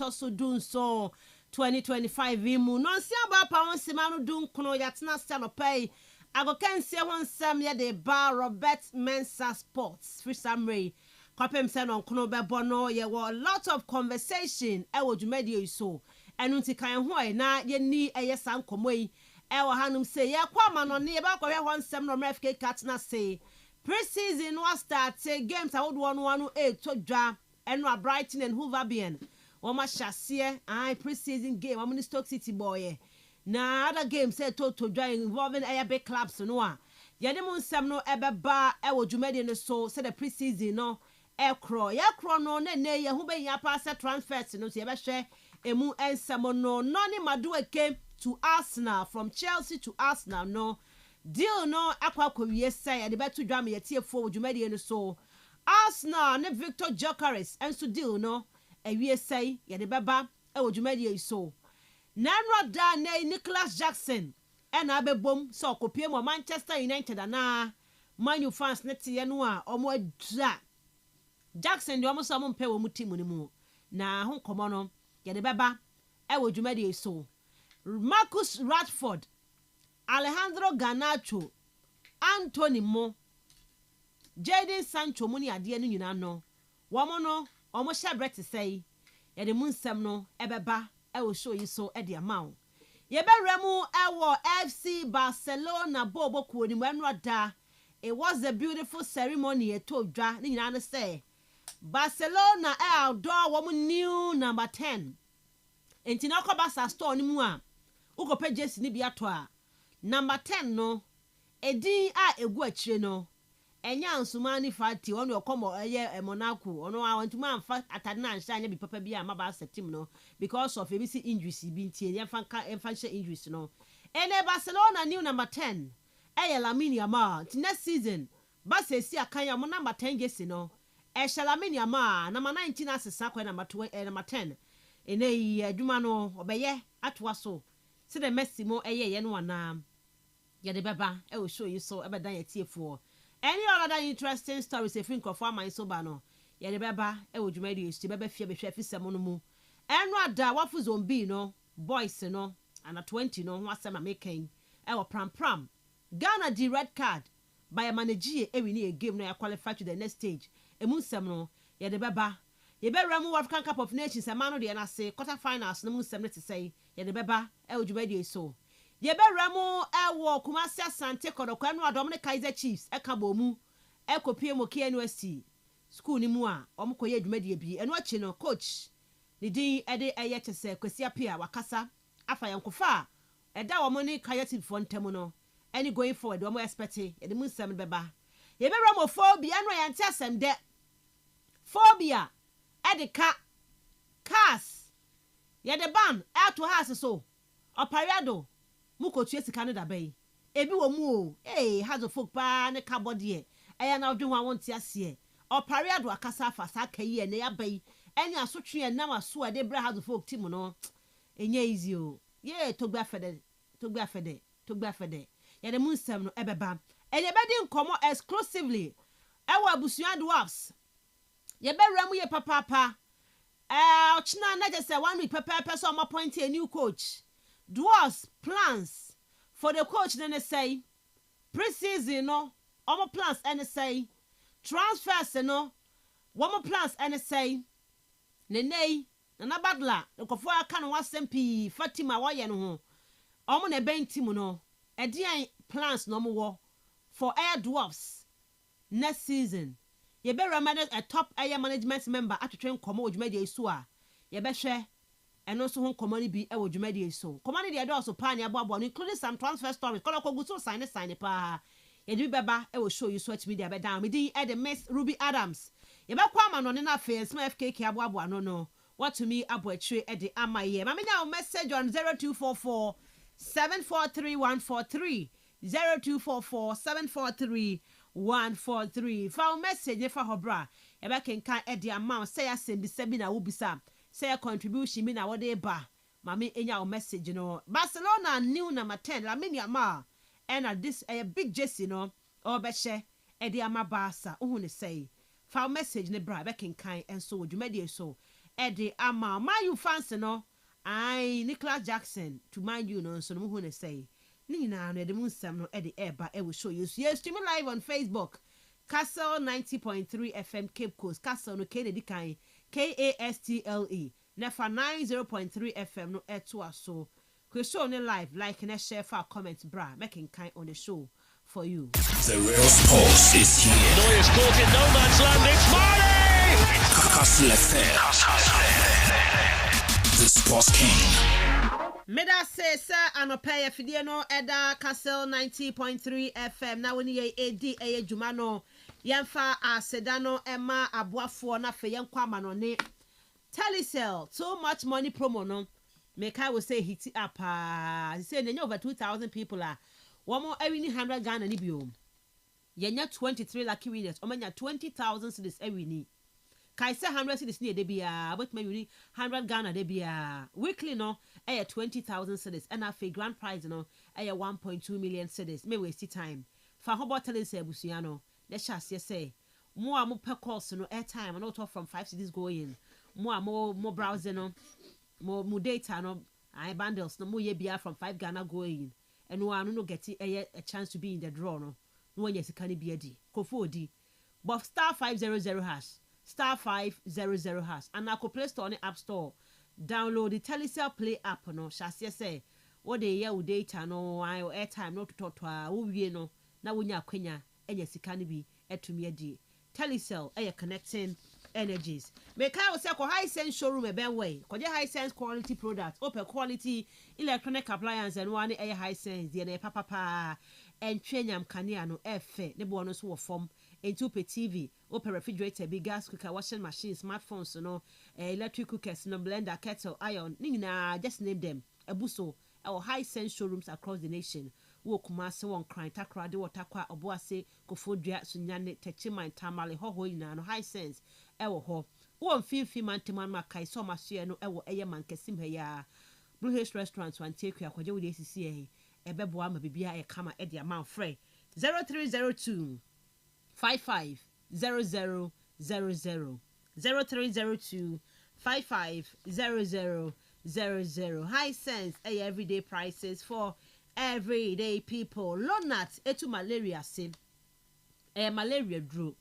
so dun so 2025 mu no nsia ba pa won sima no dun kono yatena sta no pay agokansie won sam ye de ba Robert Mensah Sports free summary kwapem se no kono bebo no ye wo a lot of conversation e wo dwumadi so enu nti kan ho e na ye ni eye san komoi e wo hanum se ye kwa ma no ne ye ba kwa hwe won sam no mfk katna se pre-season was start games I would one 8 to dwa enu Brighton and Hove Albion Wama Shasie, pre-season game. I'm in Stoke City boy. Na other games said to dry involving a big clubs no. Yademun Sam no ebe ba e wo dwumadi no so said the pre-season no e kro. Ya kro no ne ye hu be ya pass transfers no se ye be hwe emu ensamo no noni Madueke came to Arsenal from Chelsea to Arsenal no. Deal no akwa wie say ye de beto dwa me ye tiefo wo dwumadi no so. Arsenal ne Victor Gyökeres enso deal no ewie say ye de beba e wo dwumadi so nanro da na Nicholas Jackson e na abebom so kopie mo Manchester United na Man U fans ne tie no a omo adra Jackson de omo so omo mpe wo mu team ni mu na ho komo no ye de beba e wo dwumadi so Marcus Rashford, Alejandro Garnacho, Anthony Mo, Jadon Sancho muni ade no nyina no wo no omo shabre te say ye de munsem no ebeba e wo show yi so e de amaw ye be remu e wo FC Barcelona bobo ko ni manu da. It was a beautiful ceremony e to dwa ni nyina no say Barcelona e outdoor wo new number 10 enti na ko Barca store ni mu a ukope jersey ni bi ato a number 10 no edin a egu akire no enya nsumani fati onu okomo eye Monaco onu awantuma amfa atade na anhya anya bi papa bi ama ba team no because of ebisi injuries bi ntie enfa nche injuries no ene Barcelona new number 10 eye Lamine Yamal next season Barca si akanya mo number 10 gesi no Lamine Yamal number 19 asesa kwa number 2 number 10 ene yi adwuma no obeye atwa so se de Messi mo eye ye no wana ye de beba e o show you so e be dan ye tiefo. Any other interesting stories if you for my so bano ye de beba e wo dwumadi esti beba fie behwe afisem no mu eno ada wafu zombie no boys no ana 20 no ho asem na making e wo pram Ghana di red card by a manager e wini a game no ya qualify to the next stage emu nsem no ye de beba ye be ramu African Cup of Nations e ma no de na say quarter finals no mu nsem no te say ye de beba e wo dwumadi so ye be ramu e wo Kumasi Asante Kodokwa no adom ne Kaizer Chiefs e ka bomu e kopie mo KNUST school ni mu a omkoye dwumadi bi eno achi no coach ni din e de eye chese Kwesi Apia wakasa afa yankofa e da wo mo ni Kaizer Chiefs fo ntem no any going forward wo mo expect ye de mu nsem beba ye be ramu phobia no yante asem de phobia e de cars ye de ban e to house so opariado mukotu esika no dabai ebi wo mu o hazo folk pa ne kabodie eya na odwe ho awonte ase opare ado akasa afasa akayi ne yabai eni asotwe enam aso ade bra hazo folk team no enye easy o ye togba fede ye de munsem no ebeba enye bedi nkomo exclusively ewa abusua dwarfs ye berram ye papa ochina na je say 1 week papa so ma point a new coach Dwarfs plans for the coach then say pre-season no omo plans and say transfers no omo plans and say nenei na badla nkofo aka no wasempi Fatima wa ye no ho omo na ben team no edian plans no mo wo for air Dwarfs next season ye be recommended a top air management member atwetwe nkomo odwumadi esu a ye be hwe and also home commodity be a dwumadi so commodity do also pan ya boabo including some transfer stories kola ko guso sign pa ye do beba e will show you switch media be down me di e the Miss Ruby Adams ye be kwa ma no ne na face ma FKK aboabo no what to me aboatwe e de amaye ma me nya message on 0244 743143 0244 743143 fa message fa hobra ye be kenkan e de amount say asem bi sabi na wo bisa say a contribution me na what they ba mama enya o message no Barcelona new number 10 Lamine Yamal and this a big Jesse no or be she e de ama Barca who ne say fa message ne bra be kenkan and so dwumadi so Eddie ama my you fancy no I Nicholas Jackson to mind you no so no who say Nina no the moon sam no Eddie eba e will show you yes streaming live on Facebook Kastle 90.3 FM Cape Coast Kastle no Kennedy kan KASTLE Nefa 90.3 FM no eto so we show on live like and share for comments bra making kind on the show for you. The real sports is here. Neuer's caught in no man's land. It's Marley! kastlefm. The sports king. Meda say sir anope ya fidie no eda Kastle 90.3 FM na woni ye edi eye dwuma no yemfa aseda no ema aboafo na fe yenkwa manone Telecel too much money promo no make I will say hit it up say nenye over 2,000 people are one more every 100 Ghana ni biom yenya 23 lucky winners omanya 20,000 cedis every ni kai say 100 cedis ni de bia but me uni 100 Ghana de bia weekly no 20,000 cedis and afi grand prize no 1.2 million cedis me waste time fa hobo Telecel busua no le shase say mo a mo pe course no airtime no talk from 5 cedis going mo browsing no mo data no I bundles no mo ye bia from 5 Ghana going and one no get a chance to be in the draw no when yes can be a d kofo di but star 500 hash star 500 hash and I could play store on the app store download the Telecel play app no shall say what they year data no I airtime no to talk to we no na wonya kwenya enya sikani bi etumi adi Telecel connecting energies make I say ko high sense showroom e ben way ko high sense quality products open quality electronic appliance and one high sense dey na papa and twenyam kanea no efe ne bo no so wo form into pe TV open refrigerator big gas cooker washing machine smartphones no electric cookers no blender kettle iron nina just name them ebuso our high sense showrooms across the nation wo kuma se won kran takra de watakwa oboase kofodua sunyane techiman tamale hoho ina no high sense ewo ho wo mfimfi manteman makai so masue no ewo eye mankesim ha ya Blue Hills restaurant wan take you akwaje wo de sisi ebebo ama bibia e kama e de amount free 0302 55 0000 0302 55 0000 high sense everyday prices for everyday people. Lonat etu malaria sim. Malaria dro.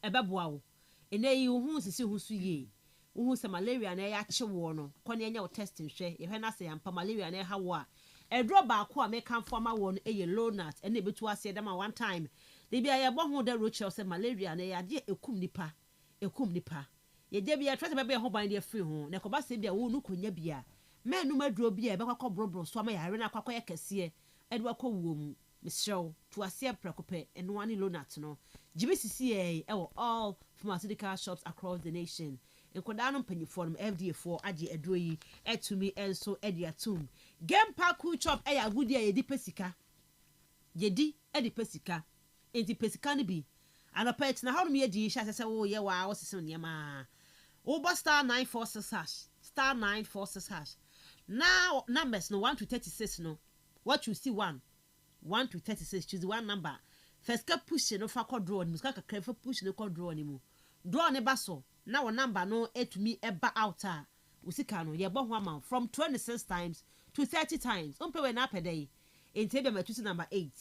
Ebeboa wo. Ene yi hu sisi hu su ye. Hu se malaria na ya chewo no. Kwani enya wo testing hwe. Ye hwe na se yampa malaria na ha wo a. Edro ba ko a me kan forma wo no lonat ene betu ase dem one time. De bia ye bo hu de roche se malaria na ya de ekum nipa. Ekum nipa. Ye de bia trust be ho ban de free ho. Na ko ba se bia wo nu konya bia. Men no madro bia be kwakọ brobro so ma yare na kwakọ yakese edwa kọ wom misrew to asia prekope eno ani lonat no GBCCA all pharmaceutical shops across the nation enkoda no mpanyifo no FDA4 age edoyi etumi enso ediatum game park chop agudi yedi pesika yedi edi pesika enti pesika no bi anopet na hawo me yedi sha sese wo ye wa wo sese niema wo star 946 hash star 946 hash. Now numbers no 1 to 36 no. What you see 1 to 36 choose one number. First ka push no fa ko draw ni muska ka fa push no ko draw ni mu. Draw ne ba so. Now one number no etumi eba out a. Usika no ye bo ho amount from 26 times to 30 times. Umpe we na per day. Ente be ma choose number 8.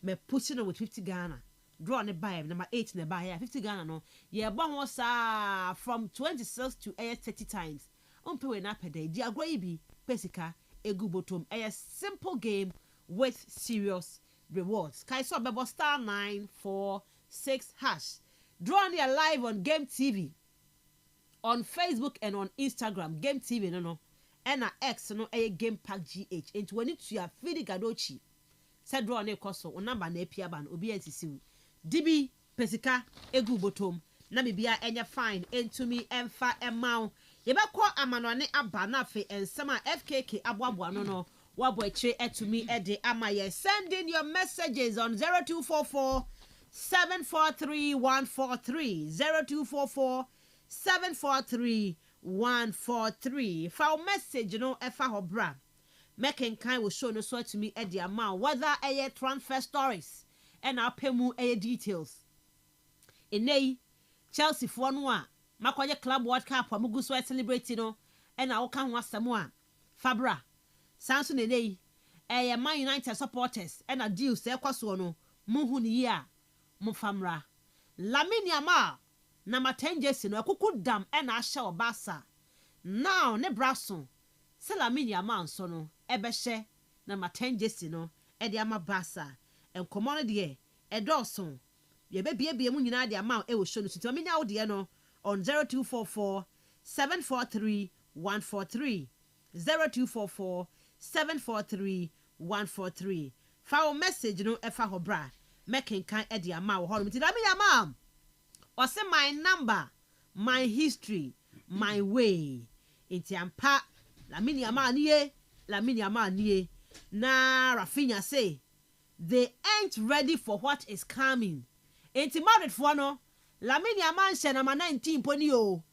Me push no with 50 Ghana. Draw ne buy number 8 ne buy 50 Ghana no. Ye bo ho sa from 26 to 30 times. Umpe we na per day. Di agro bi pesika egu bottom a simple game with serious rewards. Kaiso bebo star 946 hash. Draw on there live on Game TV, on Facebook and on Instagram. Game TV no and X no a Game Pack GH. Into when it's your feed gadochi. Said draw ne koso on number ne piaban obi ntisiu. DB pesika egu bottom. Na bibia enya fine into me emfa emau. Yebekwa amanwane aba na fe ensema FKK aboabo no wabo eche etumi ede amaye. Send in your messages on 0244 743 143 0244 743 143. For message no efa hobra making kind will show no so to me ede amount whether a transfer stories and our pemu details. Enei Chelsea for no makoye club world cup amugu so celebrate no e na wo kan ho asem a fabra sanso ne nei Man United supporters e na deals e kwaso no muhu ni yi a mo famra Lamine Yamal na matengesi no akuku dam e na ahye obasa now ne braso se Lamine Yamal so no e be hye na matengesi no e de ama basa enkomo no de e dawson ye be bie mu nyina de ama e wo show no tutu amenya wo de no on 0244 743 143 0244 743 143 Foul message no efa ho bra making kan e de ama wo ho no ti Lamine Yamal or say my number my history my way inti ampa Lamine Yamal nie na Rafinha say they ain't ready for what is coming. Inti married for no Lamine Yamal she na 19 poni o.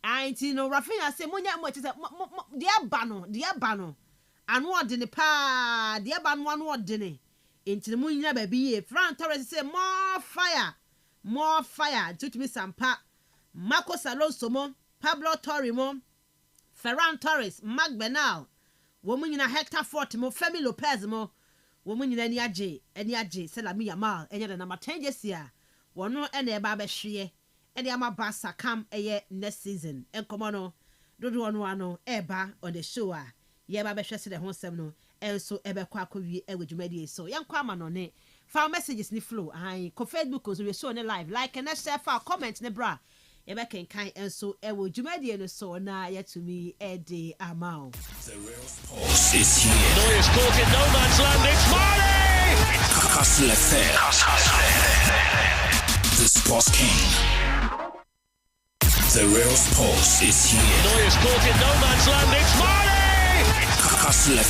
Inti no Rafinha say munya mo ti say dia ba no anu odene pa dia ba no anu odene. Inti munya ba bi Fran Torres say more fire to me sampa Marcos Alonso mo Pablo Torre mo Ferran Torres Marc Bernal woman nyina Hector Fort mo Femi Lopez mo woman nyina eni age se Lamine Yamal enya na number 10 yesia wono ena e ba be hwe e de ama Barca kam eye next season enkomo no dodo ono ano e ba on the show a ye ba be hwe se de ho sem no enso e be kwa akɔwie e wodwumadi so yenkwa ama no ne foul messages ni flow ai ko Facebook so we show ne live like and share for comment ne bra e be kan enso e wodwumadi no so na yetumi e de amount. The real sports is here. Neuer's caught in no man's land. It's Marley! Kastle the Sports King. The real sports is here. Neuer's caught in no man's land. It's Marley! Kastle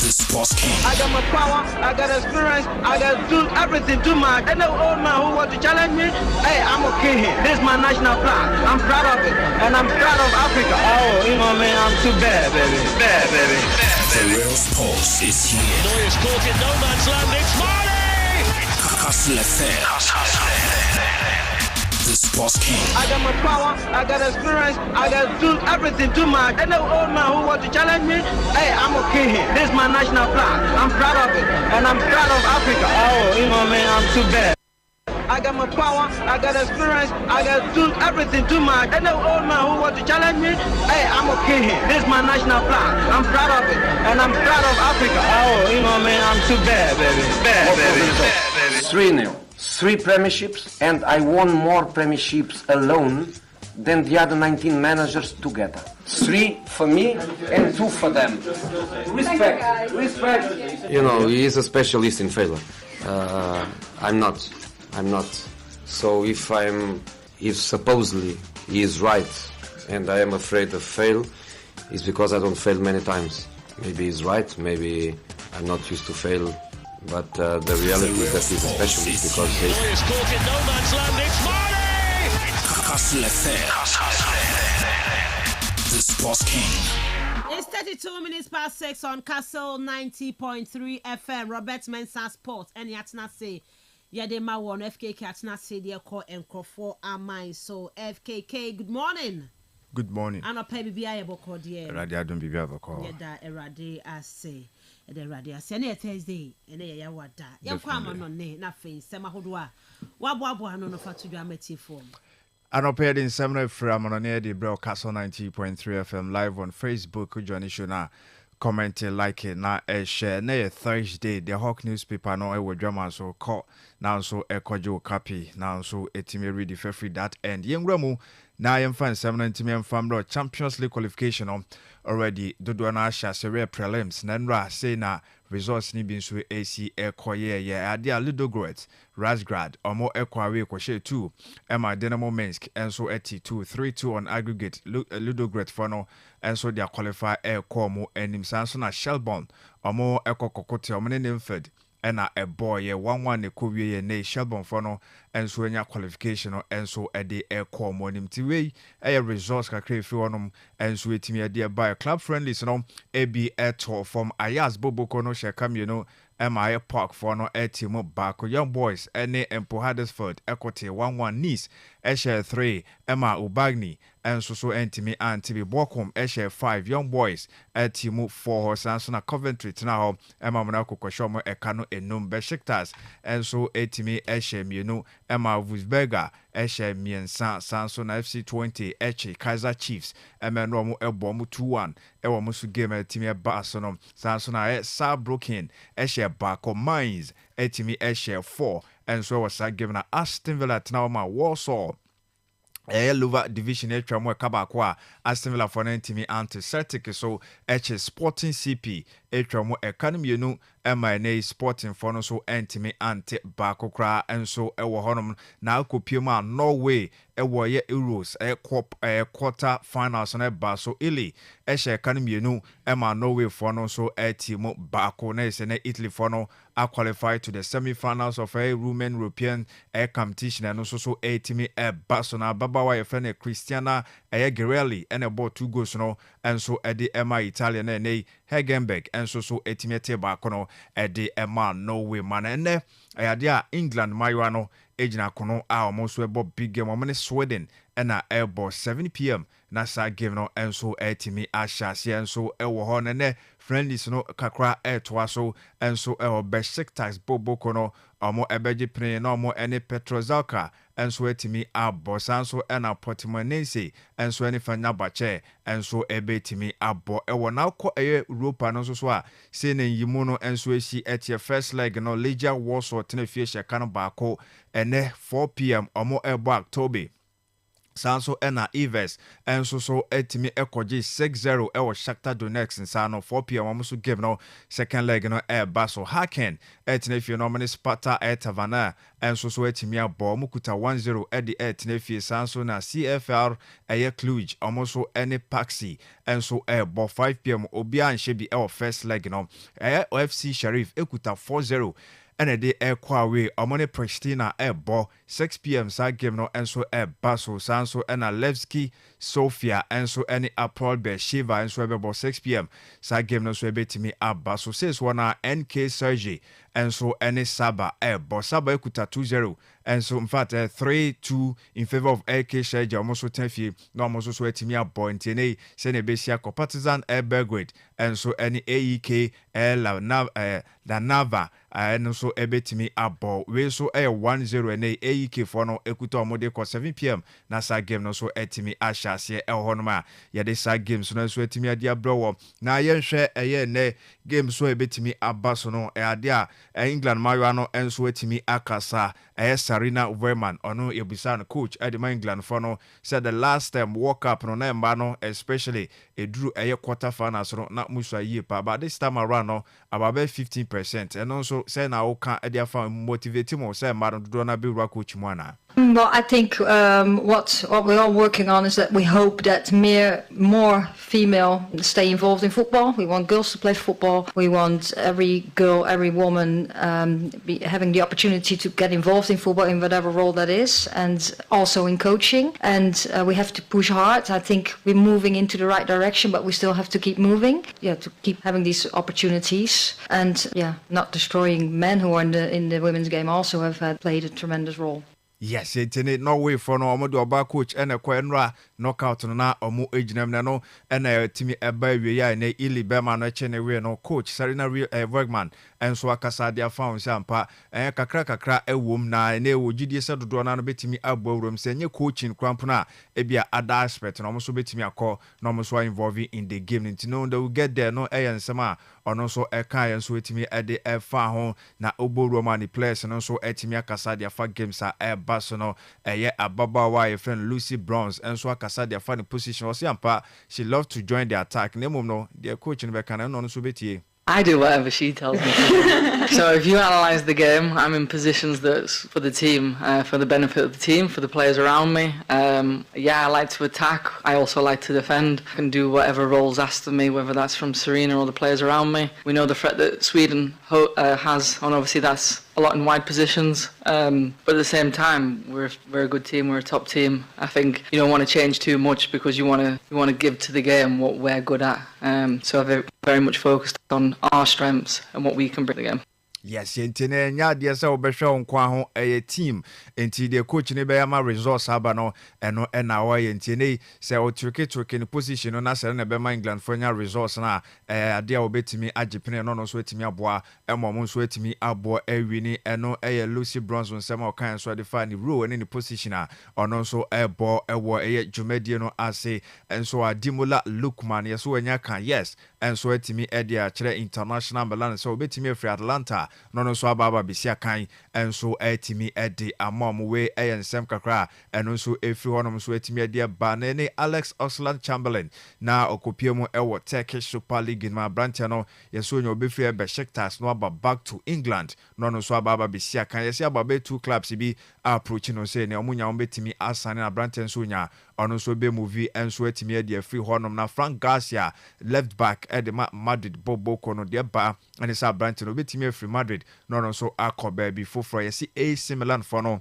the Sports King. I got my power, I got experience, I got do everything too much. And the old man who want to challenge me, hey, I'm okay here. This is my national flag. I'm proud of it. And I'm proud of Africa. Oh, you know, man, I'm too bad, baby. Bad, baby. The real sports is here. Neuer's caught in no man's land. It's Marley! Kastle the Sports King. I got my power, I got experience, I got do everything too much. And the old man who want to challenge me, hey, I'm okay here. This is my national flag. I'm proud of it. And I'm proud of Africa. Oh, you know, man, I'm too bad. I got my power, I got experience, I got do everything too much. And the old man who want to challenge me, hey, I'm okay here. This is my national flag. I'm proud of it. And I'm proud of Africa. Oh, you know, man, I'm too bad, baby. Bad, baby. Bad, baby. 3-0. 3 premierships, and I won more premierships alone than the other 19 managers together. 3 for me and 2 for them. Respect. Respect. You know, he is a specialist in failure. I'm not. So if supposedly he is right and I am afraid of fail, it's because I don't fail many times. Maybe he's right, maybe I'm not used to fail. But the reality is that he's a specialist because they... Neuer's caught in no man's land. It's Marley! The Sports King. It's 32 minutes past 6 on Kastle 90.3 FM. Robert Mensah Sports. And yatna say, yade ma won FKK yatna say they call Nkofo Amai. So FKK, good morning. Good morning. Ano pe bibi aye boko die. Erade adon bibi avoko. Yeda erade ase. Ede erade ase na Thursday ene ye wada. Ye kwa ma no ne na fe sema hodo a. Wabo ano no fatudwa amatifo. Ano pe din semna from on ne de bro Kastle 90.3 FM live on Facebook. Johnny Shona comment like it na share na Thursday the Hawk newspaper no e wodwama so call now so e kojo copy now so etime read the free that end. Yengramu na yemfa 70 family Champions League qualification already dodo na asha sere prelims na nra say na results ni bin so AC ekoye ye ade a Ludogorets Razgrad omo ekwawe kwoshe 2 Emma Dynamo Minsk enso eti 2-3-2 on aggregate Ludogorets for no enso dia qualify ekomo enim sanso na Shelbourne omo ekokokote omo ne Nimford ena a boy 1-1 ne kowie ye ne Shelbourne for no enso enya qualification no enso ede ekomo nim ti we results kakre fi wonom enso etimi ade by club friendlies no ebi eto from Ayaz Boboko no shekam you know MI Park for no team baako Young Boys any Empo Huddersfield equity 1-1 Nice share 3 Emma Ubagni and so entimi antibi Bochum share 5 Young Boys team 4 Sansona Coventry now Emma Monaco Koshomo Ekano enum Besiktas and so etimi share mienu Emma Wolfsberger share miensa Sansona FC 20 Kaiser Chiefs Emma no mo ebomu 2-1 ewo musu game team Barcelona Sansona Saarbrücken share Barco Mines etimi share 4 and so was given Aston Villa now ma Warsaw lower division atwa mo kabako a Aston Villa for 90 anti-Celtic so Sporting CP atwa mo ekanemienu MNA Sporting for no so entimi anti bako kra enso ewo honom na akopiema Norway ewo ye Euros quarter finals na ba so Italy ekanemienu Norway for no so etimo bako na ise na Italy for no qualify to the semi-finals of a Roman European competition and also etimi Barcelona babawa yefene Cristiana Guerrelli and about 2 goals no and so edi Italian and Hegenberg and so etimete bako no edi Norway man ene ayadia England mayano ejina kono a almost ebo big game omene Sweden ena ebo 7 p.m. na sa game no enso etimi ashasi enso ewo ho ne friendlies no kakra etwa so enso ewo Besiktas boboko no omo ebeji prin no omo ene Petrozalka enso etimi abo sanso ena Portimonense enso ene Fenerbahce enso ebetimi abo ewo na ko Europa no so a se ne yimu no enso esi etie first leg no Legia Warsaw tenefie shekano baako ene 4 p.m. omo ebo October Sanso ena Ives enso so etimi ekoji 6-0 ewo Shakhtar Donetsk nsano 4 p.m. amusu game no second leg no Baso Haken etinefie no mani Sparta Tavana enso so etimi abo mukuta 1-0 edi etinefie sanso na CFR Cluj amusu ene Paxi enso ebo 5 p.m. obia nshebi ewo first leg no OFC Sharif ekuta 4-0 ene de away amone Pristina ebo 6 p.m. sa game no enso Baso sanso ena Levski Sofia enso ene Apol Beersheva enso ebo 6 p.m. sa game no so ebetimi Abaso says wana NK Sergi enso ene Saba ebo Saba ekuta 2-0 enso in fact 3-2 in favor of AK Sergi almost 10 fie no almost so etimi abo ntene se ne besia ko Partizan Belgrade enso ene AEK La Nava enso ebetimi abo we so 1-0 ene AEK for no ekuta omode ko 7 p.m. na sa game no so etimi ashase ehonoma ye de sa game so no so etimi adia browo na ye nhwe ne game so ebetimi abaso no ade a England mayo no enso etimi akasa Sarina Verman ono ebisa no coach Edema England for no said the last time World Cup no na mba no especially edru quarter finals no na musa yie pa but this time around no about 15% and also say na oka edia fa motivate mo say mba no do na be ra coach mu ana. Well, I think what we're all working on is that we hope that more female stay involved in football. We want girls to play football. We want every girl, every woman having the opportunity to get involved in football in whatever role that is, and also in coaching. And we have to push hard. I think we're moving into the right direction, but we still have to keep moving. Yeah, to keep having these opportunities, and not destroying men who are in the women's game also have played a tremendous role. Yes, it's in it. No way for no omo do oba coach ene kwenra knockout no na omo ejinam na no ene timi eba wie ya ne Ili Bema no chene we no coach Sarina Bergman enso akasa dia found sampa kakra ewom na ene wogidie se dodo na no betimi abawuram se nye coaching cramp na ebia other aspect no omo so betimi akọ no omo so involved in the game nti no they will get there no ensema ono so eka enso etimi ede efa ho na oboruoma ni players no so etimi akasa dia fa games a Basono ababawa your friend Lucy Bronze and so akasa their funny position was yampa she loved to join the attack name no their coach in Bekana no so betie I do whatever she tells me to do. So if you analyse the game, I'm in positions that's for the team, for the benefit of the team, for the players around me. I like to attack. I also like to defend. I can do whatever roles asked of me, whether that's from Serena or the players around me. We know the threat that Sweden has, and obviously that's a lot in wide positions. But at the same time, we're a good team. We're a top team. I think you don't want to change too much because you want to give to the game what we're good at. So I've very much focused on our strengths and what we can bring to the game. Yes, yentine nya de se obehwe onkwa ho team enti de coach ne be ma resource aba no eno na wa yentine se o tricky ne position no na se na be ma England for nya resource na ade a obetimi agipene no so etimi aboa emom so etimi abo awini eno Lucy Bronson sema okan so de fa ni role ne position a ono so ebo ewo dwumadie no ase enso Adimola Lookman yeso wanya kan yes enso etimi ede a kire international Milan so obetimi afri Atlanta no so ababa bisia kan enso etimi ede amom we ensem kakra eno so efri honom so etimi ede ba ne Alex Oxlade-Chamberlain na okopiemu ewo Turkish Super League ma branch no yeso nya obefri Besiktas no aba back to England no so ababa bisia kan yesi ababa two clubs bi approach no say ne omunya ombetimi asane na branch enso nya ono so be movie enso etimi ede free honom na Frank Garcia left back at the Madrid Bobo kono de ba and sa branch no betimi free Madrid no so akoba bi foforo yesi AC Milan for no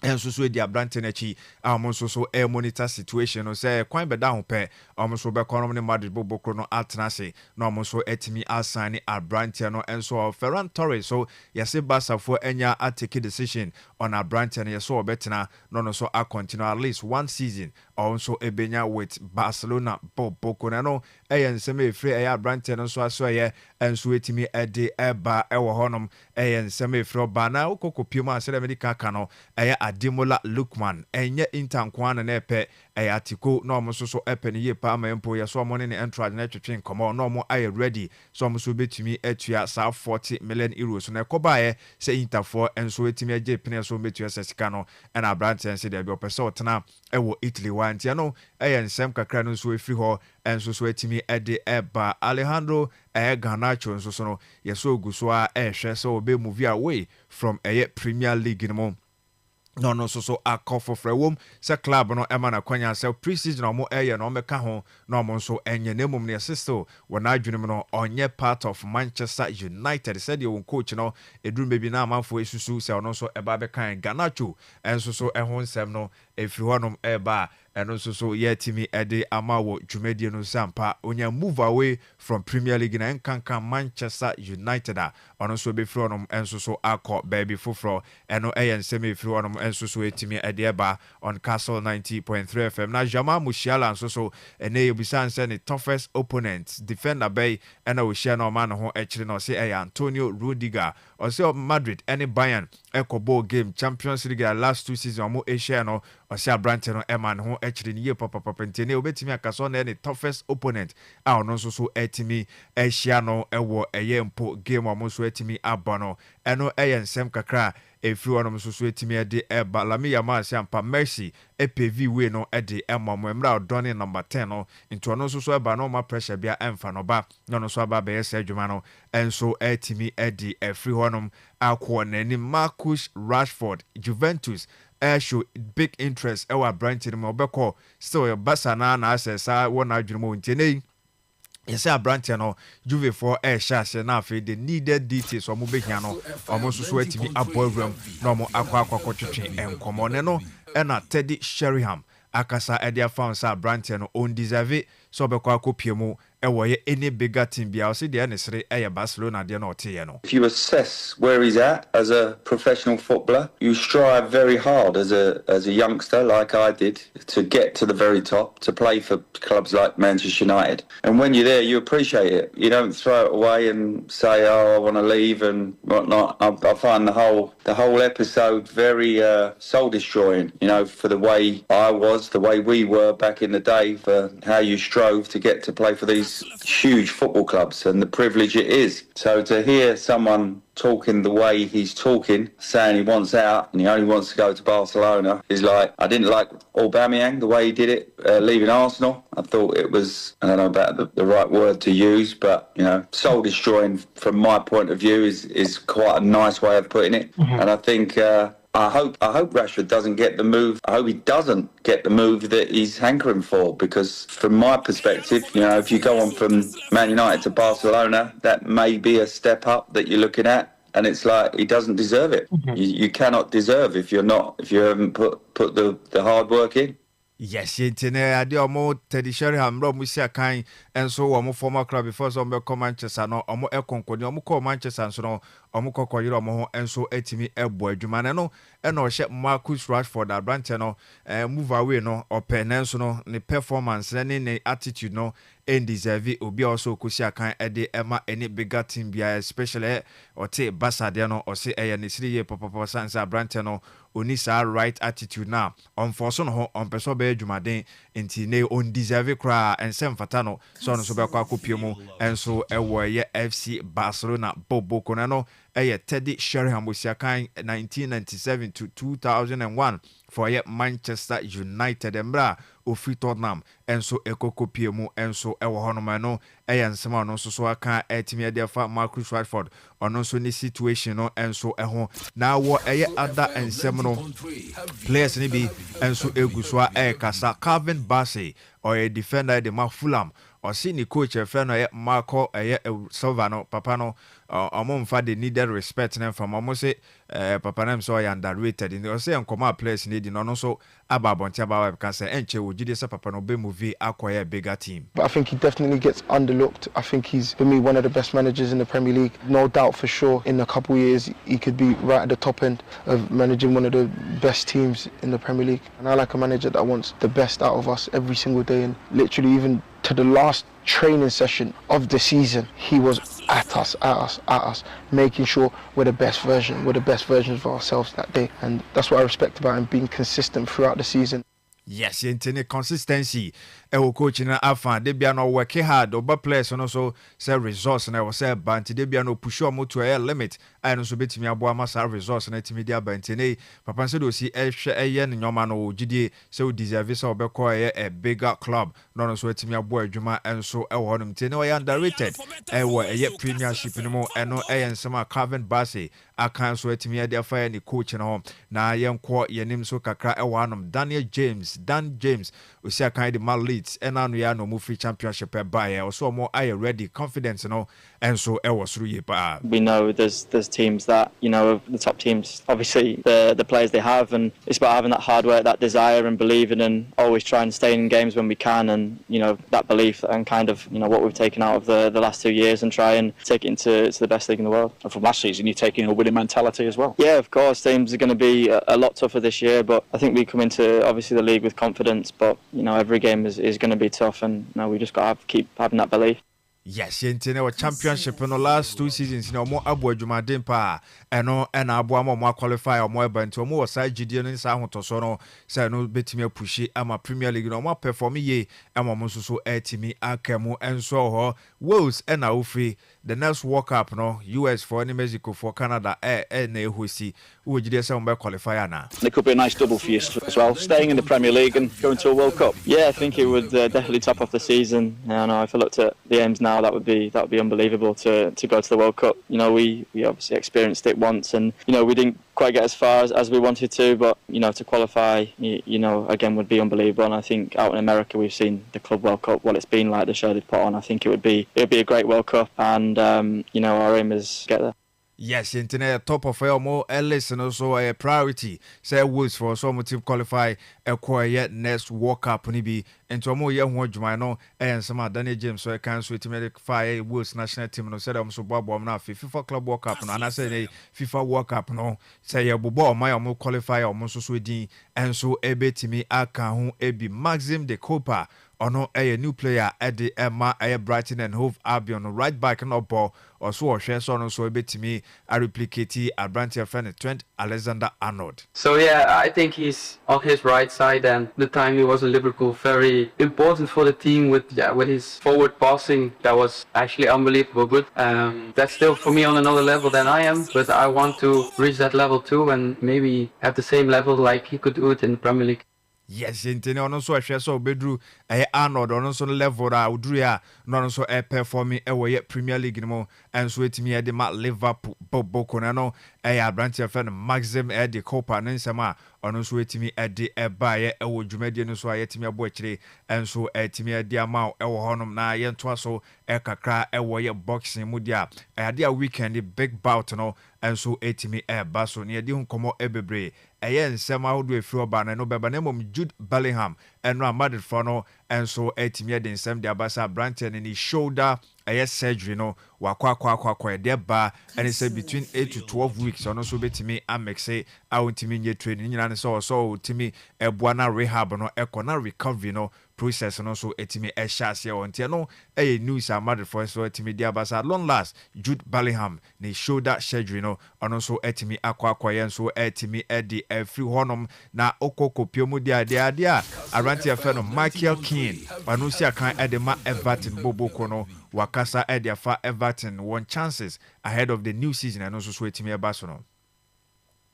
enso so di abrante na chi amonso so monitor situation no say kwan beda ho pe amonso be kono ne Madrid Bobo no atnase no amonso etimi assign abrante no enso Ferran Torres so yesi Barca for enya take decision on abrante na yeso obetena no so a continue at least one season also ebenya with Barcelona Bobo no ensem efre abrante no so aso ye enso etimi ede eba ewo honom ensem efre ba na okokopiem asere medical kano Adimola Lookman enye intankwana na epe atiko no mo so epe ne yepa ma empo ye so mo ne entrance na twetwen komo no mo aye ready so mo so betumi atua sa 40 million euros na ekoba ye se Interfor enso etimi age pene so betua sesika no na branch ense de bi opese otena ewo Italy wantia no ensem kakra no so efri ho enso so etimi ede eba Alejandro Garnacho enso so no yeso oguso a ehwe so be movie away from Premier League no no so a call for frewom se club no emana kwanya se pre-season no mo no meka ho no mo so enye nemum ne sisto wona adwunim no onye part of Manchester United said your coach no edrum bebi na amanfo esusu se ono so eba be kan Garnacho enso so ehon sem no efri honom eba eno so yetimi ede amawo dwumadie no sampa onya move away from Premier League na enkanka Manchester United ono so be fri honom enso so akọ baby foforo eno ensem efri honom enso so etimi ede eba on Kastle 90.3 FM na Jamal Musiala enso so ene yebusan se ne toughest opponent defender bay ena wo share no man ho ekire no se Antonio Rudiger o se Madrid any Bayern ekobo game Champions League last two seasons omo share no o se Abrante no eman ho ekire ni ye papa ntene obetimi akaso na ne toughest opponent a ono so etimi share no ewo mpo game omo so etimi abono eno ensem kakra efri wonom so etimi ede eba Lami Yamal ampa Mercy EPV we no ede emamo emra odone number 10 no into ono so eba no ma pressure bia emfa no ba no so aba be yesa adwuma no enso etimi ede efri wonom akwo nani Marcus Rashford Juventus show big interest ewa branch no obekọ still Barca na assessa wona adwuma ntene yes, a branch no Juve for share na afi the needed details omo behia no omo so etimi aboyram no mo akwa twetwe enkomo ne no na Teddy Sheringham akasa edia found sa branch no on deserve so obekọ akopiemu ewoye any bigger team bia o se de nesere Barcelona de na ote ye no. If you assess where he's at as a professional footballer, you strive very hard as a youngster like I did to get to the very top, to play for clubs like Manchester United. And when you're there, you appreciate it. You don't throw it away and say, "Oh, I want to leave" and whatnot. I find the whole episode very soul destroying. You know, for the way I was, the way we were back in the day, for how you strove to get to play for these huge football clubs and the privilege it is. So to hear someone talking the way he's talking, saying he wants out and he only wants to go to Barcelona, is like, I didn't like Aubameyang, the way he did it, leaving Arsenal. I thought it was, I don't know about the right word to use, but, you know, soul destroying from my point of view is quite a nice way of putting it. Mm-hmm. And I think I hope Rashford doesn't get the move. I hope he doesn't get the move that he's hankering for, because from my perspective, you know, if you go on from Man United to Barcelona, that may be a step up that you're looking at. And it's like, he doesn't deserve it. Mm-hmm. You cannot deserve if you haven't put the hard work in. Yes, yentine ade omo Teddy Sheringham bro musia kan enso omo former club before so omo come Manchester no omo ekonkoni omo call Manchester so no omo kokoyire omo ho enso etimi ebo adwuma ne no e no hye Marcus Rashford branch no move away no open enso no ne performance ne attitude no and deserve obi also kosia kan ede ema any bigger team bia especially ote Basade no o se eye ne siri ye papa sansa branch no oni sa right attitude na on force no ho on person be adwumaden enti ne on deserve kra ensem fata no so no so be kwa kopie mu enso ewo ye FC Barcelona bobo kona no eye Teddy Sheringham Bosiakan 1997 to 2001 for ye Manchester United embra ofri Tottenham enso ekokopie mu enso ewo honoma no eye nsema no so aka etimi de fa Marcus Rashford ono so ni situation no enso eho na wo eye ada ensem no players ni bi enso eguswa kasa Calvin Bassey or a defender de ma Fulham or see ni coach a friend or Marco Silva no papa no mfa the needed respect them from almost say papa nem so underrated in the say nkoma players need no so ababonti aba can say enche wo gide say papa no be movie akoya bigger team. But I think he definitely gets underlooked. I think he's for me one of the best managers in the Premier League. No doubt for sure in a couple of years he could be right at the top end of managing one of the best teams in the Premier League. And I like a manager that wants the best out of us every single day, and literally even to the last training session of the season he was at us, making sure we're the best versions of ourselves that day, and that's what I respect about him, being consistent throughout the season. Yes, intene consistency ewo coach na afa de bia no work hard oba players no so say resource na say banti de bia no push o to a limit and so betimi abo amasa resource na timi dia bantene papa say do si ehwe eye ne nyoma no gidie say o deserve say obekọ a bigger club no so etimi abo adwuma enso ewo honum tene o underrated ewo eye premiership no mo eno eye nsema Calvin Bassey akan so etimi dia fa ni coach no na yenko yenim so kakra ewo anum Dan James osia kan de mal leads ena no ya no mu free championship by also more I ready confidence no and so e was through pa. We know there's teams that, you know, the top teams, obviously the players they have, and it's about having that hard work, that desire and believing and always trying to stay in games when we can, and you know that belief and kind of, you know, what we've taken out of the last 2 years and try and take it into the best league in the world. And from last season you're taking a winning mentality as well. Yeah, of course, teams are going to be a lot tougher this year, but I think we come into obviously the league with confidence, but you know every game is going to be tough, and you know we just got to keep having that belief. Yes, yentene wa championship no last 2 seasons no mo abo adwumaden pa eno na abo mo qualify mo event mo wasa gidie no nsa hotoso no say no betimi apushi ama Premier League no mo perform ye ama mo so etimi akamu enso ho Wales na ofri the next World Cup no US for any Mexico for Canada na ehosi wo gidie say mo be qualify na. It could be a nice double for you as well, staying in the Premier League and going to a World Cup. Yeah, I think it would definitely top off the season. I know if I looked at the aims now, that would be unbelievable to go to the World Cup. You know, we obviously experienced it once, and you know we didn't quite get as far as we wanted to, but you know to qualify, you know, again would be unbelievable. And I think out in America we've seen the Club World Cup, what it's been like, the show they put on. I think it would be a great World Cup, and you know our aim is to get there. Yes, internet top of more Ellis and also a priority. Say Woods for some team qualify a quiet next World Cup nibi into a more young one Jumano and some Danny James so I can sweet to make fire Woods national team no said I'm so Bob now FIFA Club World Cup and I said a FIFA World Cup no say a bobo my more qualify almost so and so a bit to me I can be Maxim de Copa. Ono a new player at the Emma Brighton and Hove Albion right back no ball or so share so a bit to me I replicate a branch friend Trent Alexander-Arnold. So yeah, I think he's on his right side, and the time he was in Liverpool very important for the team with his forward passing that was actually unbelievable good. That's still for me on another level than I am, but I want to reach that level too and maybe have the same level like he could do it in the Premier League. Yes, intene ono so ahwe so bedru Arnold ono so level a udru ya no so performing ye Premier League no enso etimi e de ma Liverpool boko na no branch friend Maxim de Copa nsema ono so etimi e de baye ewo dwumade no so ayetimi abo akire enso etimi e de ama ewo honom na ye ntoa so kakra ewo ye boxing mu dia ade a weekend big bout no enso etimi eba so ne de nkomo ebebre eye nsem ahodo efiri oba na no beba na mom Jude Bellingham enro Madrid for no enso etimi de nsem de abasa Branton ni shoulder surgery no wakwa de ba and say between 8 to 12 weeks ono so betimi amexe awuntimi nye training nyina ne so timi eboa na rehab no na recovery no process no so etimi ehyaase wonte no news amad for so etimi dia basa long last Jude Bellingham ne shoulder surgery no ono so etimi akwa yen so etimi edi free honom na okokopio mu dia aranti afa no Michael Keane pano si akan edema Everton boboko no wakasa ediafa Everton won chances ahead of the new season and also so etimi ebaso no.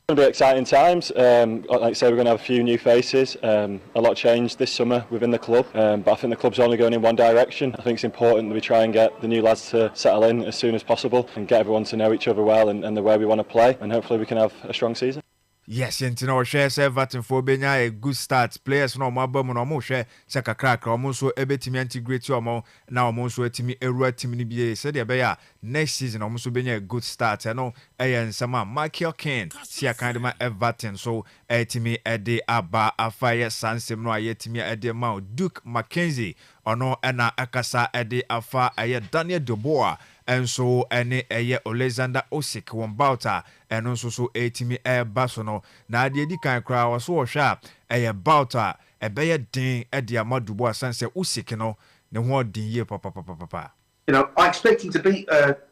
It's going to be exciting times. Like I say, we're going to have a few new faces. A lot changed this summer within the club, but I think the club's only going in one direction. I think it's important that we try and get the new lads to settle in as soon as possible and get everyone to know each other well and the way we want to play, and hopefully we can have a strong season. Yes, Yentino shares Everton for Benya a good start. Players no more bum no more share Saka crack almost so ebetimi integrate your more now almost so etimi erua team ni be said ya next season almost Benya a good start. I know and sama Michael Keane see a kind of Everton so etimi ede aba afire sansem no ayetimi ede ma Duke Mackenzie ono ena akasa ede afa aye Daniel Dubois and so ene eye Alexander Usyk wombauta and also so etimi basono na de di kan kra wo so hwa eye bauta ebeye din ede amadubois sanse Usyk no ne ho din ye papa. You know, I expect him to beat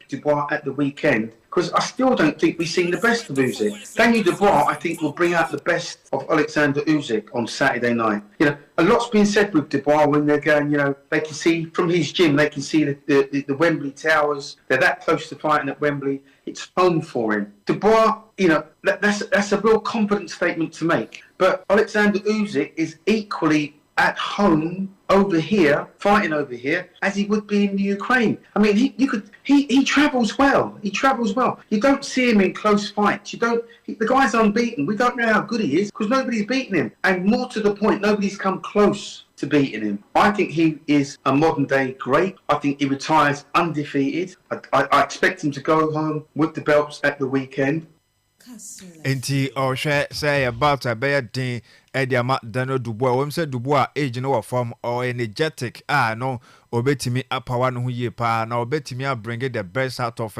Dubois at the weekend because I still don't think we've seen the best of Usyk. Daniel Dubois, I think, will bring out the best of Alexander Usyk on Saturday night. You know, a lot's been said with Dubois when they're going, you know, they can see from his gym, they can see the Wembley Towers. They're that close to fighting at Wembley. It's home for him. Dubois, you know, that's a real confident statement to make. But Alexander Usyk is equally at home over here, fighting over here, as he would be in the Ukraine. I mean, he travels well. He travels well. You don't see him in close fights. The guy's unbeaten. We don't know how good he is because nobody's beaten him. And more to the point, nobody's come close to beating him. I think he is a modern day great. I think he retires undefeated. I expect him to go home with the belts at the weekend. Enti or share say about a bear din Ediama Daniel Dubois. When say Dubois age no form or energetic no obetimi apawa no huye pa na obetimi bring the best out of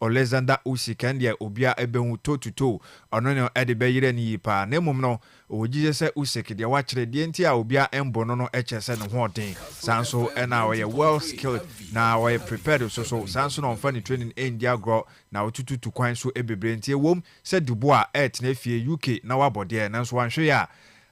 Alexander Usyk and ya obia ebehu toe to toe ono no ede beyire ni pa na mum no oji se Usyk de wachire de enti a obia embo no echese no ho den sanso na we well skilled na we prepared so sanso no mfa ni training India gro na otutu to kwan so ebebre enti wom se Dubois etna fie UK na wabode na so wanhwe ya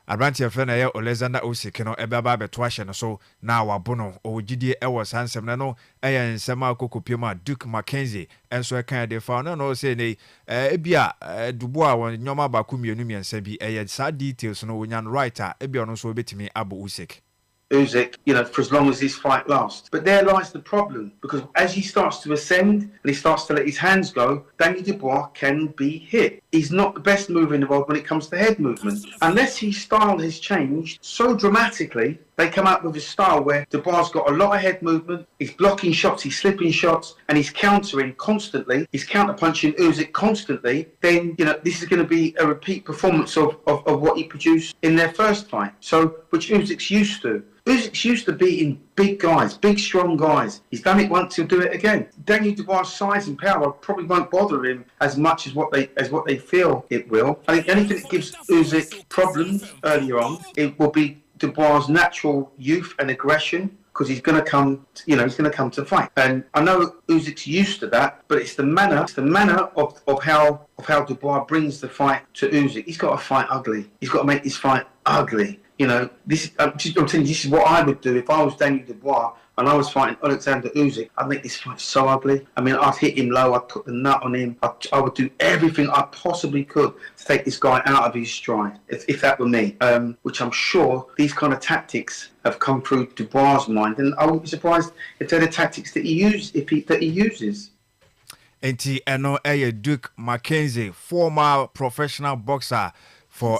Advantage of na Alexander Usyk no ebeba beto ahye no so na wabono ogidie ewo sansem na no eye nsema akokopiem Duke Mackenzie enso e kan de fa no say ne ebia Dubois won nyoma ba ku mienu miensa bi eye sa details no wonyan writer ebia no so betimi abo Usyk. Usyk, you know, for as long as this fight lasts. But there lies the problem, because as he starts to ascend and he starts to let his hands go, Daniel Dubois can be hit. He's not the best mover in the world when it comes to head movement. Unless his style has changed so dramatically, they come out with a style where Dubois got a lot of head movement, he's blocking shots, he's slipping shots, and he's countering constantly, he's counter-punching Usyk constantly, then, you know, this is going to be a repeat performance of what he produced in their first fight. So, which Usyk's used to. Usyk's used to beating big guys, big strong guys. He's done it once, he'll do it again. Daniel Dubois' size and power probably won't bother him as much as what they feel it will. I think anything that gives Usyk problems earlier on, it will be Dubois' natural youth and aggression, because he's going to come, you know, he's going to come to fight. And I know Usyk's used to that, but it's the manner of how Dubois brings the fight to Usyk. He's got to fight ugly. He's got to make this fight ugly. You know, I'm telling you, this is what I would do if I was Daniel Dubois and I was fighting Alexander Usyk. I'd make this fight so ugly. I mean, I'd hit him low, I'd put the nut on him. I would do everything I possibly could to take this guy out of his stride, if that were me. Which I'm sure these kind of tactics have come through Dubois' mind, and I wouldn't be surprised if they're the tactics that he uses. Enti eno Duke Mackenzie, former professional boxer. for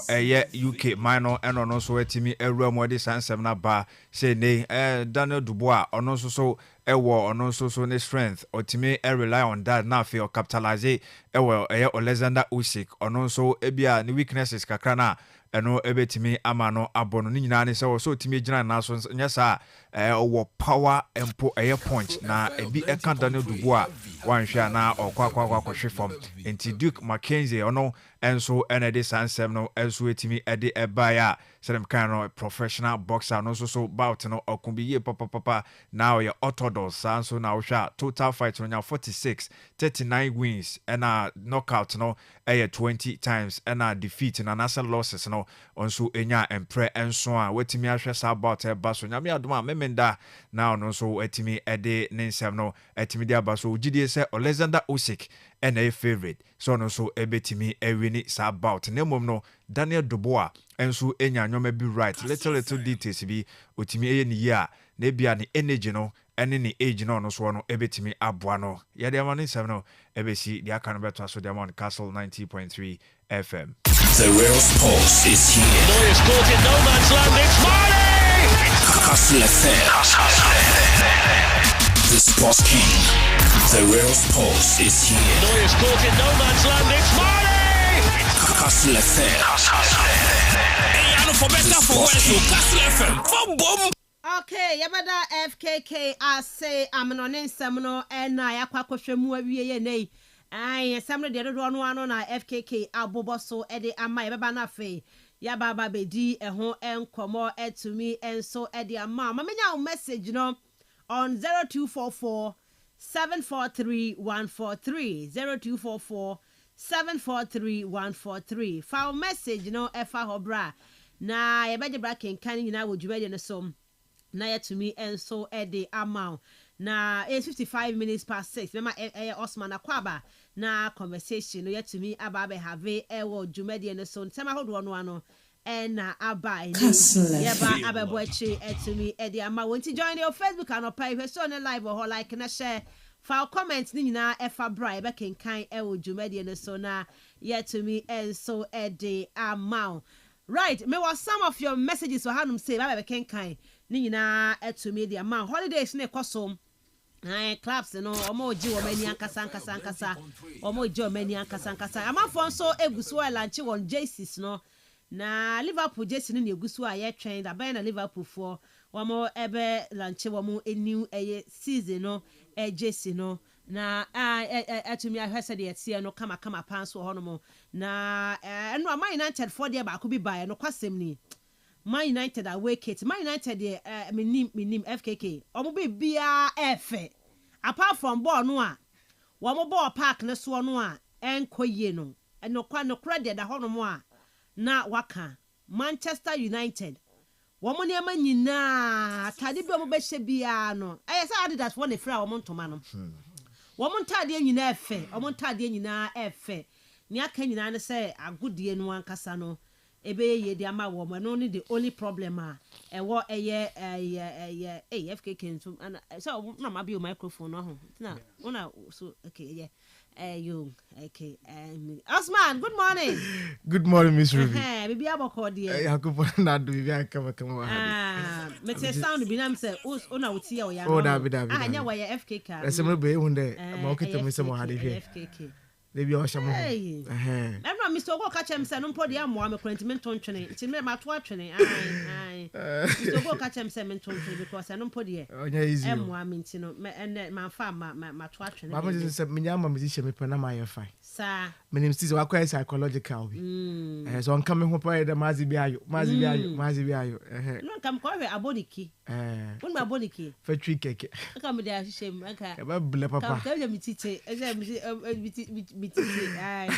UK minor and on also etimi ewura mo de sansem na ba say ne Daniel Dubois ono so ewo ono so ne strength otimi rely on that na fe capitalize ewo Alexander Usyk ono so ebia ne weaknesses kakra na eno ebetimi amano abono ni nyina ne so otimi gina na so nyesa owo power empo punch na ebi eka Daniel Dubois wanhwe na okwa hwefom enti Duke Mackenzie ono enso enede sansem no enso etimi ede ebaya sedem kan no professional boxer no so bout no okumbiye papa now your orthodox sanso na ohwa total fight no 46 39 wins and knockout no 20 times and defeat na national losses no onso enya empre enso a wetimi ahwe sa bout e baso nyame adoma memenda now no so etimi ede nensem no etimi dia baso gidie se Alexander Usyk and a favorite so no so ebetimi ewini sa bout nemom no Daniel Dubois enso enya nyoma bi right little details bi otimi eye ni ya na bia ni energy no ene ni age no so no ebetimi aboa no ya de amani nsem no ebesi dia kan beto so dia on Kastle 90.3 FM. The real sports is here. Neuer's caught in no man's land. It's Marley! kastlefm. The sports king. The real sports is here. Neuer's caught in no man's land. It's Marley! kastlefm. Hey, I know for better for worse. kastlefm. From boom. Okay, yabada FKK I say I'm on ensem and na yakwa kwhwemu awie ye nei. Ai ensem de do no ano na FKK abobo so e de ama yababa na fe. Yababa bedi eho enkomo etumi enso e de ama. Mamenya message no on 0244 743 143 0244 743 143. File message no efa hobra na yabaje bra kenkan nyina wodwuma de so. Na yet to me and so the amount na 55 minutes past 6 mema Osman Akwaba na conversation no yet to me ababe have ewo dwumadi and so ntema hodo no ano and na aba ni yeba abeboachi to me the amount want to join your Facebook and pay so na live or like na share file comments ni nyina efa bra ebe kenkan ewo dwumadi and so na yet to me and so the amount. Right, me was some of your messages for Hanum say Baba Kenkai, Nina to me the amount holidays ne kosom. Clubs no omo ji o mani ankasa omo ji o mani ankasa am afon so egusu a lanchi won Jesus no na Liverpool Jesus ne egusu a ye twen da na Liverpool for omo ebe lanchi wo enu eye season no Jesus no na atumi ahwese de etie no kama panso hono na eno Man United for there ba ko bi bae no kwasem ni Man United away kit Man United de minim FKK omo be bia efe apart from ball no a wo mo ball park ne so no a enkoye no eno kwa no credit da hono mo a na waka Manchester United wo mo ne ma nyina tade bi omo be hye bia no say Adidas for ne fra wo mo ntoma no womun tade nyina efe womun tade nyina efe ni aka nyina ne say agodie no ankasa no ebe ye de ama wo no ni the only problem a ewo eye FKK nso so na ma bi o microphone no ho na una so okay you okay Osman, good morning. Good morning, Miss Ruby. Bibi aboko de Yakubu na do bibi akama me te sound bi nam say una wuti ya o ya anya wa ya FKK ese me be hunde ma okita me se mo hade hwe FKK de bi o hye mo na Mr. Ogo ka chem se no mpodi am wa me kwantiment ntwene nti me ma to atwene Mr. Ogo ka chem se me ntwene because no mpodi onya easy am wa me nti no ma fa ma to atwene ba mo se me nya ma me hye me pe na ma ye fine sa menim still wa kwa psychological bi so nka me ho pa de mazi bi ayo no kam ko we aboniki un ma boniki factory keke ka me de ahye m aka e ba ble papa ka me mitite mitite ai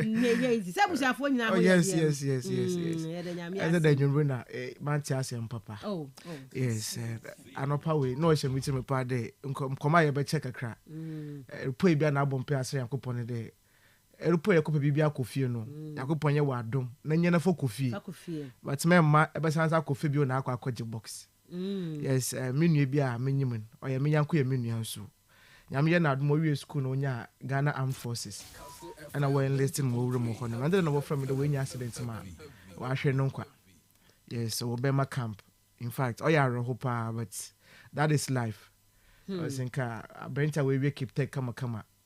ne sabu shafo nyina ho yes and then you run manti asem papa yes anopa we no hye mitime pa de nkoma ye be check akra po e bia na abompe ase yakopone de erupo yakopa bibia kofie no yakopon ye wadom na nyena fo kofie but me ma e be sansa kofie bi o na akwaje box yes menu bia menyim o ye menyanko ye menu anso nyame ye na adom wie school no nya Ghana Armed Forces and I went listing more room on him. And then I from the winning accident, man. Wash no qua. Yes, so Obama camp. In fact, hope, but that is life. I think Brenta we keep take come.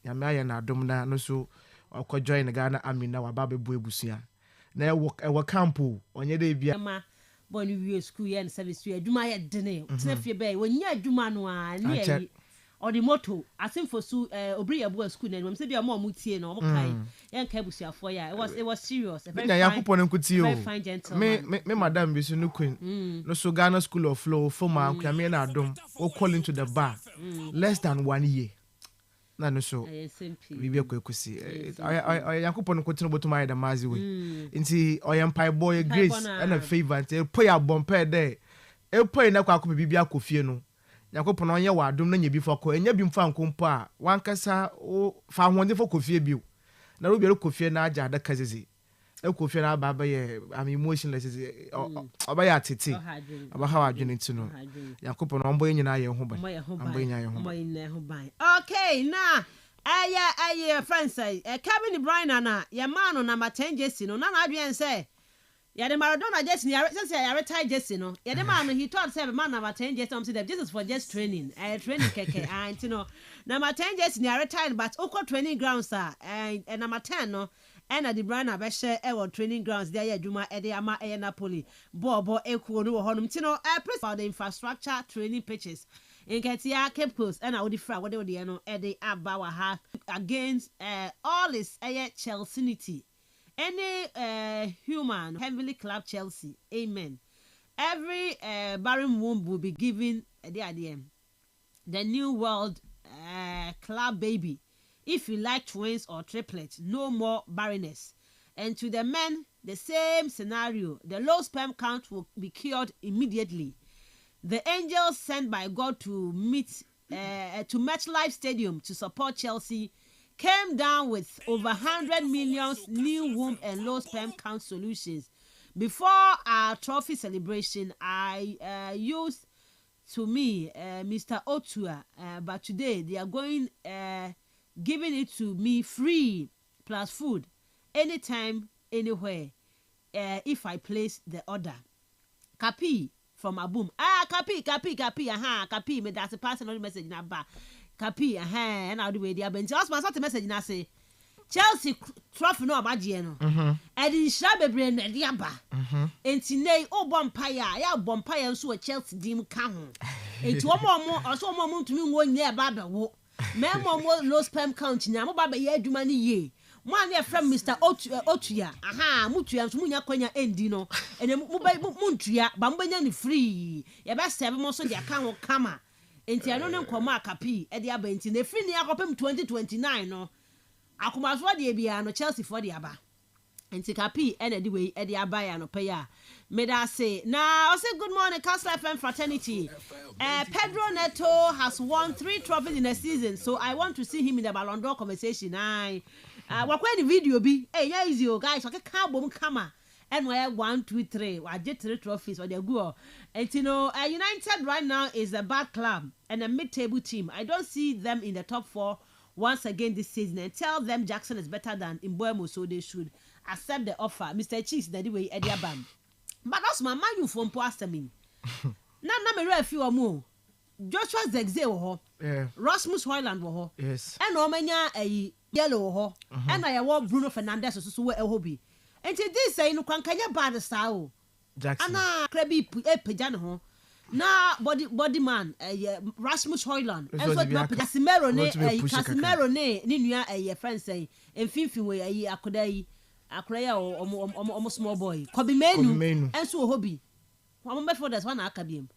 Yamaya na domina no so or join the Ghana army now about Buebusia. Now work our campo on your day. When you school and service you do my dinner. Sneffy Bay when you do manual or the motto. I think for so Obria boy school and when say your mom would see and all kind. Young Cabusia for ya. It was serious. A very fine gentleman. Me madam be no queen. No so Ghana School of Law for my Camena Dom or calling to the bar. Less than 1 year. Na no so we be kwekusi yakopon kwotino botuma ya mazi we nti oyempai boy grace and a favor nti pay abompa de pay na kwa akọ bibia akofie no yakopon onye wa adom na nya bi foko enya bi mfa nkompo a wankasa fa honde fo kofie bi na ro bi kofie na aja da kazezi ekofie na baba ye am emotionless oba ya tete aba ha wadwene ntino yakopon ombo nyina ye ho ban ombo nya ye ho ban okay na friends say Kevin De Bruyne na ye man no number 10 jersey no na adwen say ya de Maradona jersey ya retire jersey no ya de man no he thought say man number 10 jersey say this is for just training training keke and you know number 10 jersey ya retire but oko training grounds and number 10 no and De Bruyne abeshe e training grounds there adwuma e de ama e Napoli bobo ekuo no honum ti no press for the infrastructure training pitches in Ketia Cape Coast and Audi Fra what they no e de abawa ha against all is Chelsea any human heavily club Chelsea amen every barren womb will be given the new world club baby. If you like twins or triplets, no more barrenness. And to the men, the same scenario. The low sperm count will be cured immediately. The angels sent by God to MetLife Stadium to support Chelsea came down with over 100 million new womb and low sperm count solutions. Before our trophy celebration, I used to me Mr. Otua, but today they are going... giving it to me free plus food anytime anywhere if I place the order. Kapi from Abum. Kapi Kapi me that's a personal message na ba. Kapi and I'll do the abent. Just my sort of message na say Chelsea trophy no abagye no. And in shabebre na diaba. Enti nei o bompire ya bompire nso a Chelsea dim ka ho. Enti omo oso omo ntumi nwo nya ba be wo. Memo low sperm count nya mo baba ye adwuma ni ye mo an ye from Mr. Otuya mutua so munya kwanya endi no ene mo ntua ba mo benya ni free ye be serve mo so de aka ho kama enti ano ne nkomo akapi e de aba enti na free ni akopem 2029 no akomaso de bia no Chelsea for de aba enti kapi ene de we e de aba ya no pay ya me da say now I say good morning kastlefm fraternity. Pedro Neto has won 3 trophies in a season, so I want to see him in the Ballon d'Or conversation. What the video be? Hey, yeah, easy, guys. Okay, come on. And we're 1, 2, 3. I did 3 trophies for the go. And you know, United right now is a bad club and a mid-table team. I don't see them in the top 4 once again this season. And tell them Jackson is better than Mbeumo, so they should accept the offer. Mr. Cheeks, the way Eddie Abam. But that's my man you from Poastamin. Na me refi omo. Joshua Zegze wo ho. Yeah. Rasmus Højlund wo ho. Yes. And o manya yellow wo ho. And I wo Bruno Fernandes so we hobi. Enti this say no kwankanya bad sa o. Jackson. Ana krabi peja ne ho. Na body man Rasmus Højlund. And so Casemiro ne ni nua friend say emfimfin we akoda omo small boy. Kobe Menu. And so hobi. For this one akabiem.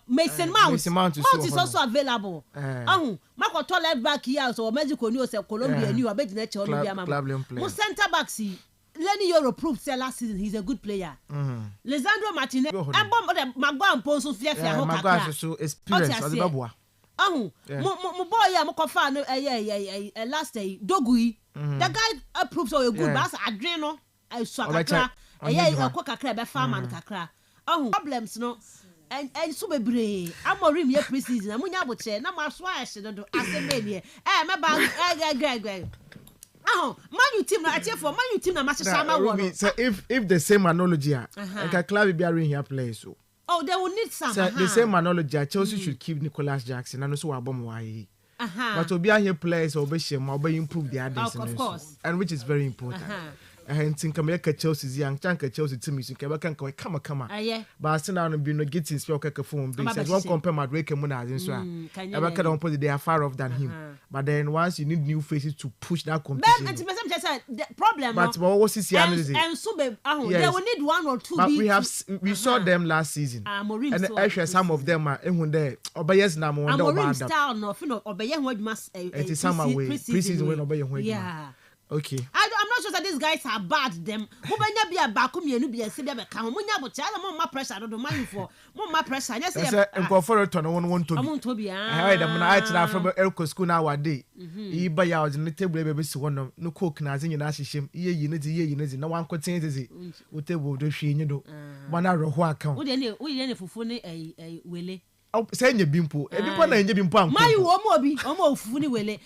Mason Mount is also available. Mako toilet back here so Mexico new say Colombia new abegina che Colombia mama. Mo center back see Lenny Euro proved say last season he's a good player. Lisandro Martinez and Magua Ponso Fiafia ho kakra. Magua so experience adebabua. Mo boy ya mo kofa no last day Dogui. The guy approved so good but adren no I so kakra. Ko kakra be farm man kakra. Problems no and so bebre amorim ye preseason amunya boche na maso ahye do asemenie me ba Man team na atiefo man team na match sama wo. So if the same analogy like club be around here play so. Oh, they will need some. So the same analogy Chelsea should keep Nicholas Jackson and also Abom why. But to be here players or be improve the others, of course, and which is very important. And think America Chelsea's young Chanka Chelsea team is can come. But I still don't be no getting spell phone because one compare Madrid and Mona and so on. America don't put they are far off than him. But then once you need new faces to push that competition. The problem. But what was his and so they will need one or two. But we saw them last season. And actually some of them are in there. Obayes na mo wonder style no obeye what must it is some way preseason when obeye yeah. Okay. I'm not sure that these guys are bad. Them. Mubanya be a bakum yenu be a sibia be come. Munya bo chala more pressure. I don't mind for more pressure. Yes, say for to no one to. I'm to be. I dem na ait na from Elko school na wade. E ba ya on the table be si one no cook na zin na hyehyem. Ye yinezi na wan koten tezi. O table do hwe nyi do. Mana roho account. Wo de ne fufu ne wele. Say nye bimpo. Bimpo na nye bimpo anko. My omo fufu ni wele.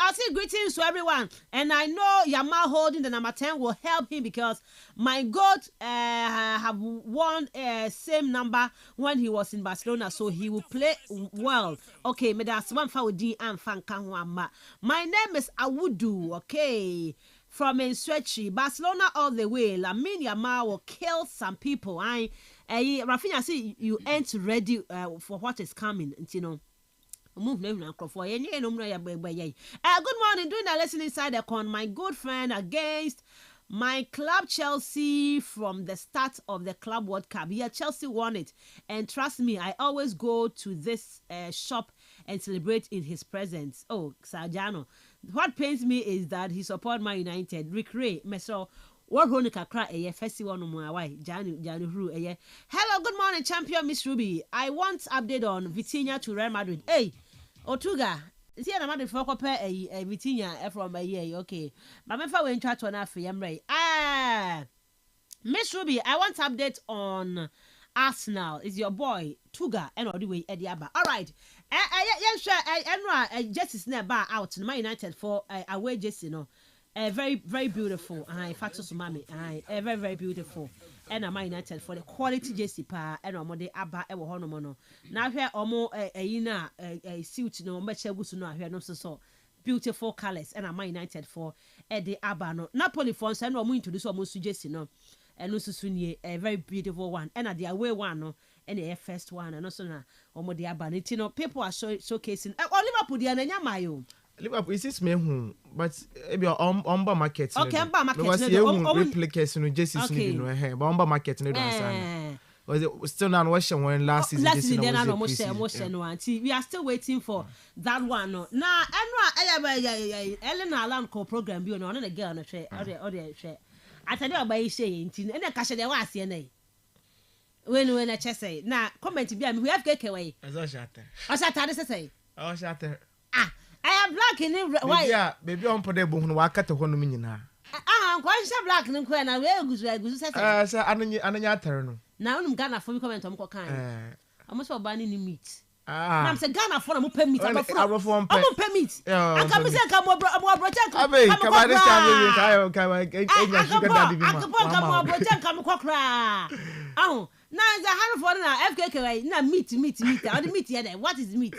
I say greetings to everyone, and I know Yamal holding the number 10 will help him because my God have won same number when he was in Barcelona, so he will play well. Okay, me that's one for D and Fankanwama. My name is Awudu. Okay. From Enswechi, Barcelona all the way. Lamine Yamal will kill some people. Rafinha, see you ain't ready for what is coming. You know. Move now for good morning. Doing the lesson inside the con. My good friend against my club Chelsea from the start of the Club World Cup. Yeah, Chelsea won it, and trust me, I always go to this shop and celebrate in his presence. Oh, Sajano. What pains me is that he support Man United. Rick Ray, Meso. What Ronica cry a festival no more why Janu hello, good morning, champion Miss Ruby. I want update on Vitinha to Real Madrid. Hey, Otuga, is here another for a Vitinha from a year? Okay, but my father went to an affair. Miss Ruby, I want update on Arsenal. Is your boy Tuga and all the way Eddie Abba. All right, I just never out in Man United for away just very, very beautiful. I factors mommy. Very, very beautiful. And I'm United for the quality JC pa and Omode Abba ever honomono. Now here almost a suit no much good to know here no so beautiful colors and I'm United for Eddie Abba no Napoli for and I'm into this almost suggest no and also soon a very beautiful one and at the away one no and the first one and also na Omode Abba no people are showcasing Liverpool the Nyamayo. Liverpool is this me who, but maybe on market. Okay, on market. Because you replicate no Jesus no no but on market no dance. Was it still not watching when last season? Last season, we are still waiting for that one. No, now Ellen Alan call program. You know, on the girl on the share. I tell you about saying, and then cash the was here. When I just say now, comment to be we have cake away. As I shot there. As I tried to say. I shot there. I am black in it. Why? Yeah, baby, on put a bone waka to 1 million. I'm quite black and quite a very good. Sir, I turn. Now I'm Ghana for me comment on Cocaine. I must have banning meat. I'm saying Ghana for a permit. I'm a permit. I come and say, come over, come now is a hand for FKK. Now meat. How the meat here? What is meat?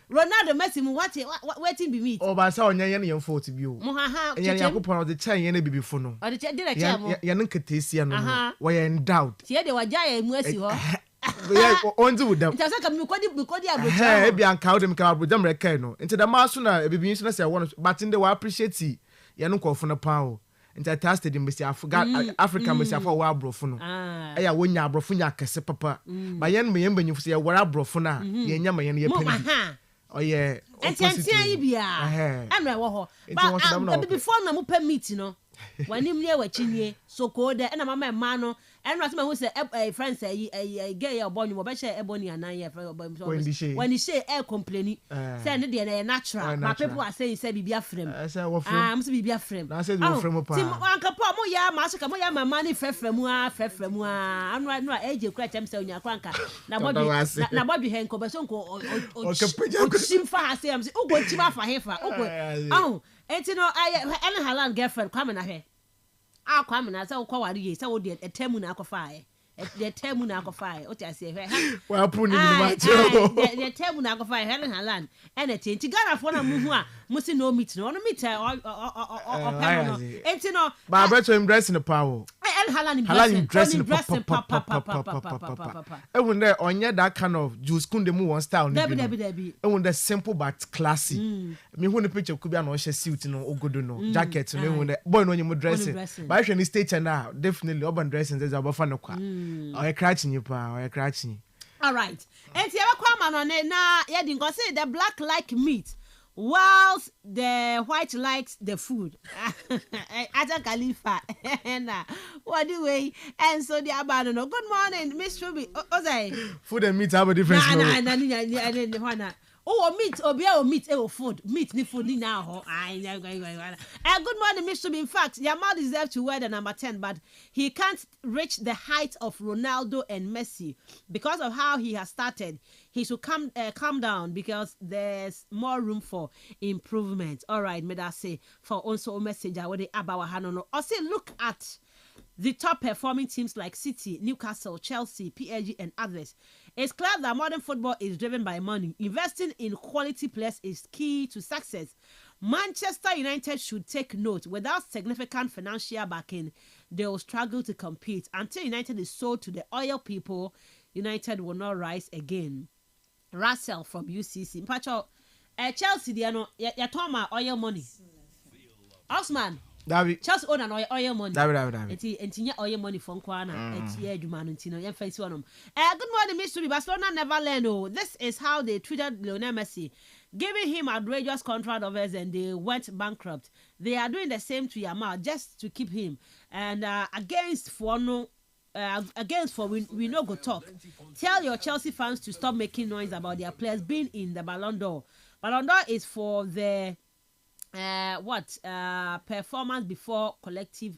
Ronaldo Messi, what be meat? Oh, but I saw your 40 view. Mohaha, and you put on the chain any baby for no. Or the chain did a chair. Yanukatisian, why in doubt. Here they were giant mercy. On to them. Maybe I'm counting with them recano. Into the Marsuna, a baby, I want, but in the way appreciate see Yanuko from a pound. Into tested in Mr. I forgot Africa, Mr. for wild brofuno. I win ya brofunya case papa. By yen me when you say what I brofuna, Yanyama and your oh, yeah. And Tansia, but before Namupa meet, you know. When you near Chinye, so called and a mamma mano, and Rasmus was a friend say a gay or bonny, or better ebony and 9 years when you say air complaining, send it a natural. My people are saying, say, be a friend. I said, I'm to be a friend. I said, from Uncle Pomoya, Master Kamoya, my money, Fefremua, I'm right now, age of crack himself in your cranker. Now, Bobby Henko, but Uncle or Simfa, I say, I'm going to for Hefa. Oh, Enti no Ellen Haaland girlfriend kwame na hwe. Ah kwame na say wo wari ye say wo de etemu na akofaaye. The term na akofaaye. O ti ase hwe. Wa pu ni ma cho. The term na akofaaye Ellen Haaland. Ene ti Ghana fo na mu hu a mu si no meet no meet no. Enti no ba beto him dress in the power. Ellen Haaland dressing even there onye that kind of Juice Kunde mu one style ni. Debi. Even the simple but classy. Me hu ni picture ku bia no she suit no ogodo no jacket no even there boy no nyem dressing. Ba hwe ni stage now definitely urban dressing is about fan kwa. Oye cracking you pa, oye cracking. All right. Enti e kwa ma no na ye di nko say the black like meat whilst the white likes the food. Aja Khalifa. What do we? And so the abandon. Good morning, Miss Ruby. Ozai. Food and meat have a difference. Nah. Oh, meat, meat, food. Meat, ni food, ni now. Good morning, Miss Ruby. In fact, Yamal deserves to wear the number 10, but he can't reach the height of Ronaldo and Messi because of how he has started. He should calm down because there's more room for improvement. All right, may I say for also a message I would about Hanono. I say look at the top performing teams like City, Newcastle, Chelsea, PSG, and others. It's clear that modern football is driven by money. Investing in quality players is key to success. Manchester United should take note. Without significant financial backing, they will struggle to compete. Until United is sold to the oil people, United will not rise again. Russell from UCC. Mpacho, Chelsea, they are no, you're talking about oil money. Osman. David. Chelsea own an oil money. David. It's oil money from Kwana. It's here, Jumanutino. You're face one. Good morning, Mr. Barcelona never learn. Oh, this is how they treated Lionel Messi, giving him outrageous contract offers, and they went bankrupt. They are doing the same to Yamal just to keep him. And against for we no go talk. Tell your Chelsea fans to stop making noise about their players being in the Ballon d'Or. Ballon d'Or is for the performance before collective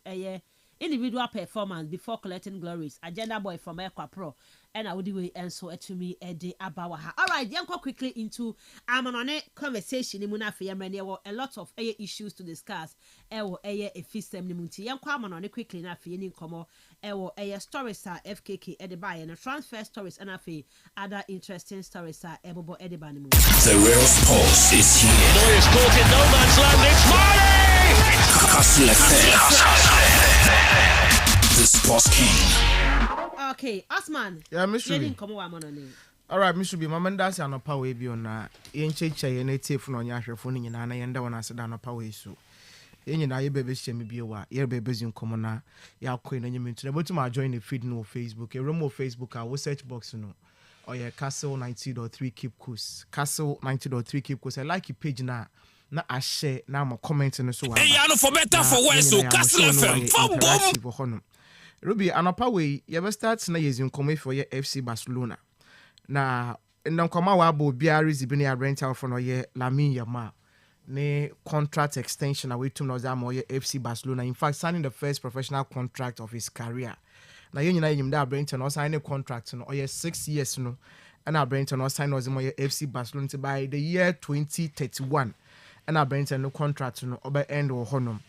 individual performance before collecting glories. Agenda boy from Equa Pro and I would do and so to me a day about her. All right, then go quickly into I'm on a conversation in Munafia. There were a lot of issues to discuss. A feast munti. Young Quamon on it quickly enough in Como. A stories are FKK at the buy and a transfer stories and other interesting stories are able at the banimu. The real sports is here. Boy is caught in no man's land. It's Marley! Kastle FM. The Sports King. Okay, Osman. Yeah, Mr. Didn't come over on. All right, Mr. B, Mama Dasi on a power be on Yenche and a tape on your phone and I end when I said on a power so. You know, your baby shame be a while, your baby's in common. Ya queen and you mean to the bottom. I join the feed no Facebook, a room of Facebook, I will search box no. Or your Kastle 90.3 keep course. Kastle 90.3 keep course. I like your page now. Na I share now my comments and so on. Hey, I know for better for worse, so Kastle FM. For bomb. Ruby, anapa way, you ever start na using come for your FC Barcelona. Na nkoma wa bo biara zibini a rental for no ye Lamine Yamal. Ne contract extension away to no za mo ye FC Barcelona. In fact, signing the first professional contract of his career. Na yen nyina yim da Brenton no sign a contract no or 6 years no. And Brenton no sign was mo ye FC Barcelona by the year 2031. And Brenton no contract no obe end or honum.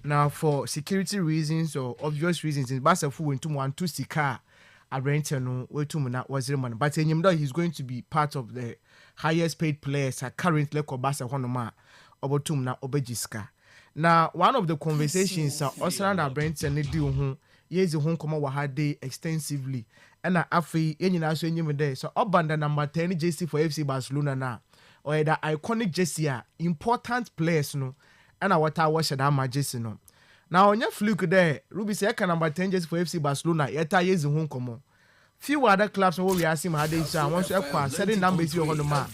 Now, for security reasons or obvious reasons, in Barcelona went to 1-2 sika, Brenton no way to na was man. But he's going to be part of the highest paid players currently for Barcelona. About to na obejiska. Now, one of the conversations Osran Brenton ne di ho yes the home come wahade extensively. And afi yenina so enyim there. So Obanda number 10 JC for FC Barcelona na. Or that iconic jersey important players no and what I watch that my jersey no. Now on your fluke there, Ruby say can number 10 jersey for FC Barcelona, yeta years in home come. Few other clubs where we are seeing how they say once you acquire certain numbers you on the map.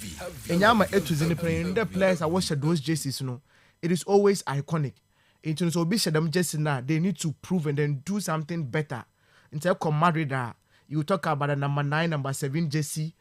And yama etus in the players I watch those jerseys no. It is always iconic. It is so be them jersey now they need to prove and then do something better. Instead of Madrid you talk about the number 9, number 7 jersey.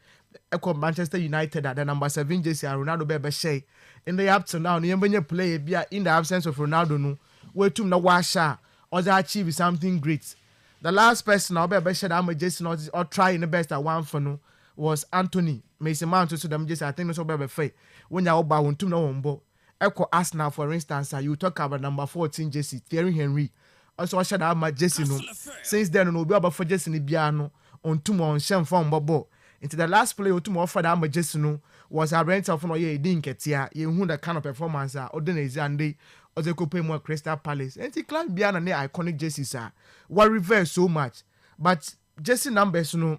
Manchester United at the number 7 jersey and Ronaldo Bebe Shea. In the up to now, you play in the absence of Ronaldo no. Where to na washa or they achieve something great. The last person I'll be Shea that I'm jersey or trying the best at one for no was Anthony. Mason Mount to them jersey. I think no so Bebe Fay. When you're about to know on board. Echo Arsenal, for instance, you talk about number 14 Jesse, Thierry Henry. Also, I should have my Jesse no. Since then, no be about for Jesse Nibiano on 2 more on Shem from Bobo. Into the last play, 2 more for the Ama Jesse no was a rental from ye didn't get here. You who the kind of performance are ordinary and they or they could pay more Crystal Palace. And the club beyond an iconic Jesse, sir. What reverse so much. But Jesse numbers no.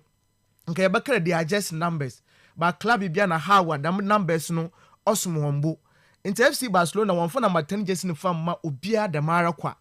Okay, but they are just numbers. But club beyond a Howard, numbers no. Awesome humble. Into FC Barcelona, one for number 10 Jesse no farm ma Ubia the Maraqua.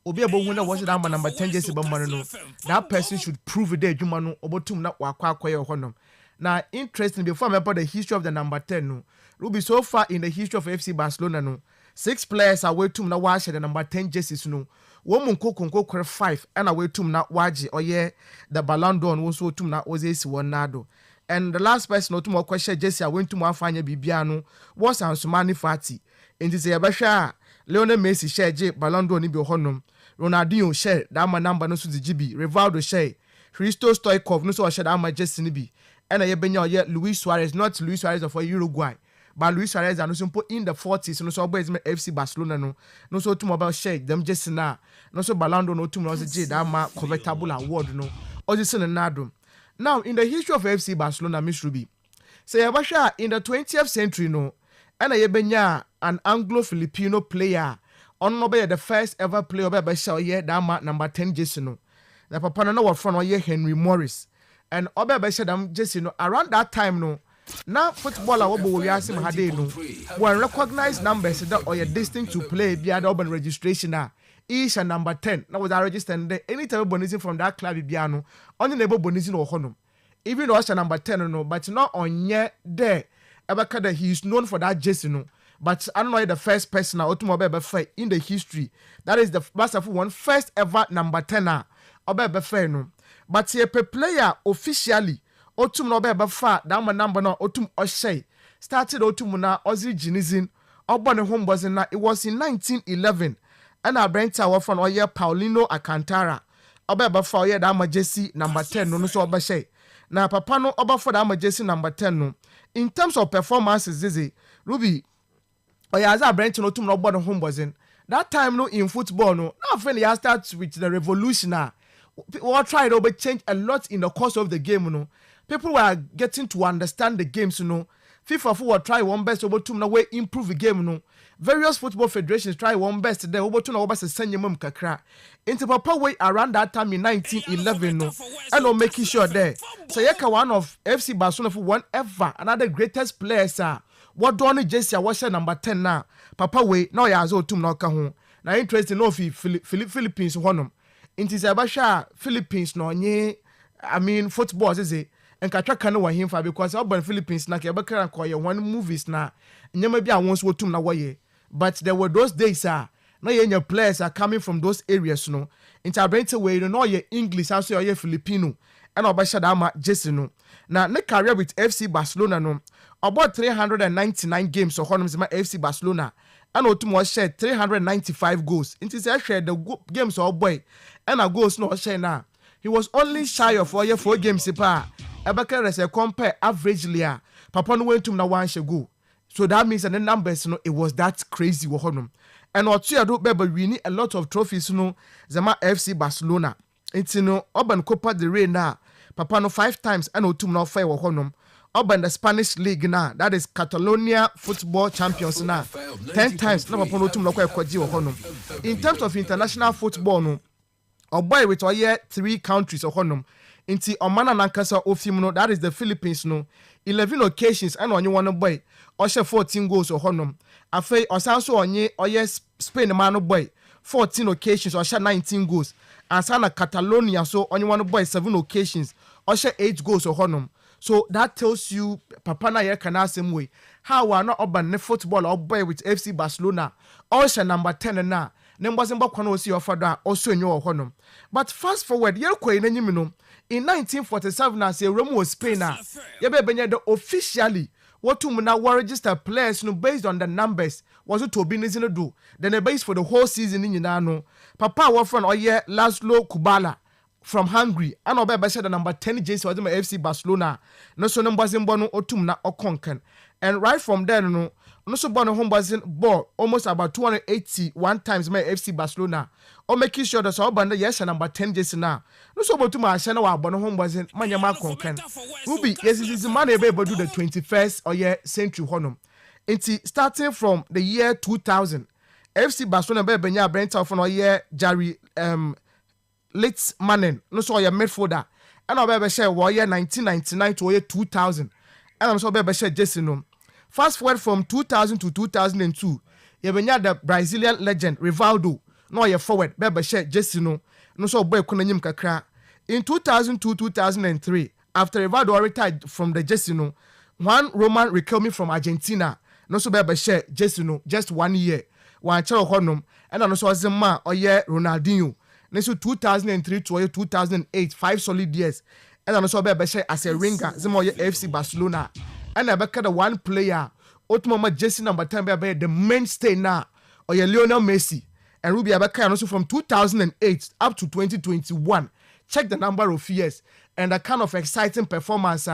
Obi abo winner was number 10 Jesse Bamano. That person should prove it there, Jumano, Obotum not Waqua Honum. Now, interesting before about the history of the number 10. No, Ruby so far in the history of FC Barcelona. No, 6 players away to na wash the number 10 jerseys. No, one Munko 5 and away to na waji or yeah, the Ballon d'Or also to na Ozesi Wanado. And the last person to more question Jesse went to more fine Bibiano was Ansumani Fati. In this Abasha, Lionel Messi share J Ballon d'Or Nibi Honum, Ronaldinho share Dama number no to the GB, Rivaldo share, Christo Stoikov no so share Dama Jesse Nibi. And I been here Luis Suarez, not Luis Suarez of Uruguay, but Luis Suarez and also put in the 40s, no so always FC Barcelona no so to mobile shake them just now, no so Balando no to J Dama convertible award no, or just in another. Now in the history of FC Barcelona, Miss Ruby, say Abasha in the 20th century no, and I been an Anglo-Filipino player, on the first ever player by Basha Dama number 10 Jesse no. The papa no was from Henry Morris. And Oba Beshadam just around that time no now footballer we ask him hade no when recognized numbers that or your distinct to play via the urban registration each and number 10 now was registered there anytime bonizing from that club biano only neighbor bonizing or honum even though number 10 no but not on yet there Abakada he is known for that jersey no but I don't know the first person Otumobebe in the history that is the masterful one first ever number 10 Obebe no. But a player officially, Otum no be fa that my number no Otum Oshay started Otumuna Ozzy Jinizin, Obon home was in it was in 1911, and I brent our from Oye Paulino Alcantara, Obeba for Oye Dama Jesse number 10 no so Obashay. Now Papano Oba for Dama Jesse number 10 no. In terms of performances, Zizi, Ruby, Oye as I brent no Otum no Obon home was in that time no in football no. Now when he starts with the revolution now. People tried to change a lot in the course of the game, you know. People were getting to understand the games, you know. FIFA will try one best over to way improve the game, you know. Various football federations try one best there over to know about the senior mum kakra. Into Papa way around that time in 1911, no, and no making sure there. So yeka one of FC Barcelona for one ever another greatest players are. What Donny Jesse was number 10 now. Papa way now ya zo tum no ka ho. Na interesting no Philippines honum. Inti Abasha Philippines no nye I mean football is it and katwaka no wa himfa because urban Philippines na ke bekara ko ye one movies na nyama bi a won so tum na woye but there were those days na your players are coming from those areas no inti abrente way no ye English also ye Filipino and Abasha Dama Jesse no na ne career with FC Barcelona no about 399 games so honum ma FC Barcelona and Otum was shared 395 goals. It is shared the games of boy and a goals no share now. He was only shy of 4 games. Ebaka as a compare averagely. Papa no went to na one go. So that means that the numbers no it was that crazy honum. And what you do baby we need a lot of trophies no Zama FC Barcelona. It's no Urban Copa del Rey now. Papa no 5 times and Otum no 5 honum. Up in the Spanish league now, that is Catalonia football champions now. 10 times now upon Otum Local Kwaji or Honum. In terms of international football, no, or boy with all 3 countries or Honum. Inti Omana Nankasa Ofimuno, that is the Philippines, no. 11 occasions and on you one boy, or 14 goals or Honum. Afe or Sanso on ye or yes Spain man boy, 14 occasions or 19 goals. And Sana Catalonia so on you one boy 7 occasions or 8 goals or Honum. So that tells you, Papa na ye kana same way. How we are not urban football or boy with FC Barcelona. Also number 10 na. Numbers mba kwano si your father also in your honum. But fast forward, ye kwe in 1947 as a Remo Spain na. Ye be benye the officially what to na register players no based on the numbers was to be nizino do. Then the base for the whole season in no. Papa wa friend or ye Laszlo Kubala. from Hungary and obebe said the number 10 jersey was my FC Barcelona no so no mbazimbo no otum na okonken and right from there no so bono hombazin ball almost about 281 times my FC Barcelona or making sure that so banda yes number 10 jersey na no so botu ma shana wa bono hombazin manyama konken Ruby yes is man able do the 21st or year century honum starting from the year 2000 FC Barcelona be benya Brent of no year Jerry late Manen no so your midfielder and I share war year 1999 to year 2000 and I'm so be share Jesse no fast forward from 2000 to 2002 you benya the Brazilian legend Rivaldo no your forward be share Jesse no so boy kunanyim kakra in 2002 2003 after Rivaldo retired from the Jesse no Juan Roman Riquelme from Argentina no so be share Jesse no just 1 year one chero honum and no so azema or year Ronaldinho Neso 2003 to 2008, 5 solid years. And I also be share as a ringer, Zemoye FC Barcelona. And I be the one player, Otmoma Jesse number 10 be the mainstay now, or Lionel Messi. And Ruby Abaka also from 2008 up to 2021. Check the number of years and the kind of exciting performance.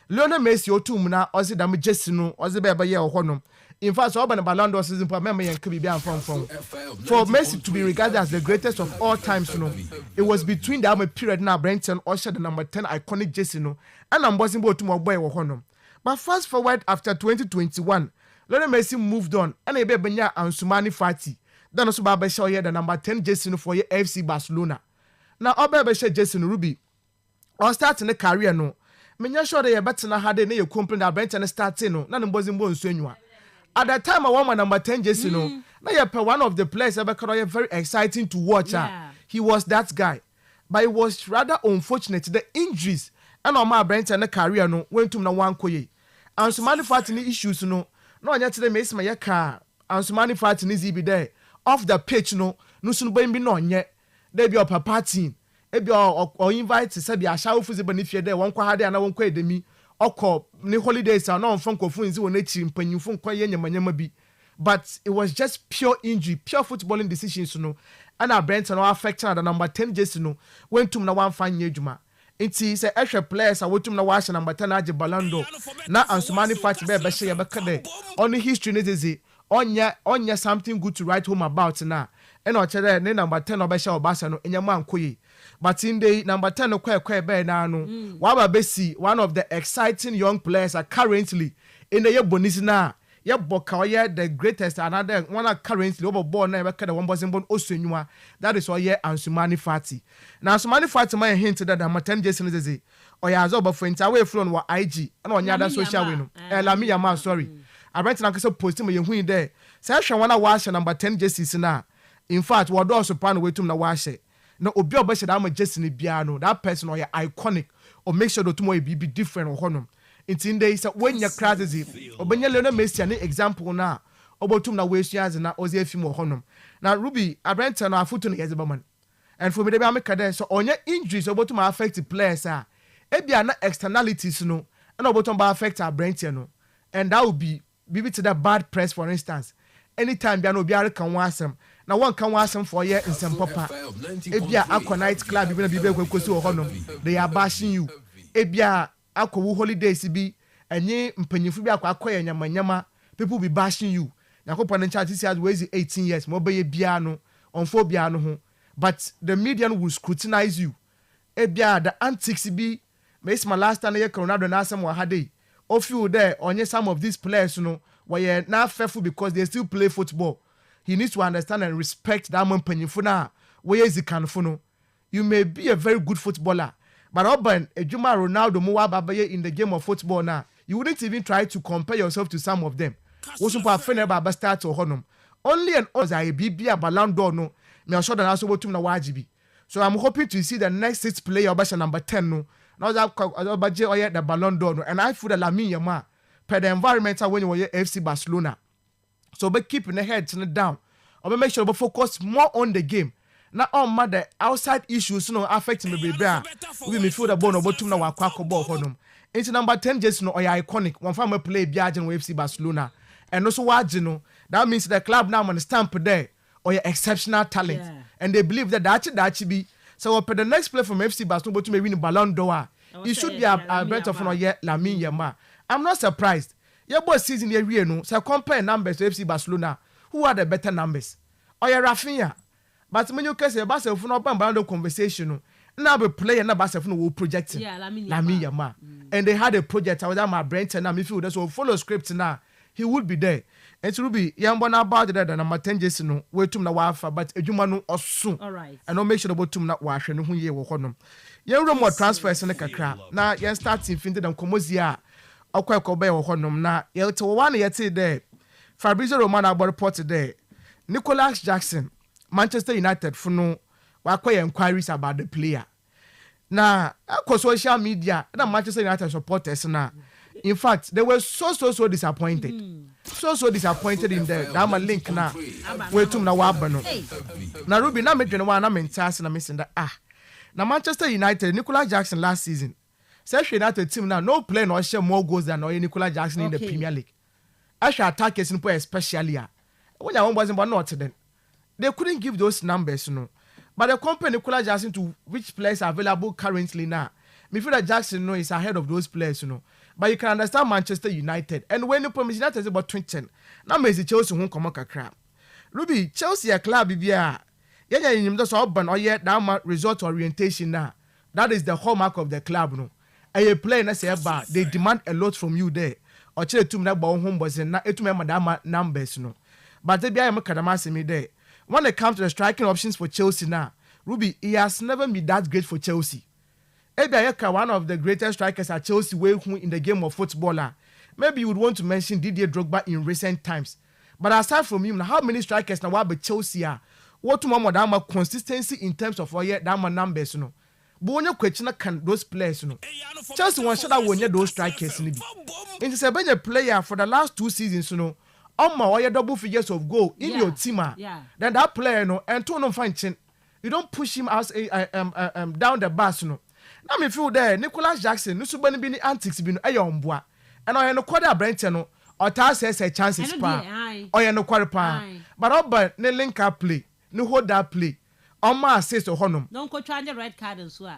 Lionel Messi otumuna ozi dami Jesse no ozi be ye honum. In fact, so the Ballon d'Or season for Messi to be regarded as the greatest of all times, it was between the period now Brenton usher the number 10 iconic Jesse and I'm bossing both to my boy Honum. But fast forward after 2021, Lionel Messi moved on and a benya and Sumani Fati. Then also Baba show the number 10 Jesse for your FC Barcelona. Now Oba share Jesse Ruby. Or starting a career no. Menya sure they better na had a complaint that Brenton starting no. None bossing both Senua. At that time, I won my number 10 Jesse. Now you're one of the players that very exciting to watch. He was that guy. But it was rather unfortunate. The injuries and on my brain and the career no went to no one koye. And so many fighting issues no yet today makes my car. And so many fighting is be there. Off the pitch no soon be no yet. They be up a party. Ebi or invite to say be a show for the benefit there. One kwa and one kwa me. Oko ni holidays are not from Kofunzi when they mpanyufo nkwaye nyamanyama bi, but it was just pure injury, pure footballing decisions no. And our Brent no affecting the number 10 Jesse no went to na one fine yejuma. Inti say extra players are wotum na wash number 10 aje Ballon d'Or. Na Ansumani Fati be she ya bekade. Only history nezi onya something good to write home about na. And o chere ne number 10 obesha obasa no enyama nkoyi. But in the number 10 no kwe be na no. Waba besi one of the exciting young players are currently in the year bonisi na. Ye boka the greatest another one currently over born na be kada one bosin bon osunwa. That is oye Ansumani Fati. Now Ansumani Fati my hint that number 10 Jason is oya azoba for away from wa IG and on other social way no. Lami Yama sorry. I went na kase post me hu there. Say hwe one wash number 10 Jason na. In fact, what also pan wetum na wash. No obi obeshe da ma Jason bia no. That person or iconic or make sure that tomorrow be different or honum. In days when your crowds obenya Lionel Messi an example na obotum na we shiaz na ozi efim or honum. Now Ruby Abrenta na afuto na yezebaman. And for me dey make there so onya injuries obotum affect players ebia na externalities no and obotum ba affect Abrenta no. And that would be to the bad press for instance. Anytime bia no obi are kan wasem na one kan wasem for year in some papa ebia akọ night club bi na bi be kwekosi o honum they are bashing you ebia akọ holidays bi enye mpanyinfu bi akọ nyamanyama people be bashing you yakopọ na chat this was 18 years mo be bia no onfo bia no ho but the media will scrutinize you ebia the antics bi make my last time ye Ronaldo na asem wa hade of you there onye some of these players no were not faithful because they still play football. He needs to understand and respect that man penifuna where is the canfono. You may be a very good footballer, but Oban Ejuma Ronaldo Mowa Babaye in the game of football now, you wouldn't even try to compare yourself to some of them. Start or honum. Only an Oza a Ballon d'Or no, me sure that also to na wajibi. So I'm hoping to see the next 6 player basha number 10 no. Now that budget or the Ballon d'Or no, and I feel the Lamine Yamal per the environment when you were FC Barcelona. So be keeping the head down. Or make sure we focus more on the game. Not on the outside issues no affecting me baby. We may feel the bone of bottom now kwako ball honum. Into number 10 just no or iconic one family play Biajan with FC Barcelona. And also what you know, that means the club now on the stamp there or your exceptional talent. Yeah. And they believe that be So for the next player from FC Barcelona to win the Ballon d'Or, it should be a better for Lamine Yamal. I'm not surprised. Your boy season here, no. So compare numbers to FC Barcelona. Who are the better numbers? Or your Rafinha? But when you can say Barcelona for no Ballon conversation, now be player na Barcelona will project Lamine Yamal. And they had a project with my Brent and midfield. So follow script now. He would be there. And to be young one about that and I'm 10 years no wait to na wafa but ejuma or soon. All right. And no make sure about to na wash and who ye wo honom. Yen room more transfers in the kakra. Na yen starting finted and komozia. Akwa ko be wo honom na ye to one yet there. Fabrizio Romano about report today. Nicholas Jackson, Manchester United for no wakwa inquiries about the player. Na akwa social media na Manchester United supporters na. In fact, they were so disappointed. So disappointed in the Dama link na. Wait to na wabano. Na Ruby na medwene wa na mentas na missing that na Manchester United Nicholas Jackson last season. Say United team now no player no share more goals than Nicholas Jackson in the Premier League. Actually attackers in especially when I wasn't but not then. They couldn't give those numbers, you know. But the company Nicholas Jackson to which players are available currently now. Me feel that Jackson is ahead of those players, you know. But you can understand Manchester United. And when you promise United is about 2010, now Messi Chelsea won't come a crap. Ruby, Chelsea a club, yeah, you just open or yet down result orientation now. That is the hallmark of the club, no. And you play and say, they demand a lot from you there. Or tell to me that home was in it to madama numbers, no. But they be a macadamasi me there. When it comes to the striking options for Chelsea now, Ruby, he has never been that great for Chelsea. Ebiayeka, one of the greatest strikers at Chelsea in the game of football. Maybe you would want to mention Didier Drogba in recent times. But aside from him, how many strikers now be Chelsea are? What to mama dama consistency in terms of dama numbers, no. But when you question can those players, no. Chelsea one shot when you those strikers in it's a better player for the last 2 seasons, you know. Your double figures of goal in your team. Then that player, no, and two no fine chin. You don't push him as down the bus, no. Now me feel there Nicholas Jackson no so bani bi ni antics bi no eyomboa and oye no kwada Brent no or ta say chances pa oye no kware pa but oba ne link up play no hold that play on ma assist honom don't go try the red card so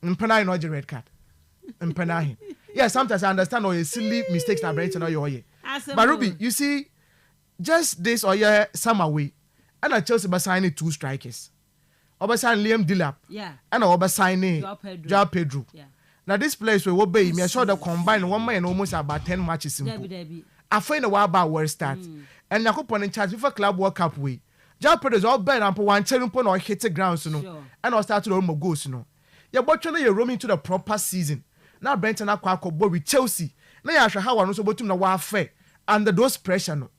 mpana no the red card mpana yeah sometimes I understand or silly mistakes na Brent no oye but Ruby you see just this oye summer way and I Chelsea be signing 2 strikers. Oba sign Liam Delap. Yeah. And Oba signing Joao Pedro. Yeah. Now this place will obey me. I saw the combine 1 man almost about 10 matches in. I find a while about where start. And Nakupon in charge with Club World Cup way. Joao Pedro is all bad and put 1 cherry point or hit the ground so no. And I'll start to the room goals no. You're watching you're roaming to the proper season. Now Brenton Aquaco boy with Chelsea. Now you should how I was about to know warfare under those pressure no.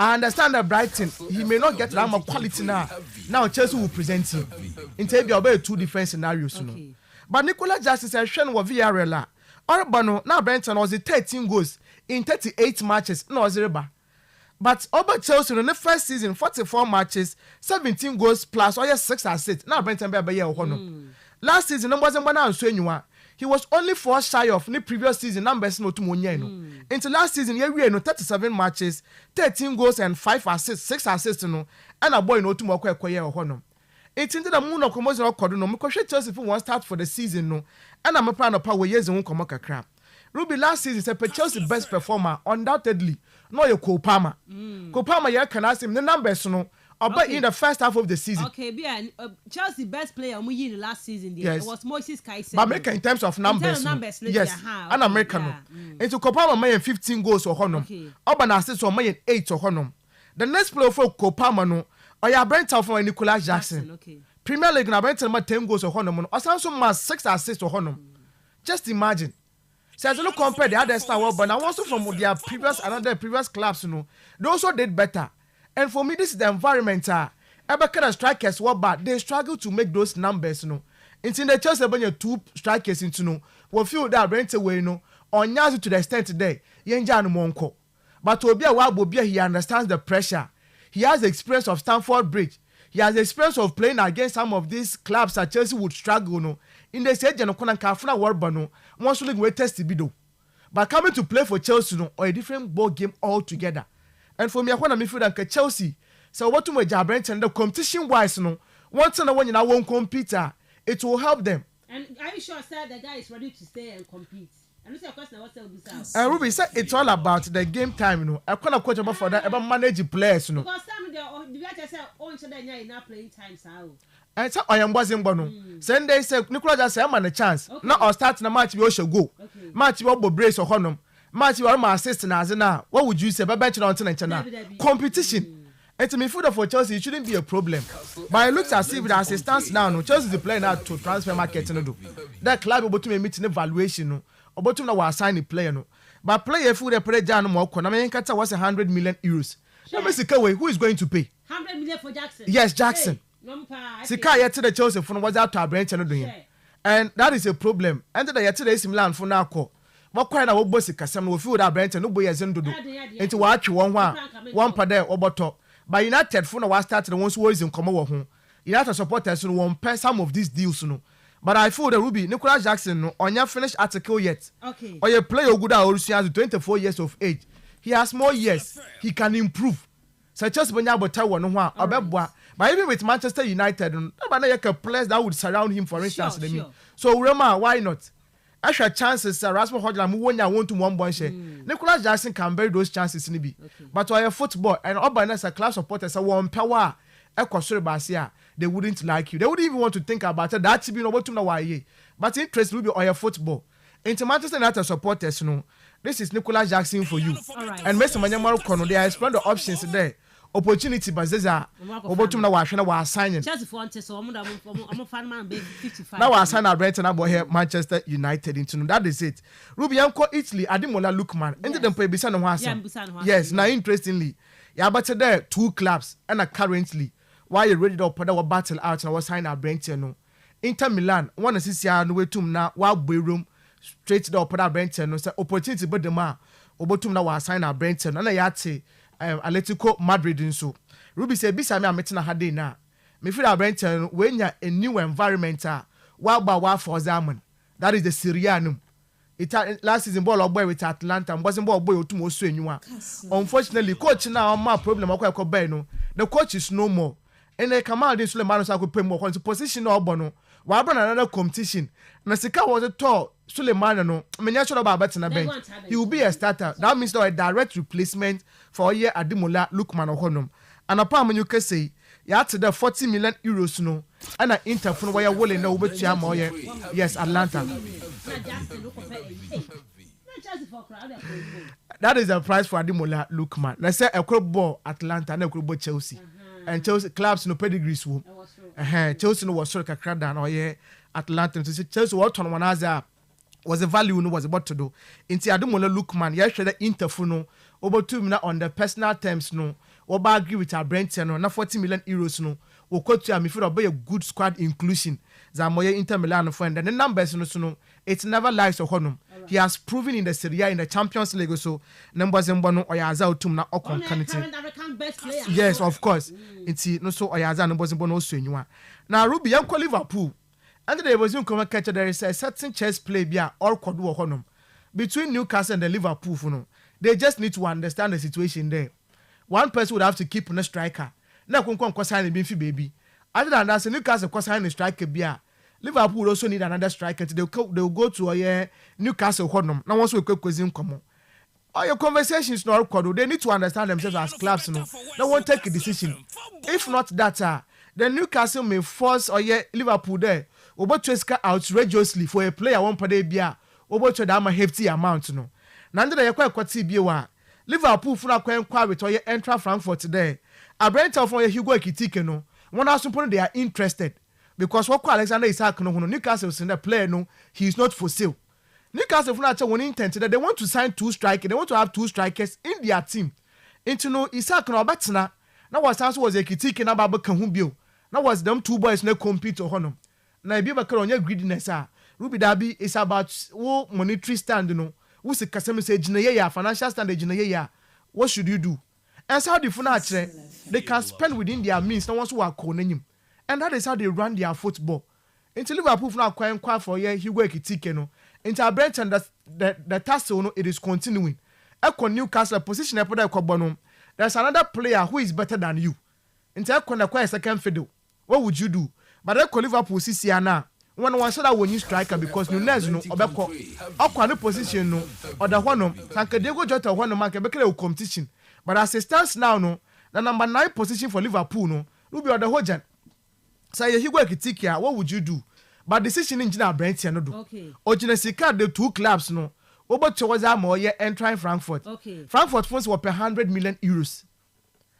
I understand that Brighton, he may not get that much quality now. Now Chelsea will present him. In Tabia, obey 2 different scenarios. Okay. No. But Nicola Justice has shown what Villarreal. Orbano, now Brighton was 13 goals in 38 matches. No, zero. But over Chelsea in the first season, 44 matches, 17 goals plus, or 6 assists. Now Brighton be year last season, no wasn't one so anyone. He was only 4 shy of the previous season numbers no to Monyeno. Into last season, we no 37 matches, 13 goals and 5 assists, 6 assists no, and a boy no to more quiet or honor. It's into the moon of commotion or cordono, because Chelsea for one start for the season no, and I'm a plan of power years and won't come a crap. Ruby last season said Chelsea best performer, undoubtedly, no your Kopama. Kopama, yeah, can ask him the numbers no. But in the first half of the season. Okay, Chelsea best player we in the last season there. Yes. It was Moses Caicedo. But make in terms of numbers. Yes. An American. Into Kopama may 15 goals or honor. Urban assists or may 8 or honor. The next player for Kopama no or ya Brent for Nicholas Jackson. Okay. Premier League na Brent 10 goals or honor. Or Samsung 6 assists or honor. Just imagine. So as you look compare the other star, but now also from their previous clubs, you know, they also did better. And for me, this is the environment. Ebeka strikers were bad. They struggle to make those numbers, you know. Into the Chelsea, when you 2 strikers into no, we feel that rent away, you know, on Yazu to the extent today, Yenja no Monko. But to be a while, he understands the pressure. He has the experience of Stamford Bridge. He has the experience of playing against some of these clubs that Chelsea would struggle, you know. In the stage, no Konan Kafuna Warbano, once we wait test bido. But coming to play for Chelsea, you know, or a different ball game altogether. And for me, I want to feel that Chelsea. So what to my job and the competition wise, no, once in a while you won't compete, it will help them. And are you sure, sir, the guy is ready to stay and compete? Ruby said it's all about the game time, you know. I can't coach about for that, about manage players, you know. Because some of the directors say, "Oh, so then you're not playing time, sir." And so I am buzzing, Bono. Send they say, Nicola just say, I'm on a chance. Now I'll start the match. We should go. Match you will brace or honor. Match you are my assistant as now. What would you say? But better on tonight. Competition. And to me, food for Chelsea, it shouldn't be a problem. But it looks as if the assistants now, no Chelsea is playing out to transfer market. No, that club about to meet an evaluation. No. About to know sign a player no, but player food a player Jan Moko. I mean, Kata was 100 million euros. Let me see, who is going to pay? 100 million for Jackson. Yes, Jackson. Sika yet to the Chelsea for was out to our branch and doing, and that is a problem. And the yesterday is Milan for now. What kind of bossy Casam will feel that branch and nobody has to do into watch one per day or bottle. But United for was started the ones who is in common with whom United supporters who won't pay some of these deals. No. But I thought the Ruby Nicolas Jackson no, on your finished article yet. Okay. Or your player good at 24 years of age. He has more years. He can improve. Such as when you have Taiwan no one. But even with Manchester United, nobody can players that would surround him, for instance. Sure. So Rema, why not? Extra chances, Rasmus Hojland, who won one to one point share. Nicolas Jackson can bury those chances in the But for your football and Urban as a class supporters, a one power. They wouldn't like you. They wouldn't even want to think about it. That's been about to know why. But interest will be on your football. Into Manchester United supporters, no. This is Nicolas Jackson for you. Right. And Mr. Manyamaru Kono, they are exploring the options there. Opportunity, but there's a about to know why I signing. Now I sign a rent and about here Manchester United into that is it. Ruby Uncle Italy, Adimola Lookman, ended them play Bisano Hassan. Yes, now interestingly, yeah, but there 2 clubs and currently. Why you ready to put our battle out and was sign our branch no. Inter Milan, one of this year no way to now while room straight to the opera branch no say opportunity but the man obotum na was sign our branch no na yate Atletico Madrid in so. Ruby say bisa me ametina hade na. Me feel our branch no when ya a new environment while for Zaman. That is the Syrianum. Last season ball boy with Atlanta and wasn't ball boy otum osu enwa. Unfortunately coach now my problem akwa no. The coach is no more. And the command is Suleiman could pay more to position or bono. While another competition. Nasika was a tall Suleiman no. I mean, sure about better than bench. He will be a starter. That means a direct replacement for a year Adimola Lookman or Honum. And upon you can say, you had to the 40 million euros no. And an interphone where you're willing no over to yes, Atlanta. That is the price for Adimola Lookman. Let's say a club ball Atlanta and a club ball Chelsea. And Chelsea clubs no pedigrees who. Chelsea no was sort of crack down or yeah Atlanta. Chelsea what on one as was a value no was about to do. Into Adimola Lookman, yes, the interphone over 2 minutes on the personal terms no. Or agree with our Brenton no, na 40 million euros no. We could to me for be a good squad inclusion. Zamoye Inter Milan friend and the numbers no, it never lies or honum. He has proven in the Serie A in the Champions League so numbers and bono oyaza utum na okon kanite. Yes, of course. It's no so oyaza numbers and bono so anywa. Now Ruby yanko Liverpool. And there was come catch there is a certain chess play bia or kodu or honum between Newcastle and the Liverpool no. They just need to understand the situation there. One person would have to keep on a striker. Now kon sign be baby. Other than that, Newcastle sign a striker bia. Liverpool also need another striker. They'll go to Newcastle Honum. Now once we quick cuisine come. All your conversations not recorded. They need to understand themselves as clubs. No, they won't take a decision. If not that, then Newcastle may force Liverpool there. Over to escalate outrageously for a player one per day beer. Over to that hefty amount. No, none of the quite CBA. Liverpool for a quite with or enter Frankfurt today. A brand of Hugo Ekitike no. One has to put they are interested. Because what Alexander Isak no Newcastle is in the player no, he is not for sale. Newcastle for one intent that they want to sign 2 strikers, they want to have 2 strikers in their team. Into no Isak no Batsna. Now was a critique na Baba Kahubio. Now was them 2 boys no compete or honor. Now be back on your greediness. Ruby Derby is about monetary stand no. Who's a customer say financial stand what should you do? And so the Funatre they can spend within their means, no one's who are calling him. And that is how they run their football. Into Liverpool now quite for Hugo Ekitike no. Into Brenton the tussle no, it is continuing. Eko Newcastle position there's another player who is better than you. Into Eko na quite second fiddle. what would you do? But they call Liverpool Sisiana. When one said that when you striker because Nunez no obeko akwa position no or the one no sanka Diego Jota one no man can be competition. But as it stands now no, the number 9 position for Liverpool no will be on the Hojan. So you go Kitikia, what would you do? But decision in Gina Brent no do. Okay. Ojinesika the 2 clubs no. Over towards our more entering Frankfurt. Okay. Frankfurt funds were per 100 million euros.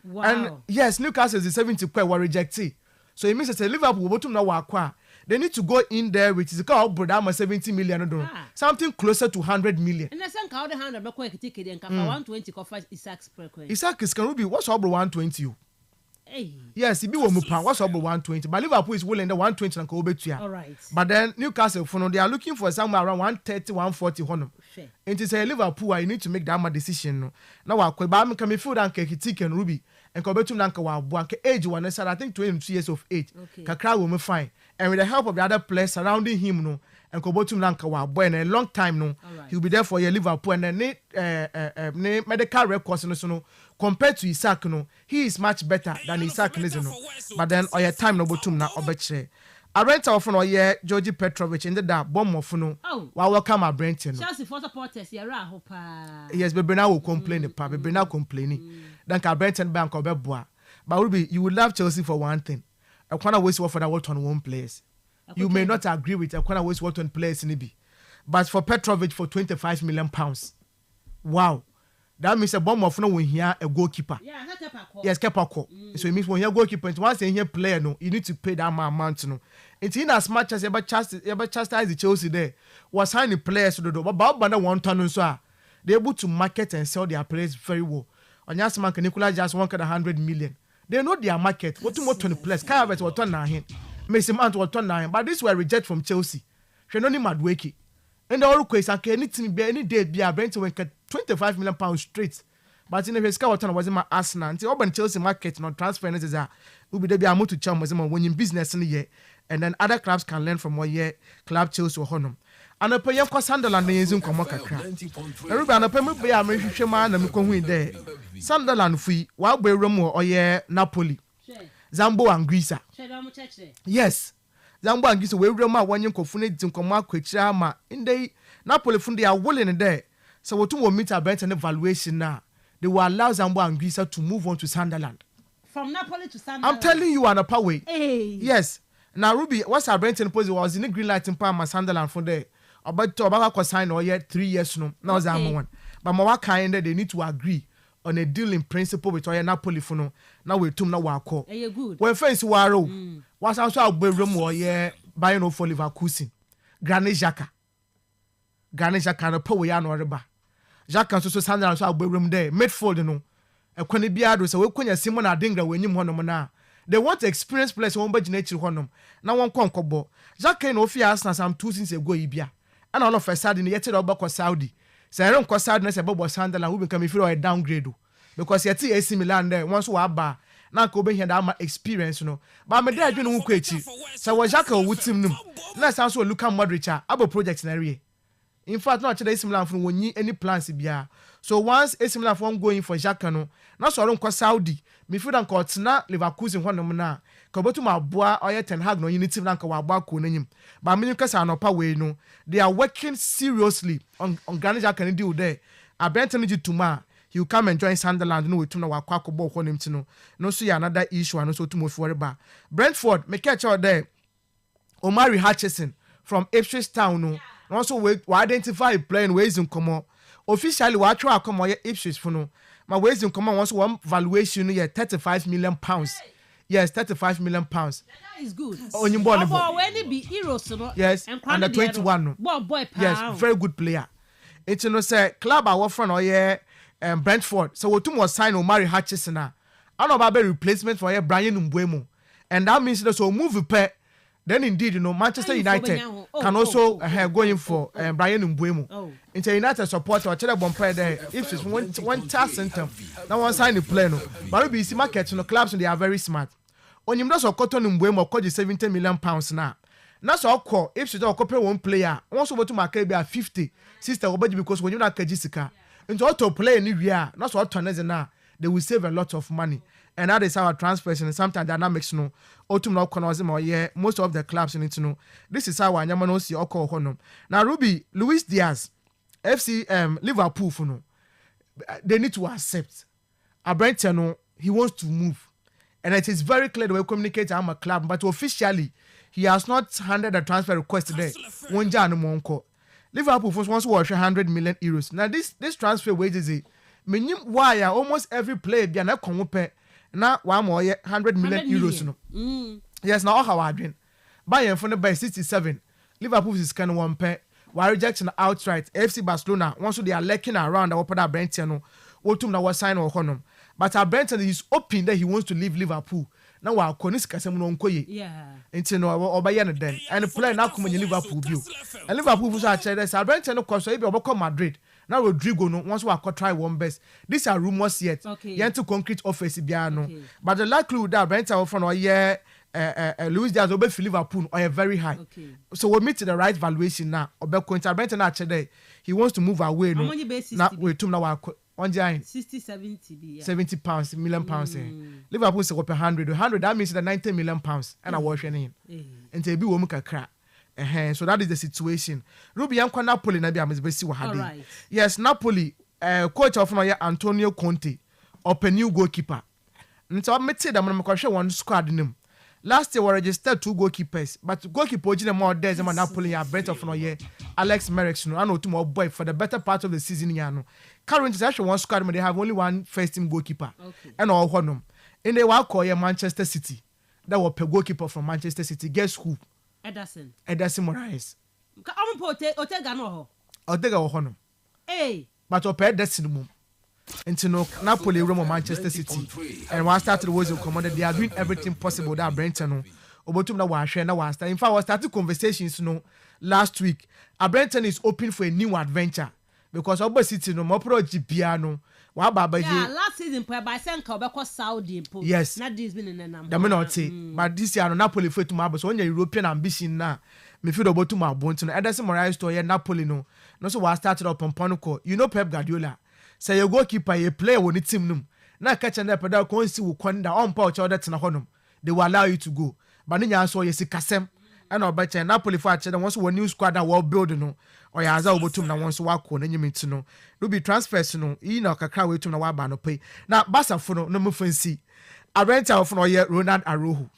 Wow. And yes, Newcastle is 70 were rejected. So it means that Liverpool will now acquire. They need to go in there with is called Brodama 70 million. Something closer to 100 million. And I think how the 100 make quick ticket and 120 coffee Isaac's per coin. Isaac is can be what's over 120. Hey. Yes, it be one pound. What's over 120? But Liverpool is willing the 120 and go back to you. All right. But then Newcastle, they are looking for somewhere around 130, 140 honor. And to say Liverpool, you need to make that decision. Now I can feel that Kiki and Ruby and go back to Nanka Wanka age one. I think 22 years of age. Kakra will fine. And with the help of the other players surrounding him, no, and go back to Nanka boy in a long time, no, he'll be there for your Liverpool and then medical records, no, compared to Isaac, no, he is much better than Isaac, no. But then or your time no botum na obeche. I rent our phone or Georgie Petrovic in the dark bomb of no. While welcome our Brenton. Chelsea for supporters, you're right. Yes, but now will complain the pub, but now complaining. Then can Brenton Bank or Bebois. But Ruby, you would love Chelsea for one thing. I can't waste for that work on one place. You may not agree with I can't waste work on players in it. But for Petrovic for £25 million. Wow. That means a bomb of no when here a goalkeeper. Yeah, yes, Kepako. So it means when you're goalkeeper, once you hear player, no, you need to pay that amount, no. It's in as much as ever chastise the Chelsea there. Was signing players to the door, but Bob one ton so they're able to market and sell their players very well. On your man, Nicola just 100 million. They know their market. What to more 20 players? Carver was turn nine. Mason Mount was turn nine. But this were rejected from Chelsea. She don't need Madweki. And the all request and anything be any day be a brand to get £25 million straight. But in the Scout was in my Arsenal. Until open Chelsea market not transfer will be there be a to chum was when in business in the year. And then other clubs can learn from what year club Chelsea or Honum. And a player for Sunderland is in Comoca crap. Everybody a payment by a man and come there. Sunderland free while be Romo or yeah Napoli. Zambo and Grisa. Yes. Zambo and Grisa will Roma when you confund to come out quick ma in the Napoli fund they are willing there. So what will meet a better evaluation now. They will allow Zambo and Grisa to move on to Sunderland. From Napoli to Sunderland. I'm telling you on a pathway. Hey. Yes. Now Ruby, what's our Brenton post was in the green light in Palma Sunderland for there. About to about sign or yet 3 years no. Now Zambo one. But my kind they need to agree on a deal in principle with Oya Napoli for no. Now we tum na wako. Hey, good. When friends waro. What's also a bedroom or yeah buying no for Leverkusen. Granit Xhaka. Granit Xhaka no power ya no reba. Xhaka so Sunderland so a bedroom there. Midfield no. E kwani biado so we kwanya Simon Adingra wenyim honom na. They want to experience players who won't nature honum. Now one concobo. Xhaka no fear Arsenal some 2 seasons ago ibia. And all of a sudden yet about Saudi. So I don't cause sadness about Sunderland who become if you a downgrade. Because you see AC Milan there once we bar. Now go be here that experience, you know. But my dad didn't quit. So was Xhaka with him. Let's also look at Modric about projects in area. In fact, not today AC Milan from when you any plans bia. So once AC Milan from going for Xhaka no, now so I don't cause Saudi. Me feel that cause na Leverkusen one no na. Kobotu ma boa or Ten Hag no unity na wa boa ko nanyim. But me kasa anopa we no. They are working seriously on Granit Xhaka deal there. A Brenton Tuma. He will come and join Sunderland no we tum na wa kwako ball ho nim no. No so ya another issue and so to mo for ba. Brentford me catch out there. Omari Hutchinson from Ipswich Town no. Also we identify playing ways in come officially we try come Ipswich for no. My ways in common once one valuation yeah £35 million. Yes, £35 million. That is good. Oh, you born when it be heroes, no? Yes, under 21. Boy, yes, very good player. It's you know say club our friend or yeah Brentford. So what was sign Omari Hutchinson now. I know about replacement for Brian Mbeumo. And that means that so move pair. Then indeed, you know, Manchester United can also go in for Brian Mbeumo. Into United supporter or Chelsea bomb there. If it's one task center, now one sign the play no. But we see markets, you know, clubs they are very smart. On him, that's a cotton Mbeumo cost £70 million now. That's all call. If she's a couple one player, also go to market be 50, sister, because when you're not Jessica, into auto play in the year, that's what turns now. they will save a lot of money. And that is our transfers and sometimes dynamics no. Otum no kono or yeah, most of the clubs need to know. This is how Anyama no see oko honum. Now Ruby, Luis Diaz, FC Liverpool for no. They need to accept. Abrente no, he wants to move. And it is very clear the way we communicate I'm a club, but officially he has not handed a transfer request today. Liverpool first wants to watch 100 million euros. Now this transfer wages is why almost every player be an economic now 100 million euros. No. Yes, now how I doing. Bayern funded by 67. Liverpool is kind of one pair. Why rejection outright? FC Barcelona once they are lurking around our brand Brentano. Otum na was sign or honum. But our Brenton is open that he wants to leave Liverpool. Now our Konis Kasamun Koye. Yeah. Into no or Bayana then. And the player now come in Liverpool view. And Liverpool was our cheddar. Our Brenton of course will Madrid. Now Rodrigo no once we could try one best. These are rumors yet. Okay. Yet to concrete office biano. Okay. But the likelihood that Brenton from a year Luis Diaz will be for Liverpool are very high. Okay. So we'll meet the right valuation now. Obe Quinta Brenton actually he wants to move away. No. Now we to now on giant 70 pounds, million pounds. Liverpool say up 100. That means that 90 million pounds and I wash in. And to be woman can crack. So that is the situation. Ruby Yanko Napoli na be amazing what happened. Yes, Napoli coach of Antonio Conte up a new goalkeeper. And so I met that I'm going to one squad in him. Last year we registered 2 goalkeepers, but goalkeeper Ojina more there than Napoli and Brent of no year. Alex Merrick, I know two more boy for the better part of the season. Yano. Currently, actually one squad, but they have only one first team goalkeeper. Okay. And all one them. And they will call Manchester City. That was a goalkeeper from Manchester City. Guess who? Ederson Moraes. Otega Honum. Hey. But Ope Ederson. Into no Napoli, Roma, Manchester City, and once started was commanded, they are doing everything possible that Brenton. Obotum na wa share na wa start. In fact, we started conversations last week. Brenton is open for a new adventure because Obo City no more pro GPano. Yeah, last season by Senka Obeko Saudi. Yes, not this been in a number. The not say, but this year Napoli for tomorrow. So when your European ambition now, me feel about tomorrow. Bonton, Ederson Moraes to Napoli no. No so we started up on Ponuco. You know Pep Guardiola. Say your goalkeeper, a player when it's him. Now catch an pedal coincy will conda on pouch or that's in a honum. They will allow you to go. But then you saw you see Kasem and or better Napoli for and once one new squad that will build no or ya za obotum na once walk on you mean to know. Ruby transfers no know kakra way to na waba no pay. Now Basa for no more fancy. I rent out for year Ronald Arohu.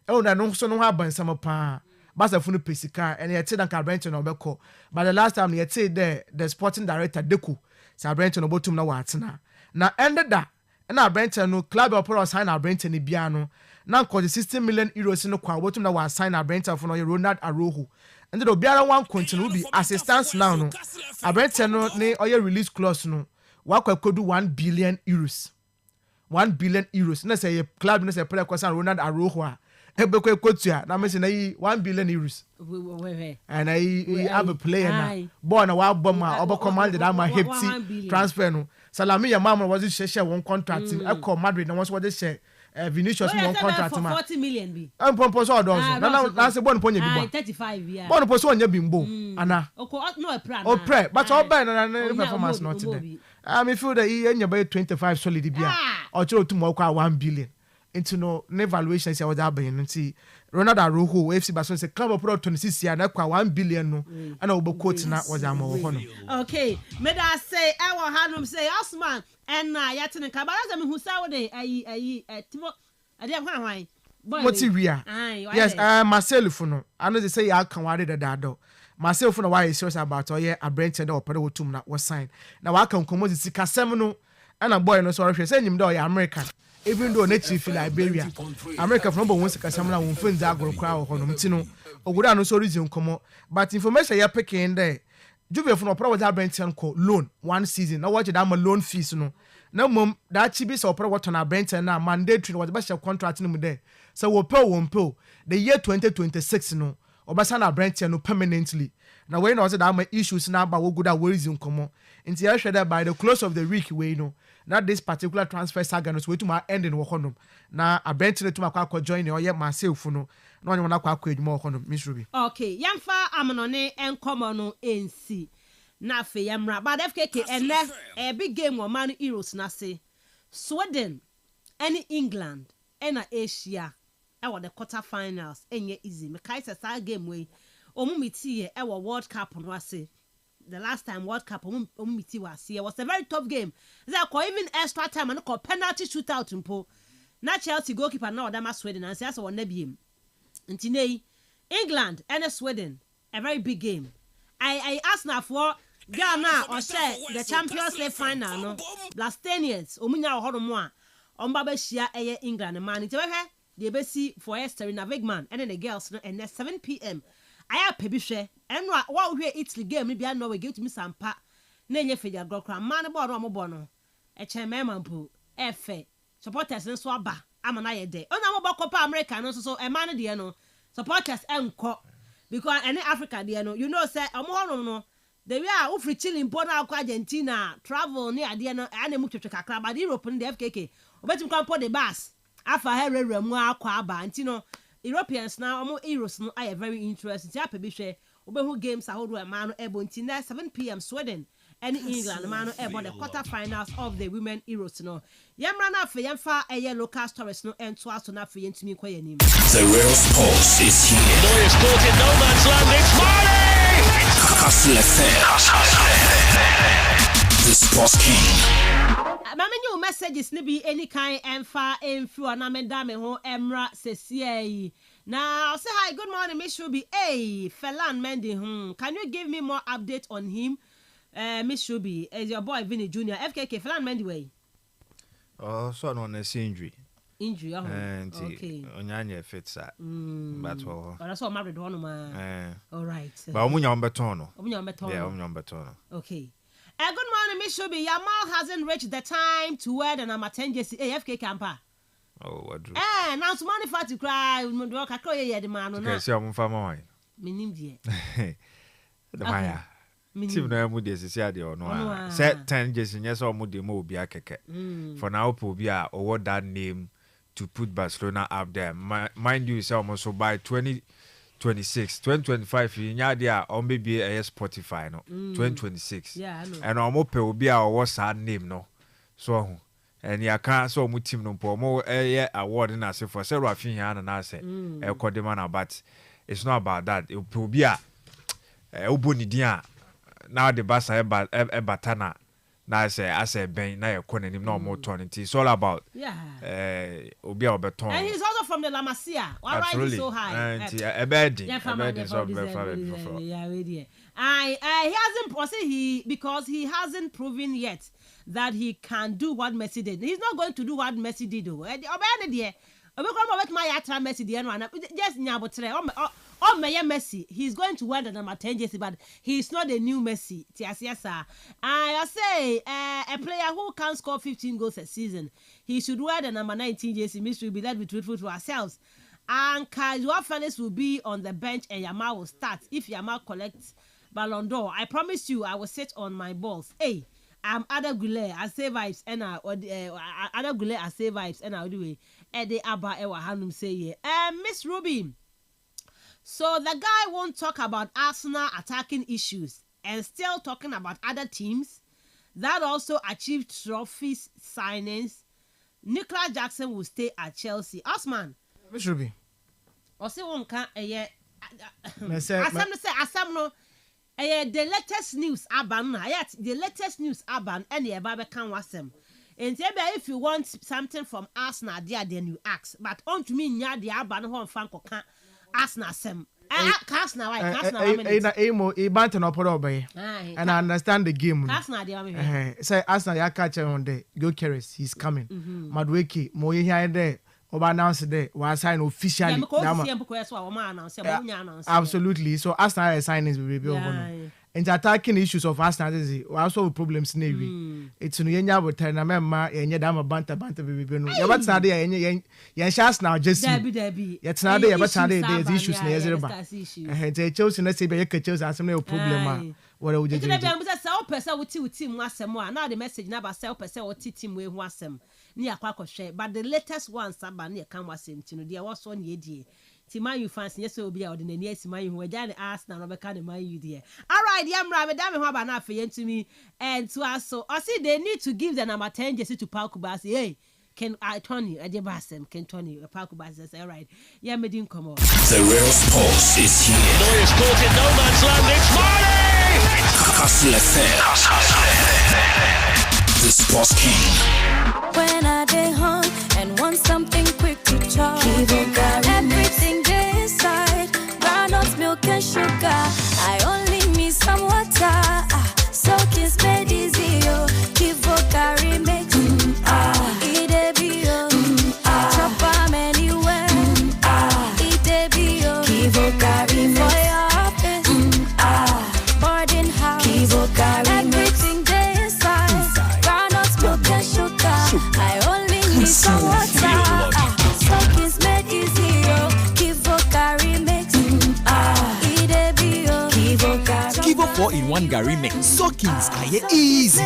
Oh, no so no happen some pa. Basa for no pesika and yet said I rent no beko. But the last time you said the sporting director Deku. Sa Brenton obotum na watsena na ended that na Brenton no club opera sign na Brenton bia no na cause 60 million euros no kwa obotum na wa sign na Brenton for no Ronald Arohu and the obiara one continue be assistance now no Brenton no ne oye release clause no wa kwa kodu 1 billion euros 1 billion euros na say club no say player cause Ronald Arohu a ebeko ekotua na me say na 1 billion euros and I have a player now born a wild bomber obo commanded am hefty transfer no Salami your mama was share one contract in Eco Madrid and once what they share Vinicius one contract for 40 million be am pompo so do na say bon ponye bi 35 years bon poso onye bimbo ana no o pre but all by na performance not today I feel that he enya by 25 solid bia o chiro to mo kwa 1 billion into no evaluation say was happening see Ronald Arojo FC Barcelona say club of pro 26 year na kwa 1 billion no and obo quote na was am ho no okay me da say I want hanum say Osman and na yate ne kabara say me hu say we dey ayi timo ade hwan Motiria yes Marcel Funo I know they say ya kan ware da do Marcel Funo why is serious about oye Abrente da opere wotum na was sign na wa kan komo sika sem no and a boy no so hwe say nyim da oye American even though nature feel Liberia America from one second na won fenza agoro kra ho no mtino ogura no so reason komo but information ya picking there Juve from opera was Brenton ko loan 1 season na watch that ma loan fees no na mom that chibi so opera what na Brenton na mandatory was be contract no there so we pay the year 2026 no obasa na Brenton no permanently na when was that my issues na ba wo good that reason komo nti ya share by the close of the week we no not this particular transfer saga no so we to my end in wo honom na Brenton to makwa join no ye myself no na onye na kwa edwuma wo honom Miss Ruby okay yamfa amonone enkomo no ensi na fe yamra but FKK ene a big game wo man Euros na se Sweden and England and Asia our the quarterfinals enye easy me kai say that game we omumiti our World Cup no ase the last time World Cup omumiti was here was a very tough game there ko even extra time and ko penalty shootout mpo na Chelsea goalkeeper na odama Sweden and say as won na biem ntinei England and Sweden a very big game I ask now for Ghana or say the Champions League final no Blastenians omunya ohodomo a omba ba hia eye England man nti we they be see for Esther in a big man and then the girls no and 7 p.m. I have pebi hwe enwa wa hwe Italy game bia no we give to me sampa na enye feja grokra man bo no mo no e che mema mpo efe supporters nso aba ama na ye de ona mo bokọ America no so e man de no supporters enko because any Africa de no you know say omo hono no the way a ufri chilling bo na akwa Argentina travel ni ade no ana mu twetwe kakra but Europe no the FKK obetim kan po the bus afa herere mu akwa aba ntino Europeans now omo Euros no are very interesting ya pebi hwe obehu games ahodo e ma no ebo ntina 7 p.m. Sweden and England ma no ebo the quarterfinals of the women Euros no yemra na afa yemfa eye local stories no ento aso na afa yentumi kwa yanim. The real sports is here. Neuer's caught in no man's land. It's Mane! Kastle FM. The Sports King. Mama new messages ni be any kind emfa emfu na meda me ho emra sesie. Now say hi, good morning, Miss Shubi. Hey, Felan Mendy, can you give me more update on him? Miss Shubi, is your boy Vinny Jr. FKK Felan Mendy way. Oh, so on a injury. Injury, and okay. Onyanya fits that. But all. But that's all married one man. All right. But Omunya Betono. Yeah, Omunya Betono. Okay. Good morning, Miss Shubi. Yamal hasn't reached the time to wear the number 10 jersey. AFK camper. Oh, what do? Now some money for to cry. Mundo kakro ye the man. Okay, see I'm from my. Minim die. The Maya. Team no mu de sisi ade ono a. Set 10 jersey yes o mu de mo obi akeke. For now po obi a award that name to put Barcelona up there. Mind you, say almost so by 2026, 2025, you know, they are on maybe a Spotify, no, 2026. Yeah, I know. And I'm up will be our what's our name, no. So, and you can't so much team no more award in us for several things, and I say, a Codemana, but it's not about that. It will be a Ubunidia. Now the bass a batana. Now I say Ben, now you're calling him no more turning. It's all about Obi Alberton. And he's also from the La Masia. Why is he so high? And a bed. Yeah, he hasn't because he hasn't proven yet that he can do what Messi did. He's not going to do what Messi did. Messi, he's going to wear the number 10 jersey, but he's not the new Messi. I say a player who can score 15 goals a season, he should wear the number 19 jersey. Mystery be that be truthful to ourselves. And Joao Felix will be on the bench and Yamal will start if Yamal collects Ballon d'Or. I promise you, I will sit on my balls. Hey, I'm Ada Gule. I say vibes and Ada Gule. I say vibes and I'll do it. Ede Abba Ewa Hanum say Miss Ruby. So the guy won't talk about Arsenal attacking issues and still talking about other teams that also achieved trophies signings. Nicolas Jackson will stay at Chelsea. Osman. Miss Ruby. Ose won kan asam no the latest news aban na the latest news aban and the eba be kan wasem. And if you want something from Arsenal there then you ask, but on to me nya the aban ho fan koka Arsenal sem. Kastle and I understand the game. Kastle say Arsenal ya catch on the go carries, he's coming. Madweki mo here there. Oba announce there was signed officially. Absolutely. So Arsenal signings will be and attacking issues of Arsenal is also problems navy. It's no yenya but na memma yenya dama banta baby no. Ya but na dey yenya chance now just yet na dey but na dey the issues na yezereba. And Chelsea na say be Chelsea asem na problem what would you do? Say person with team asem now the message na ba say person with team we ho asem. Ni akwa share but the latest one saba na kan wasem ti no dey was on ye die Man U fans, yes, will be out in the near Man U, where Danny asked now, Rebecca, the Man U dear. All right, Yamra, Madame, how about enough for you to me and to us? So I see they need to give the number 10 just to Palkubasi. Hey, can I turn you? I did Bassam, can turn you a Palkubasi. All right, yeah, me didn't come on. The real sports is here. Neuer's caught in no man's land. It's Marley! Kastle FM. The Sports King. When I get home and want something quick to chop, everything there inside, groundnuts, milk and sugar. I only need some water, so kiss made easy. Kivo carry mix, eat a bio, chop 'em anywhere, eat a bio. Kivo carry mix for your office, boarding house. Kivo carry everything there inside, groundnuts, milk and sugar. I only need some water, so kiss made easy. Kivo carry mix, eat a bio. Kivo carry. Kivo 4-in-1 Gary mix. Soakings are easy.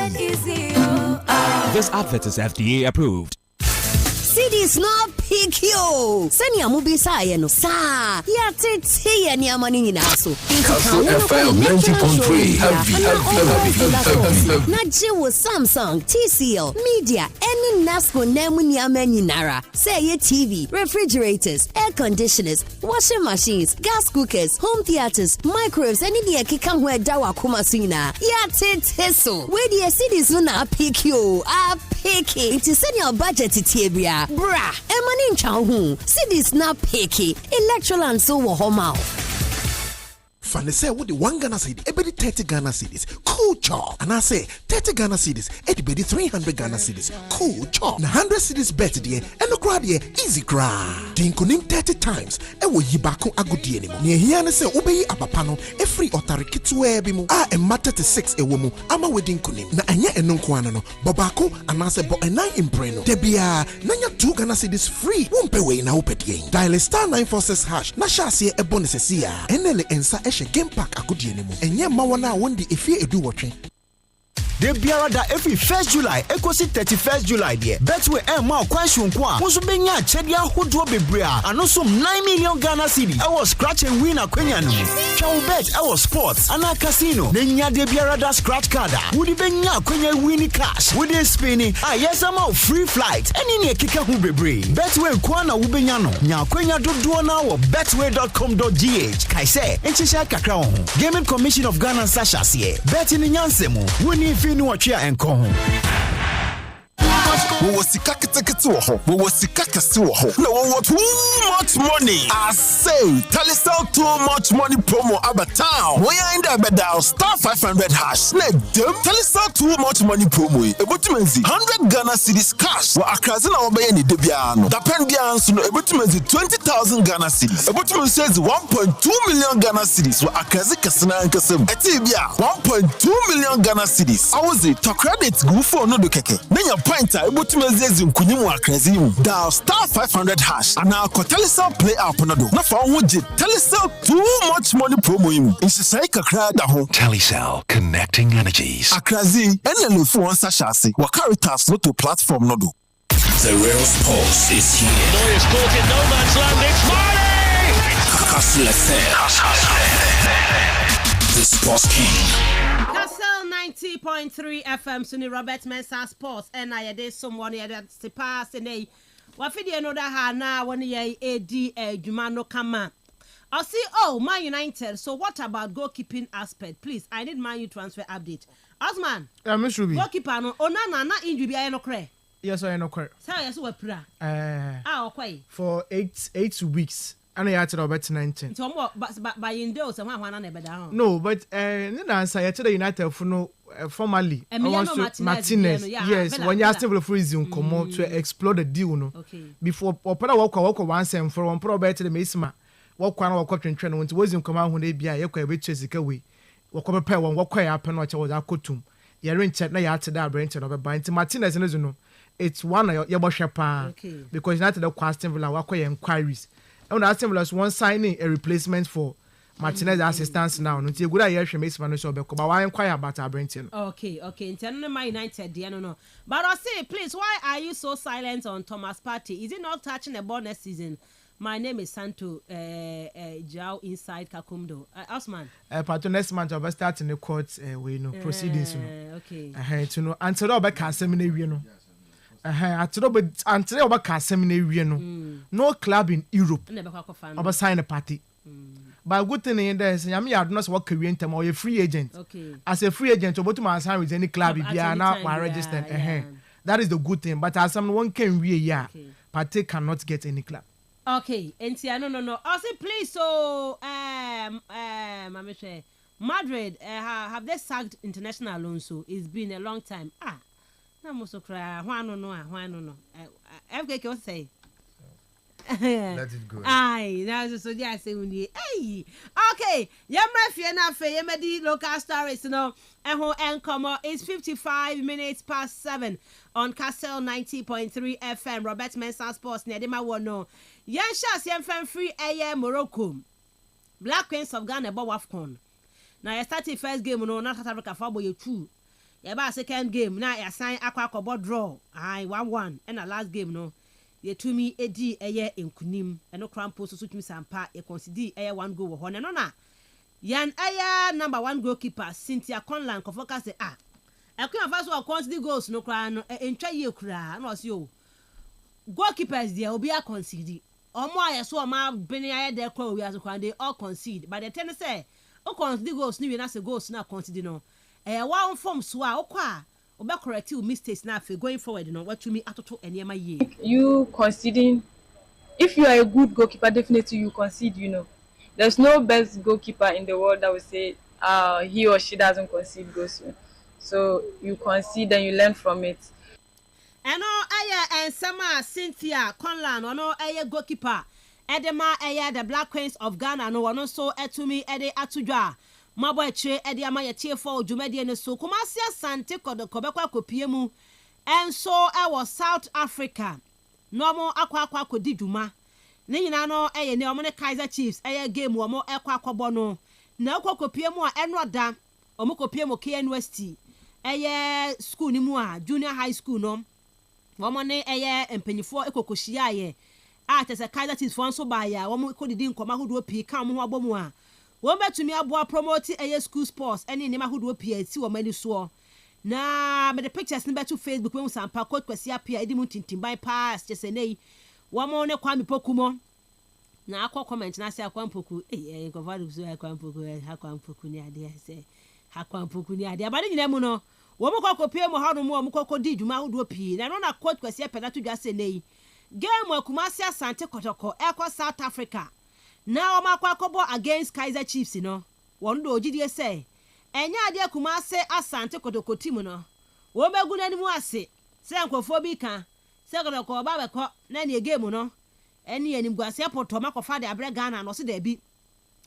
This advert is FDA approved. Cities not pick you. Send your movie say no sa. Ya tete ya ni amani na so. Kastle FM 90.3 heavy. Na jiwo Samsung, TCL, Media, any Nasco nemu ni amani nara. Say ye TV, refrigerators, air conditioners, washing machines, gas cookers, home theaters, microwaves, any ni ekika ho eda wa kuma sina. Ya tete so. We the cities na pick you. A pick it. To send your budget to Tibia. Bra, Emani Chow, cities not picky, Electroland so home. Fanny say what the 1 Ghana cedi, every 30 Ghana cedis, cool chop. And I say 30 Ghana cedis, everybody 300 Ghana cedis, cool chop. Na 100 cedis bet there, and the crowd here easy crowd. Dinkunim 30 times, and we yibako agudi anymore. Near here say obey abapano, a free otariki to ebimu. A matter to 6 a woman, ama wedding kunim. Na anya enunquano, babako, and I say bo and 9 impreno. Debia, nanya 2 Ghana cedis free, won't pay way now pet game. Dial star 946 hash, na shasi a bonus sia, and then ensa eshe game pack agudi anymore. And yeah, mawana won't if you do watching. They biara da every 1st July, ekosi 31st July there. Betway ma kwanshun kwa. Musu benya chedia hodo bebrea. Anoso 9 million Ghana cedi. I was scratch and win akwenya no. Chow bet I was sports. Ana casino. Nenya de biara da scratch card. Wudi benya akwenya win cash. Wudi spinning. Yes I'm free flight. Any ne kika hu bebre. Betway kwa na wubenya no. Nya akwenya dodo na wo betway.com.gh. Kai say enchisha kakra ho. Gaming Commission of Ghana Sasha sie. Bet ni nyansemu. Wuni finu achia enko ho. We was we was no too much money. I say Telecel too much money promo about town. We are in the bed star 500 hash. Telecel too much money promo. Ebotumenzi 100 Ghana cedis cash. Wa akrazina obeye ni debiano. Dapendia ansu no ebotumenzi 20,000 Ghana cedis. Ebotumenzi says 1.2 million Ghana cedis. Wa akrazi kasina ankasem. Etibia 1.2 million Ghana cedis. Awozi to credit go for no do keke. Nenya pointer ebotumenzi nkunyimu akrazimu. Dial star 500 hash. And now Telecel play up on do. Na fa onje Telecel too much money promo imu. Insisai kakra da ho. Telecel, connecting energies. Akrazi enele fu onsa shase. Wa Caritas no to platform no do. The real sports is here. Neuer's caught in no man's land. It's Marley! Kastle FM. The Sports King. Kastle 90.3 FM Suni Robert Mensah Sports and I did someone here that's the past and they wafidi no da ha na one year AD Jumano Kama. I'll see Man United. So what about goalkeeping aspect? Please, I need Man U transfer update. Osman. Yeah, Miss Ruby. Goalkeeper no onana na injury bi no kre. Yes, I know correct. Say yes we pra. Okay. For 8 weeks. And I had to about 19. So but by in those and one na be down. No, but answer I tell the United for no formally. Martinez. Yes, when you are still freezing come out to explore the deal no. Okay. Before opera walk once and for one pro better the mesma. Walk train when was in command when they be a chesica way. Walk up a one walk happen what was akutum. You're in chat na ya to that brain to over Martinez and no. It's one of your shapa because not the Aston Villa walk inquiries. And Aston Villa one signing a replacement for Martinez assistance now. No tie gura ye hwe Messi no so be ko ba wan kwaya about Abrentino. Okay, Intendo Man United there no. But I say please, why are you so silent on Thomas Partey? Is he not touching the ball next season? My name is Santo Jao inside Kakumdo. Osman. Pato next month I will start in the court we no proceedings no. Okay. To know until oba ka asem na wie no. Until oba ka asem na wie no. No club in Europe. Oba sign a party. But good thing in there is I don't know what career intem or a free agent. Okay. As a free agent obo to man sign with any club if you are now registered. That is the good thing, but as someone can wie ya, Partey cannot get any club. Okay, no. I say please. So, Madrid have they sacked international Alonso? It's been a long time. Na muso cry. Why no. FKK what say? Let it go. Aye, that's so I say we need. Hey, okay. Yamma fiena fe yemedi local stories no. And come is 55 minutes past 7 on Kastle 90.3 FM. Robert Mensah Sports Nedema wono. Yenshas yemfen free aye Morocco. Black Queens of Ghana bo Wafcon. Now you started first game no not South Africa for boy 2. You ba second game now you sign akwa draw. Aye 1-1 and the last game no. You to me edi aye enkunim eno crampo so tumi sampa e consider aye 1 goal wo ho no na. Yan aye number 1 goalkeeper Cynthia Conlan ko focus say ekun afa so consider goals no kra no entwa ye kra na o se o. Goalkeepers there obi a concede. Omo aye so ma beni aye there kwa we as they all concede. But the ten say o concede goals ni we na say goals na concede no. One form so a okwa obe correct mistakes na fe going forward no what to me atoto enema ye. You conceding, if you are a good goalkeeper, definitely you concede, you know. There's no best goalkeeper in the world that will say he or she doesn't concede goals. So you concede and you learn from it. And and Sama Cynthia Conlan no goalkeeper Edema the Black Queens of Ghana no one so etumi ede atudwa mabo eche ede ama ye tiefo dwumade ne so Kumasi Asante kodokobekwa kopie mu and so was South Africa no akwa kodi dwuma ne nyina no ne omo ne Kaizer Chiefs game omo akwa no na kopie mu a enoda omo kopie mu KN University school ni mu a junior high school no woman empanyifo ekokoshia ye tese Kaizer Chiefs fo so ba ya womo kodidi nkoma hodo pii kan mo abomu a wo betumi aboa promote school sports ene ne ma hodo pii ati wo mani so na me the pictures ne beto Facebook we sampa coach kwasi apia edi mu tintimban pass tese nei womo ne kwami pokumo na akọ comment na se akwampoku govado so akwampoku ni ade se akwampoku ni ade abade nyina mu no womo kokopie mo hanu mo kokodi dwuma hodo pii na no na coach kwasi apia na to dwa se nei game Kumasi Asante Kotoko South Africa na omakwakobo against Kaizer Chiefs no won do ogidie say enya ade Kumasi Asante Kotoko team no wo megu nanimu ase se nkofo bi kan se Kotoko ba beko na ne game no eni animguase poto makofa de abre Ghana no se da bi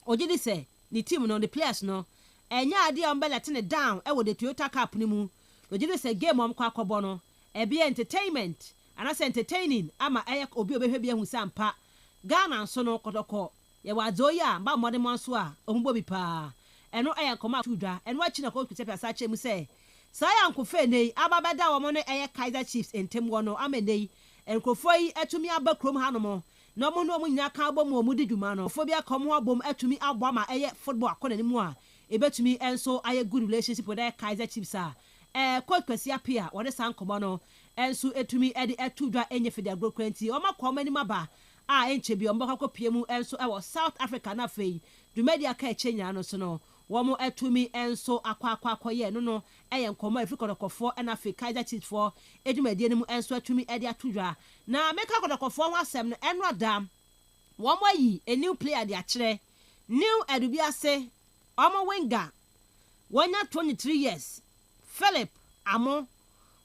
ogidi say ni team no the players no enya ade ombelete ne down e wo the Toyota Cup ni mu ogidi say game omkwakobo no e be entertainment and as entertaining ama obi obehwe bia hu sampa Ghana so no Kotoko ye wazoya ba mode monso a ohumbo bi pa eno koma tudwa eno achi na ko kutepia sa che mu say saya nkofe nei ababeda wo mo no Kaizer Chiefs entem wo no amenei enkofo yi atumi aba krom hanom no mo no mo nya ka abom wo mu didwuma no fo bia kom ho abom atumi abo ama football akona ni mu a ebetumi enso good relationship with Kaizer Chiefs a coach kwasi apia wo de sankomo no ensu etumi edi etudwa enye fide agro kwenti o makoma ni maba enche bi omba kopie mu enso wo South Africa na fei dumedi aka echenya no so no wo mo etumi enso akwa ye no nkoma Africa dokofo na fei Kaizer Chiefs for edumedi ni mu enso etumi edi atudwa na meka kodokofo ho asem no enroda wo mo yi a new player de akire new edubiase omo winger wonya 23 years Philip Amo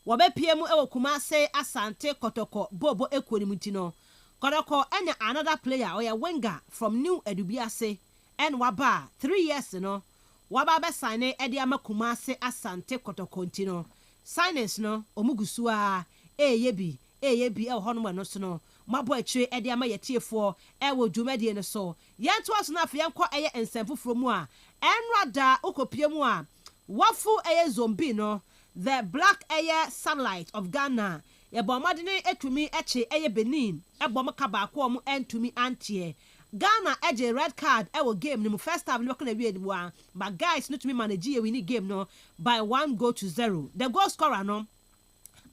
wabepiem Kumasi Asante Kotoko Bobo Ekwonimutino Kotoko enya another player or a winger from New Edubiase and waba 3 years no waba be sign Ediama Kumasi Asante Kotoko ntino signings no omugusua yebi eye bi e ho no no so no mabo atwe e de ama yetiefo e wo dwumade ne so yento aso na afi yenko eye ensemfoforo mu a enrada okopie mu a wafu eye zombie no the black eye sunlight of Ghana ye bomade ne etumi eche eye Benin e bom ka ba ko mu entumi antie Ghana eje red card e wo game no first half no kana wi ediwa but guys no to me manage we ni game no by 1-0. The goal scorer no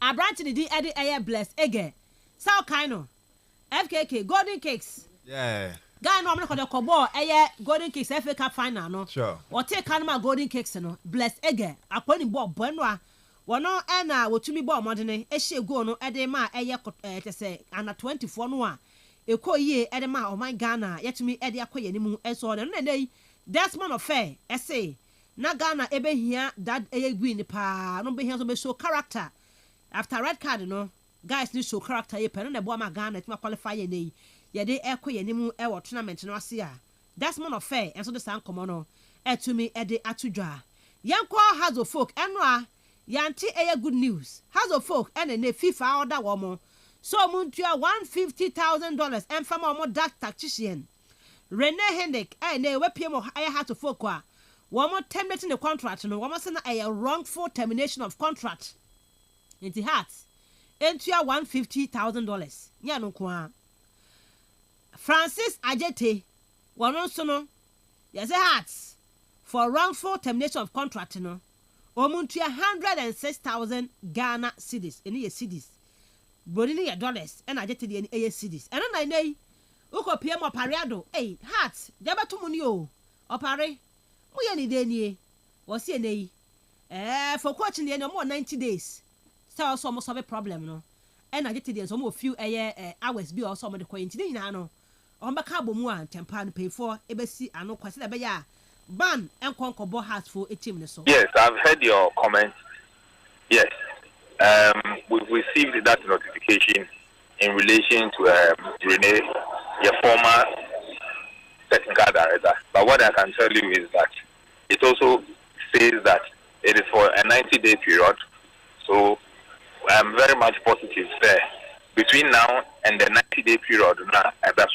Abranti ni di edi eye bless ege sao kind FKK Golden Cakes yeah guy no amko de kobo eye Golden Cakes FA Cup final no sure o take kanma Golden Cakes no bless ege akoni ball bueno a wono e na wotumi ball modene e hye goal no ede ma eye tese ana 24 no a ekoyie ede ma o my Ghana yetumi ede akoye ni mu enso no nei Desmond Affair say na Ghana ebe hia that eye green pa no be hia so be show character after red card no guys need show character ye pen na bo ma Ghana to qualify ye nei ye de ekoye ni mu e wo tournament no ase a Desmond Affair enso de san komo no etumi ede atudwa yanko Hazo folk eno a yanti eye good news Hazo folk ene ne FIFA order wo mo so muntua $150,000 and from our dark tactician Rene Hendrick ne wepie mo eye Hazo folk a wo mo terminating the contract no wo mo say na a wrongful termination of contract into hearts entua $150,000 nya no kwa Francis Ajete wono so no yes hearts for wrongful termination of contract no omuntua 106,000 Ghana cedis eni ye cedis bodini ye dollars and Ajete de eni ye cedis ena na nei ukopie mo pareado hearts debeto mu ni o opare mu ye ni de nie wo se nei for coach ni mo 90 days so almost have a problem no and Ajete de so mo few hours bi also mo de quarantine nyina no on be ka bomu an tempa no pay for ebesi ano kwase da be ya ban enkonkobo heart for a team so. Yes, I've heard your comment. Yes, we've received that notification in relation to Rene, your former technical director. But what I can tell you is that it also says that it is for a 90-day period. So I'm very much positive there. Between now and the 90-day period, that's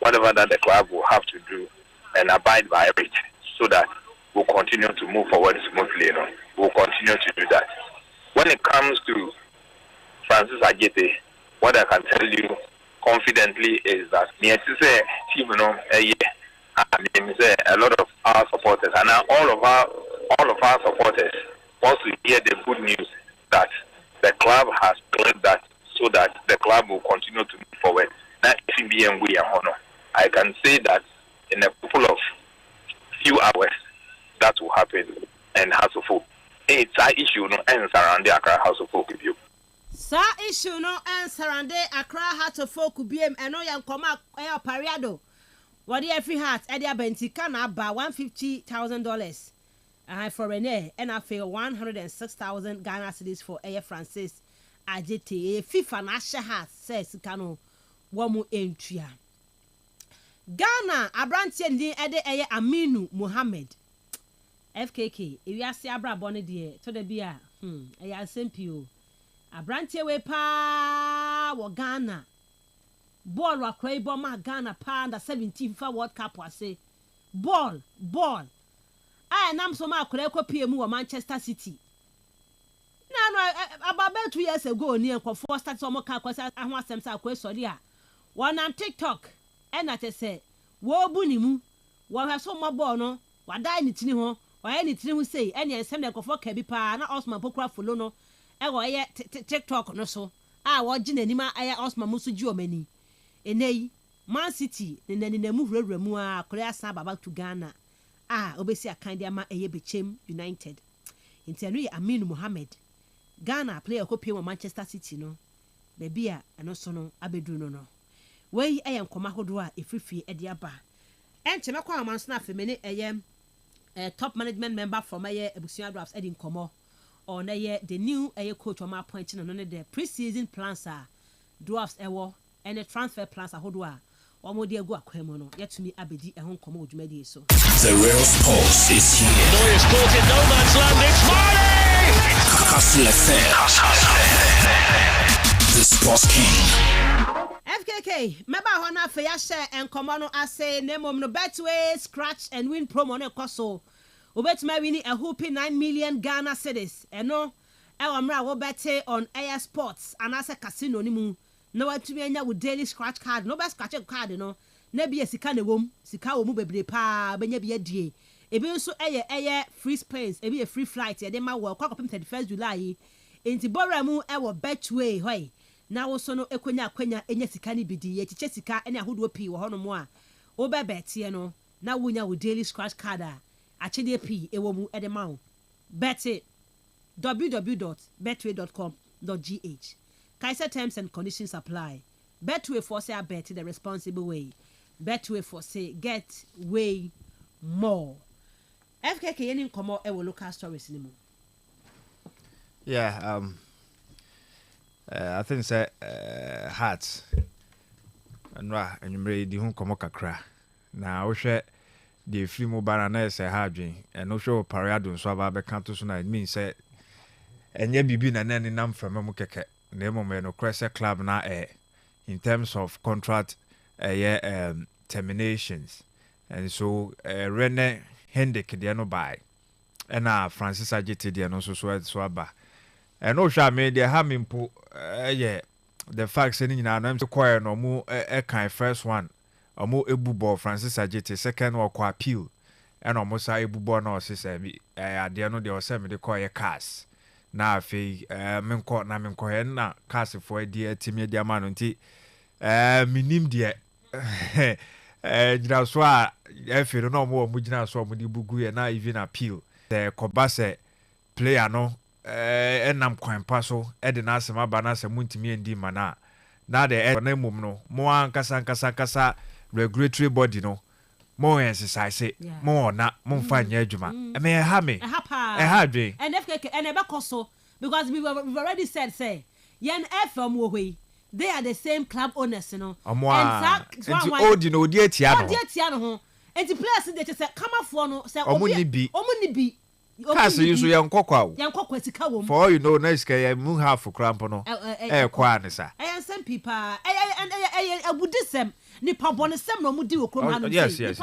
whatever that the club will have to do and abide by it, so that we'll continue to move forward smoothly. We'll continue to do that. When it comes to Francis Ajete, what I can tell you confidently is that team, a lot of our supporters and now all of our supporters want to hear the good news that the club has cleared that, so that the club will continue to move forward. Now, I can say that in a couple of few hours that will happen and House of Folk. It's an issue no answer around the Accra House of Folk with you. Sa issue no answer around the Accra House of Folk with you and no young come out pariado. What the every heart at the Bentica na ba $150,000 for Rene and I feel 106,000 Ghana cedis for Air Francis Ajete. FIFA Nasha hat says Kano Wamu entry. Ghana abrantie ndi ede eye Aminu Mohammed FKK ewiase abra bone de to da bia eye asempio abrantie we pa wo Ghana ball wakrai bo ma Ghana pa under 17 FIFA World Cup wase ball I nam so ma akrai kopie mu wo Manchester City na about 2 years ago ni enko start so mo ka kwasa aho asem sa akwa sori a one on TikTok and I say wo bunimu wo ha so mo ball no wada ni tini ho wa ni tini ho sei ene ensem na kofo ka bi pa na Osman Pokura follow no e wo ye TikTok no so a wo gi nanima aye Osman musu gi omani enei Man City ne mu hurura mu a Korea san baba to Ghana obesi akan dia ma eye bechem United intenu Aminu Mohammed Ghana player ko pie wo Manchester City no baby a eno so no abedu no wey eye nkoma hodo a efifie ede aba enche mekwa amanso na afemene eye top management member from eye Ebusia Drafts edi nkomo on eye the new eye coach on my point no the pre-season plans are drafts ewo and the transfer plans hodo a omo de agu akwemo no yetumi abedi ehon nkomo odwumadi so the real sports is here. No, it's caught in no man's land. It's Marley. Kastle FM. The Sports King. FKK, meba ho na fe ya share enkomo no ase na mom no Betway scratch and win promo no ekoso. Obetuma win a whooping 9 million Ghana cedis. Eno e wa mra wo bete on Air Sports and ase casino ni mu. Na watumi anya wo daily scratch card. No be scratch card no. Na bi sika ne wom, sika wo mu bebre pa, benya bi adie. Ebi nso eye free space, ebi free flight ye de ma wo kwakopem 31st July. Enti bora mu e wo Betway hoy. Na wo so no ekwanya enya sika ni bidi ye chiche sika ene ahodo pi wo hono mo a wo be betie no na wonya wo daily scratch card a achede pi ewo mu e de ma wo bet www.betway.com.gh Kaiser terms and conditions apply. Betway for say bet the responsible way. Betway for say get way more. FKK yeni nkomo e wo local stories ni mu. Yeah, I think say hearts and you ready home komo kakra na wo hwe the free mobile na say hardwin and no show parado so aba be kan to so na it mean say enye bibi na nani nam from mu keke na emom no crest club na in terms of contract terminations and so Rene Hendrick de no buy and Francis Ajiti de no so aba and no sha me de ha mimpo the facts ni nyina na mse no mu kan first one omo ebubo Francis Ajiti second one kwa appeal and omo sa ebubo na osese bi ade no de ose me de koye cars na afi menko na cars for de atimi de ama no nti minim de jina so a efi no omo jina so omo de bugu ye na even appeal the kobase player no enam kwan pa so de na asema ba na asem ntimi endi mana na de na mum no mo ankasa regulatory body no mo exercise mo na mo mfa nya adwuma me ha dwe and FKK and e be koso because we've already said say yen FM wo hwe they are the same club owners no and odi no odi atia no ho enti players dey say come for no say omo ni bi Kastle you so yankokwa sika wo for all you know na sika ya mu half cramp no kwa ne sa some people abudisem ni pabonesem no mu di okrom ha no yes sure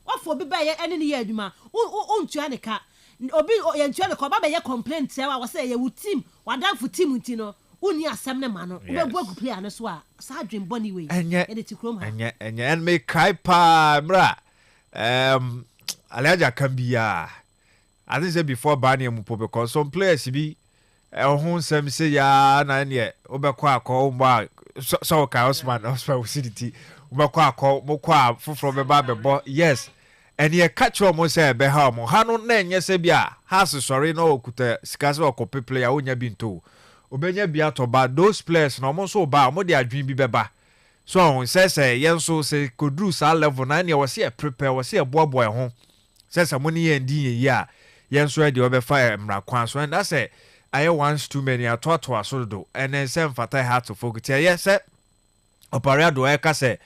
what for be buy ene ne ya adwuma ontua ne ka obi ye ntua ne ko ba be ye complaint say wa say ye wo team wadan for team nti no uni asem ne ma no be bogu player no so a sa adwen boni we e de ti krom ha enye en me kai pa mra alaja kan biya I think say before banning mupo because some players be who some say ya na ne obekwa akọ mba so ka Osman city obekwa akọ mokwa foforo be ba bebo yes and ye catch almost say be ha mo ha no na enye se bia ha sorry no okuta sikase okope player onya bi nto obenya bia to ba those players no mo so ba mo de adwin bi beba so on say yen so say kodru sa level na ne wo se prepare wo se boaboa ho say mo ni yen din ye a yen so de obefa mra kwan so and that say I once too many atoto asodo and then sem fatai had to focus yes say operado e ka say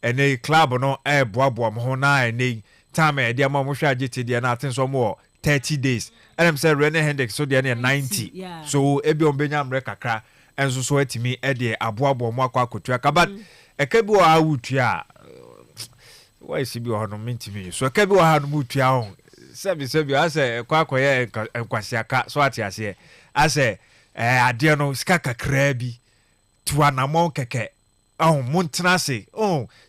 ene club no boaboa mo na ene time e dia ma mo hwa agiti dia na atin so mo 30 days and I'm say Rene Hendrick so dia na 90 so ebi ombenya mre kakra enso so atimi e de aboabo mo akwa kotua ka but e ka bi o awutua why si bi o no mintimi so e ka bi o ha no mutua ho sebi ase kwa ye enkwasiaka so atiase ase ade no sika kakra bi tuanamon keke montrase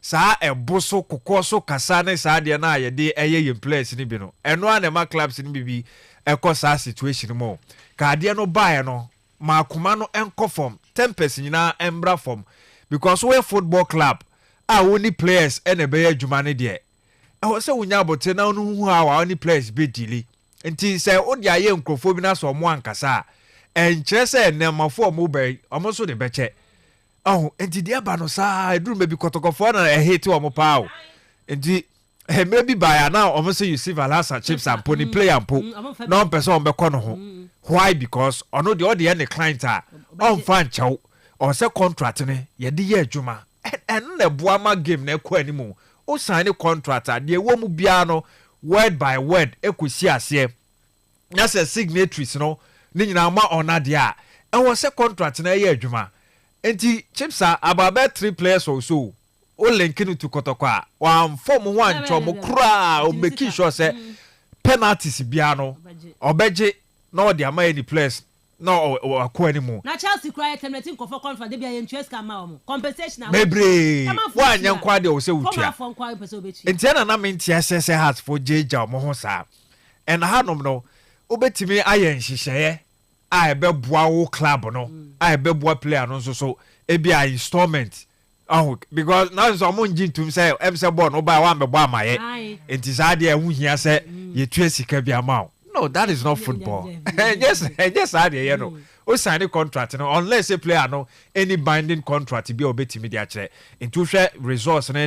sa eboso kokoso kasa ne sa ade na ye de eye place ni bi no eno anema clubs ni bibi ekosa situation mo ka ade no bae no makoma no enko form 10% nyina embra form because we football club woni players ene be adwuma ne de say wunya bote na no hu a wa ni players be delay nti say odi aye nkrofo bi na so mo ankasa enkyere say nemafo mo be omo so de beche nti de aba no sa eduru me bi kotokofo na hate omo pa o nti maybe by now omo say you see Valasa chips and pony play and po no person on be ko no ho why because ono de odi any client on fan chow or say contract ne ye de ye adwuma en na boama game na ko animu o sign a contract de wo mu bia no word by word ekosi ase na say signatories no ni nyina ma ona de a e wo say contract na ye adwuma enti chipsa about 3 players or so o linking to Kotoko one form one chomo kra o make sure say penalties bia no obeje no dey am any players no akọ anymore na Chelsea cry terminating for contract dey bia interest ka ma o compensation na mebre wa anya kwa dey o say utua enti na menti assess heart for jeja mo ho sa and hanom no obetimi aye nhihye a ebeboa wo club no a ebeboa player no so ebi a installment because now so mo ngintum say emse ball no ba wa mbebo amaye enti sa de ehu hia say ye tue sika bi ama no that is not football yes sa de you know o sign a contract no unless a player no any binding contract bi obetimi de akere enti hwe resource na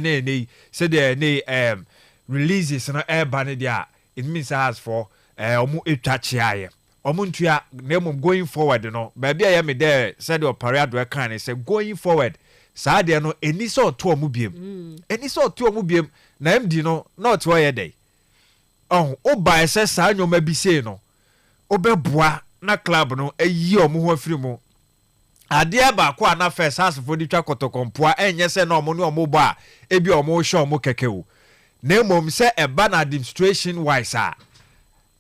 say the releases no air ban dia it means as for omu etwa chiaye omuntua name going forward no baby I me there said the parade we can say going forward saa de no eni so to omu biem na MD no not why dey o buy say saa nyoma bi sei no obeboa na club no ayi omu ho afiri mu ade ba ko na first house for di twa kotokompoa enye se na omu ne omu ba ebi omu hwe omu keke wo na mom say eba na administration wise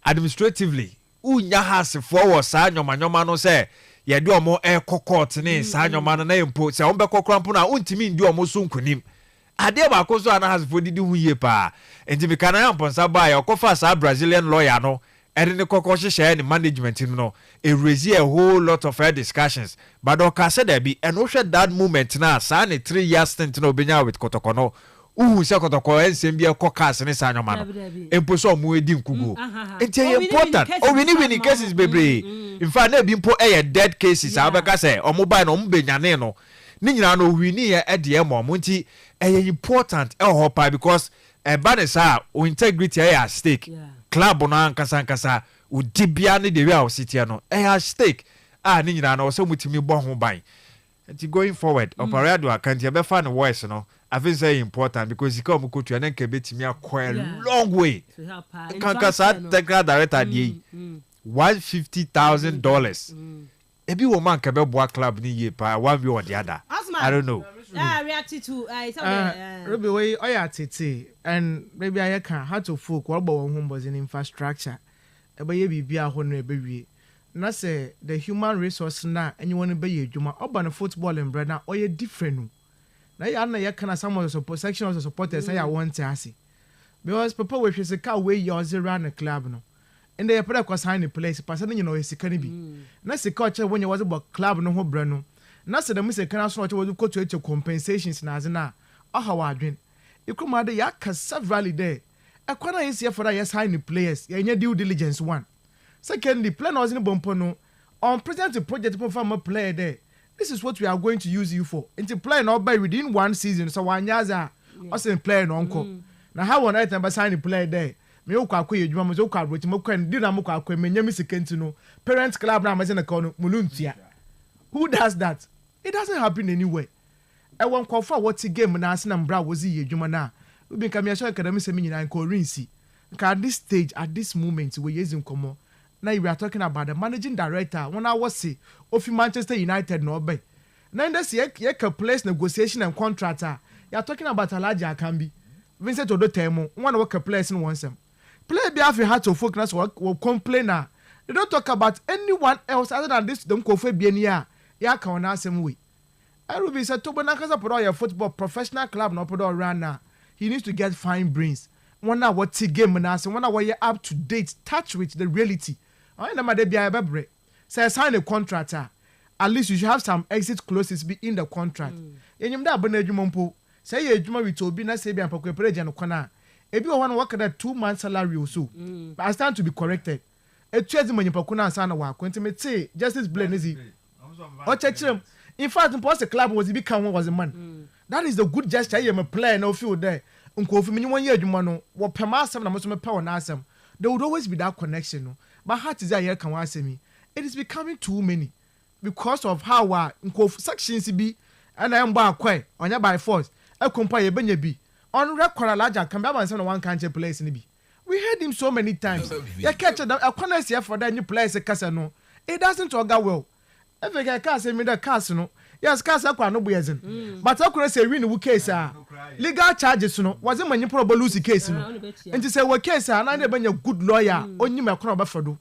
administratively unya has for saa nyoma no say ye de omo court ne saa nyoma no na empo say ombe kokrampo na untimi ndi omo so nkunim ade ba ko so ana has for didi hu ye pa enti bi kana amponsa ba ya okofa saa Brazilian lawyer no ede ne kokko hye ne management no e raise a whole lot of discussions but o ka say there be and o hwe that moment na saa ne 3 years stint no obenya with Kotoko no se Kotoko ensem bi ekokas ne saa nyoma no empo so omo edi nkugo enti important o wini cases bebre in fact na bi mpo dead cases abeka say omo buy no omo benyane no ni nyina no wini e de e mo nti important pa because banisa o integrity at stake club no ankasa o dibia ne de we a city no at stake ni nyina no so mutimi bo ho ban nti going forward operado account e be fa no voice no I think say important because you come to an enke betimi a long way kankasa technical director dey $150,000 ebi wo man kebe boa club ni ye pa one way or the other I don't know react to Ruby way oya tete and maybe I can how to folk what about home was in infrastructure ebe ye bibia ho no ebe wie na say the human resource na anyone be ye djuma oba no football and brother oye different na ya na ye kana some of the support section of the supporters say I want to see because people we say ka we your zero na club no and they put a sign in place person you know is can be na se culture when you was about club no ho bra no na se dem se kana so was go to compensations na azina aha wa adwen ikuma de ya ka several there e kwana is here for that yes sign players ya nya due diligence one secondly plan was in bompo no on present the project for my player there this is what we are going to use you for into plan all by within one season so wanyaza also play no uncle na how one item by sign player there me ukwa akoye djuma mo ukwa abrochi mo kwan di na mo kwa akwa menya misikenti no parent club na amase na ka no muluntia who does that it doesn't happen anywhere e won kofa what game na ase na mbra wozi ye djuma na ubi nka me asho academy se nyina nka orinsi nka at this stage at this moment we using komo now we are talking about the managing director when I was say of Manchester United no be now in this year place negotiation and contractor you are talking about Alaji Akambi Vincent Odotemo one work place in one sem play be have had to focus will complain now they don't talk about anyone else other than this them kofe bienia ya ka on asem way I will be said to bonakasa put your football professional club no put all run now he needs to get fine brains one now what game na say one now you up to date touch with the reality I never dey bia bebre say sign a contract at least you should have some exit clauses be in the contract enyim da abana adwuma mpo say ye adwuma with obi na say bia mpakwa preje no kwana ebi wo wan work that 2 months salary or so but I stand to be corrected etuezi manyipako na ansa na wa kwentime justice blame easy o chechirem in fact mpo say club was be kan was a man that is the good gesture I am a player no feel there nko ofi menyi won ye adwuma no wo pema asem na mo so me pa won asem there would always be that connection no but heart is here can want me it is becoming too many because of how sections be and I am by quite on by force I compare benya bi on record larger can be on one country place in be we heard him so many times you catch them a corner here for that new place a casino it doesn't work well if I can say me the casino yes Kastle kwa no boyezin but akure say win wo case legal charges no was it manyi probable lose case no nti say wo case na dey banya good lawyer onyim ekoro ba fado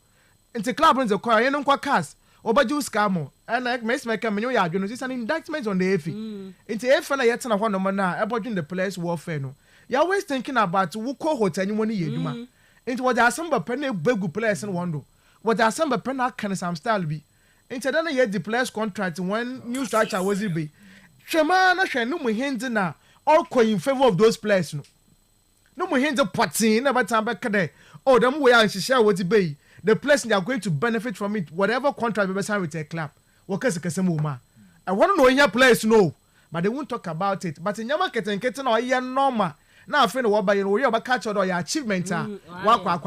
nti club nze kwa yen nkwa cars obaji scam and like Messi make menyo ya adwo no is an indictment on the FA nti FA na yetena hɔ no na ebodwin the players warfare no you always thinking about wo cohort anyone ye dwuma nti what there some pen na begu players no wondo what there some pen na kan some style bi nti then ye the players contract when new structure was it be hwema na hwe no mu hindi na all in favor of those players no mu hindi potin na betam be kede oh them we are share what it be the players they are going to benefit from it whatever contract be sign with a club workers kesem uma I want to know here players no but they won't talk about it but nyama keten na ye normal na afre no wo ba ye no we catch or your achievement wa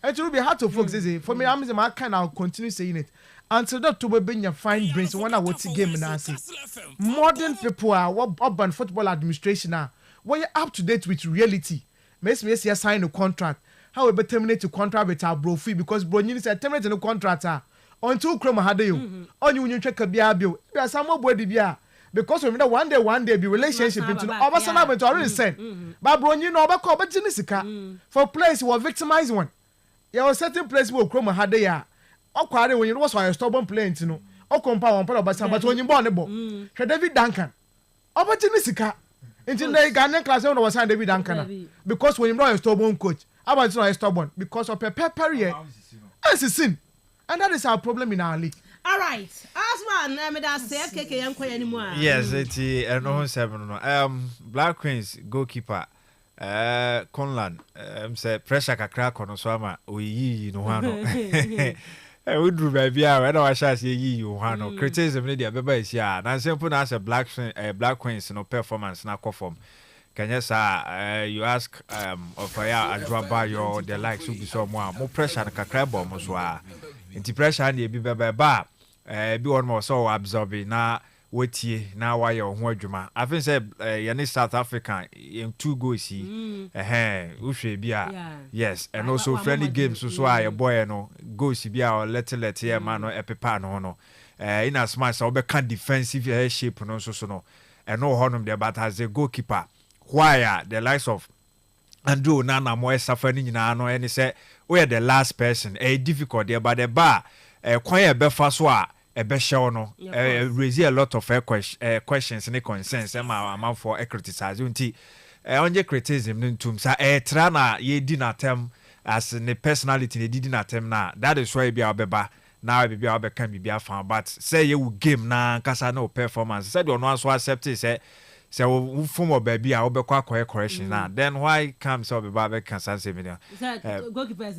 it will be hard to focus for me I'm I can I'll continue saying it until that to be your fine brains when I watch game na say modern people are urban football administration are we up to date with reality me sign a contract how we terminate the contract with our bro fee because bro you say terminate the contract until Chroma had you on you check a bill there are some more body bia because remember one day be relationship into obasana but already send but bro you know about but jinisika for place who victimized one there was certain place where Chroma had ya okware when you was a stubborn plaint no o compound one part obasana but when you born bo David Duncan obajinisika into the Ghanaian class when was David Duncan because when you know a stubborn coach about not stubborn because of pepper here as a sin and that is our problem in our league. All right, Asman, me da say keke yanko anymore. Yes, it no 7 no. Black Queens goalkeeper Conlan say pressure kakra kono so ama oyi no hano. We drew baby when I was say yi hano. Criticism ne dia beba isi a na simple na say Black Queens no performance na perform. Can you say you ask of ya adwaba your the likes who be so more pressure na kakra bom so a. Inti pressure na bi beba be one more so absorbing na wetie na why ho adwuma I think say yani South Africa in 2 goals uhwe bia yes and also friendly games so your boy no goals bia or let here man no epepa no in as much so be can defensive shape no so no and no honum there but as a goalkeeper why the likes of Andrew Nana mo suffering nyina no any say we are the last person difficult there but the bar kwan e be fa so a e be show no raise a lot of questions and concerns am for criticize unti onje criticism ntum sa tra na ye di na tem as the personality ne di na tem na that is why be obeba now be obe can be afan but say you game na kasa no performance say do no so accept say we form of baby I will be quite correction now. Then why comes up about the cancer seminar? Goalkeepers,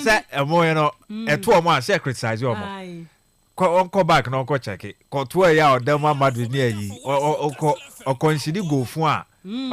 say more, you know, a 2 months, criticize your come back, no go check it. Call 2 years, then one Madrid near ye, or consider go for a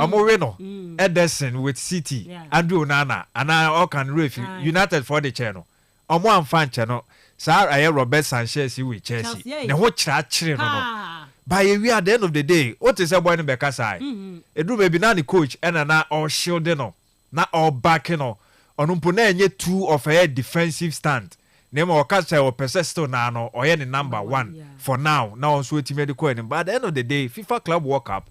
Moreno, Edison with City, Andrew Nana, and I all can ref United for the channel. On one fan channel, sir, I have Robert Sanchez with Chelsea. The whole chat no. By we at the end of the day, what is a boy in Bekasai? It do maybe not the coach and na all shielding no, not all backing no. On umpone nye 2 of a defensive stand. Name or catch or persisto nano or any number 1 for now. Now on sweaty medical and by the end of the day, FIFA Club World Cup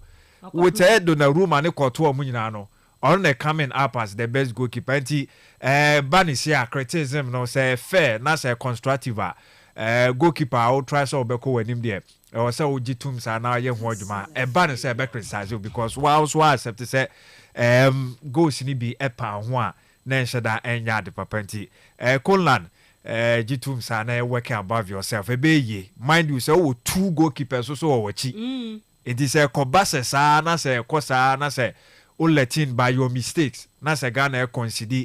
with a head on a room and a quarter munano. On the coming up as the best goalkeeper. Banisia criticism no say fair, not say constructive. Goalkeeper I will try so beko when him there. Or so Jitum sa na ye ho adwuma e ba ne say be criticize because while so accept say goals ni bi epa ho a na enheda enya de papanti Conlan Jitum sa na working above yourself e be ye mind you say wo 2 goalkeepers so wachi it is a kobase sa na say kosa na say o letting by your mistakes na say Ghana consider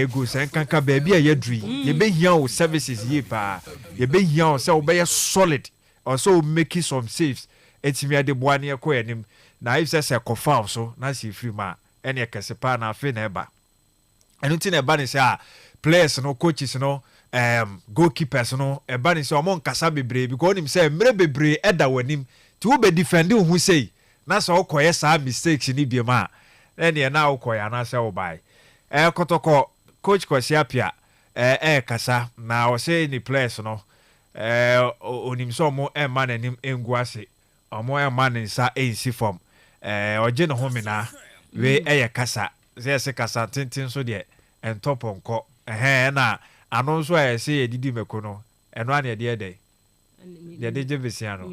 goals enkanka ba bia ye dri ye be hia o services ye pa ye be hia o say o be solid also making some saves etimi de boane ekọ enim na if say kofa so na si free ma ene kesepa na afi na eba enu ti na eba ni say players no coaches no goalkeepers no eba ni say omon kasa bebre because him say mre bebre eda wanim ti wo be defend hu say na so okoye sa mistakes ni bi ma ene na okoye na say obai kotoko coach Kwasiapia kasa na o say ni players no onim so mo e man anim engu ase omo e man nsa ensi form oje no homena we eye kasa se kasa tintin so de entoponko na ano so se edidi meko no eno ane de de de je besiano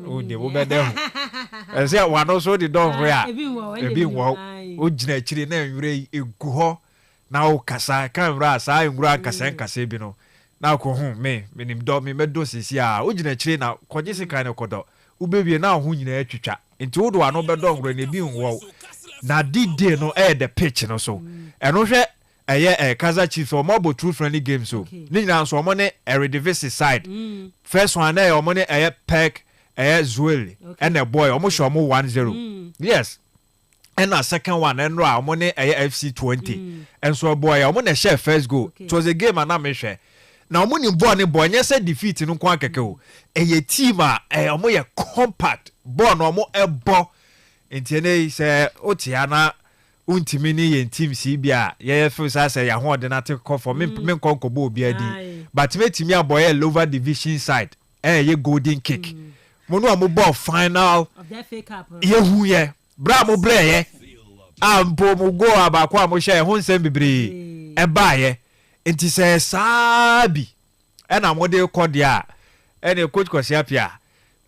o de wo bede ho se wano so de don ho ya ebi wo o gina chiri na enwure egu ho na o kasa kan wura sa enwura kasa bi no na ko hu menim do me medo sisi a o gina chiri na koje se kan kodo ubewie na ho nyina atwitwa nti wo do ano bedo nwura na bi nwo na dide no the pitch no so eno hwe Kaizer Chiefs or more true friendly games so ni nyina so omo ne Eredivisie side first one na omo ne Peck Zuel and a boy omo show omo 1-0 yes and a second one and ra omo ne FC 20 and so boy omo ne share first goal it was a game and am hwe na omo ni ball ne boy nya say defeat no kwa keke o team a omo ye compact ball no omo ebo ntene say otiana untimi ni yen team si bia ye feel say ya ho de na take call for me konkobo obi adi but metimi aboy lower division side ye golden kick mo no am ball final of that fake cup ye hu ye bra mo bre ye ampo mo go abakwa mo share ho nsem bibre ba ye enti say sabi na mo de call dia ene coach Kwasiapia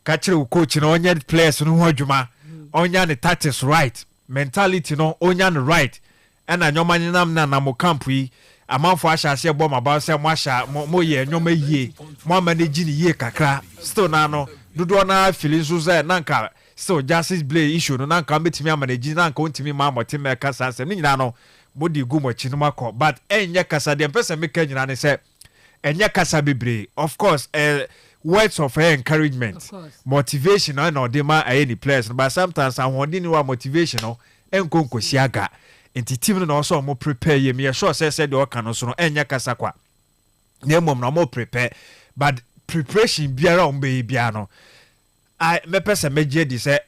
ka kire coach na onye players no ho adwuma onya ne tactics right mentality no onya no right and anyoma nyinam na mo camp yi amanfo ahase ebo maba se mo ahya mo ye nyoma yie mo manage ni yie kakra still na no dodo na feeling so say nanka still justice play issue no nanka betimi amanage nanka ontimi ma motim ka sanse ni nyina no body gu mo chinu makọ but enye kasa de pese meka nyina ne se enye kasa bebre of course words of encouragement motivation na odema any players but sometimes I want any motivation no enkonkosi aga enti team no also mo prepare ye me sure say the work no so no enya kasa kwa na mom na mo prepare but preparation biara on be bia no I me pese meje di say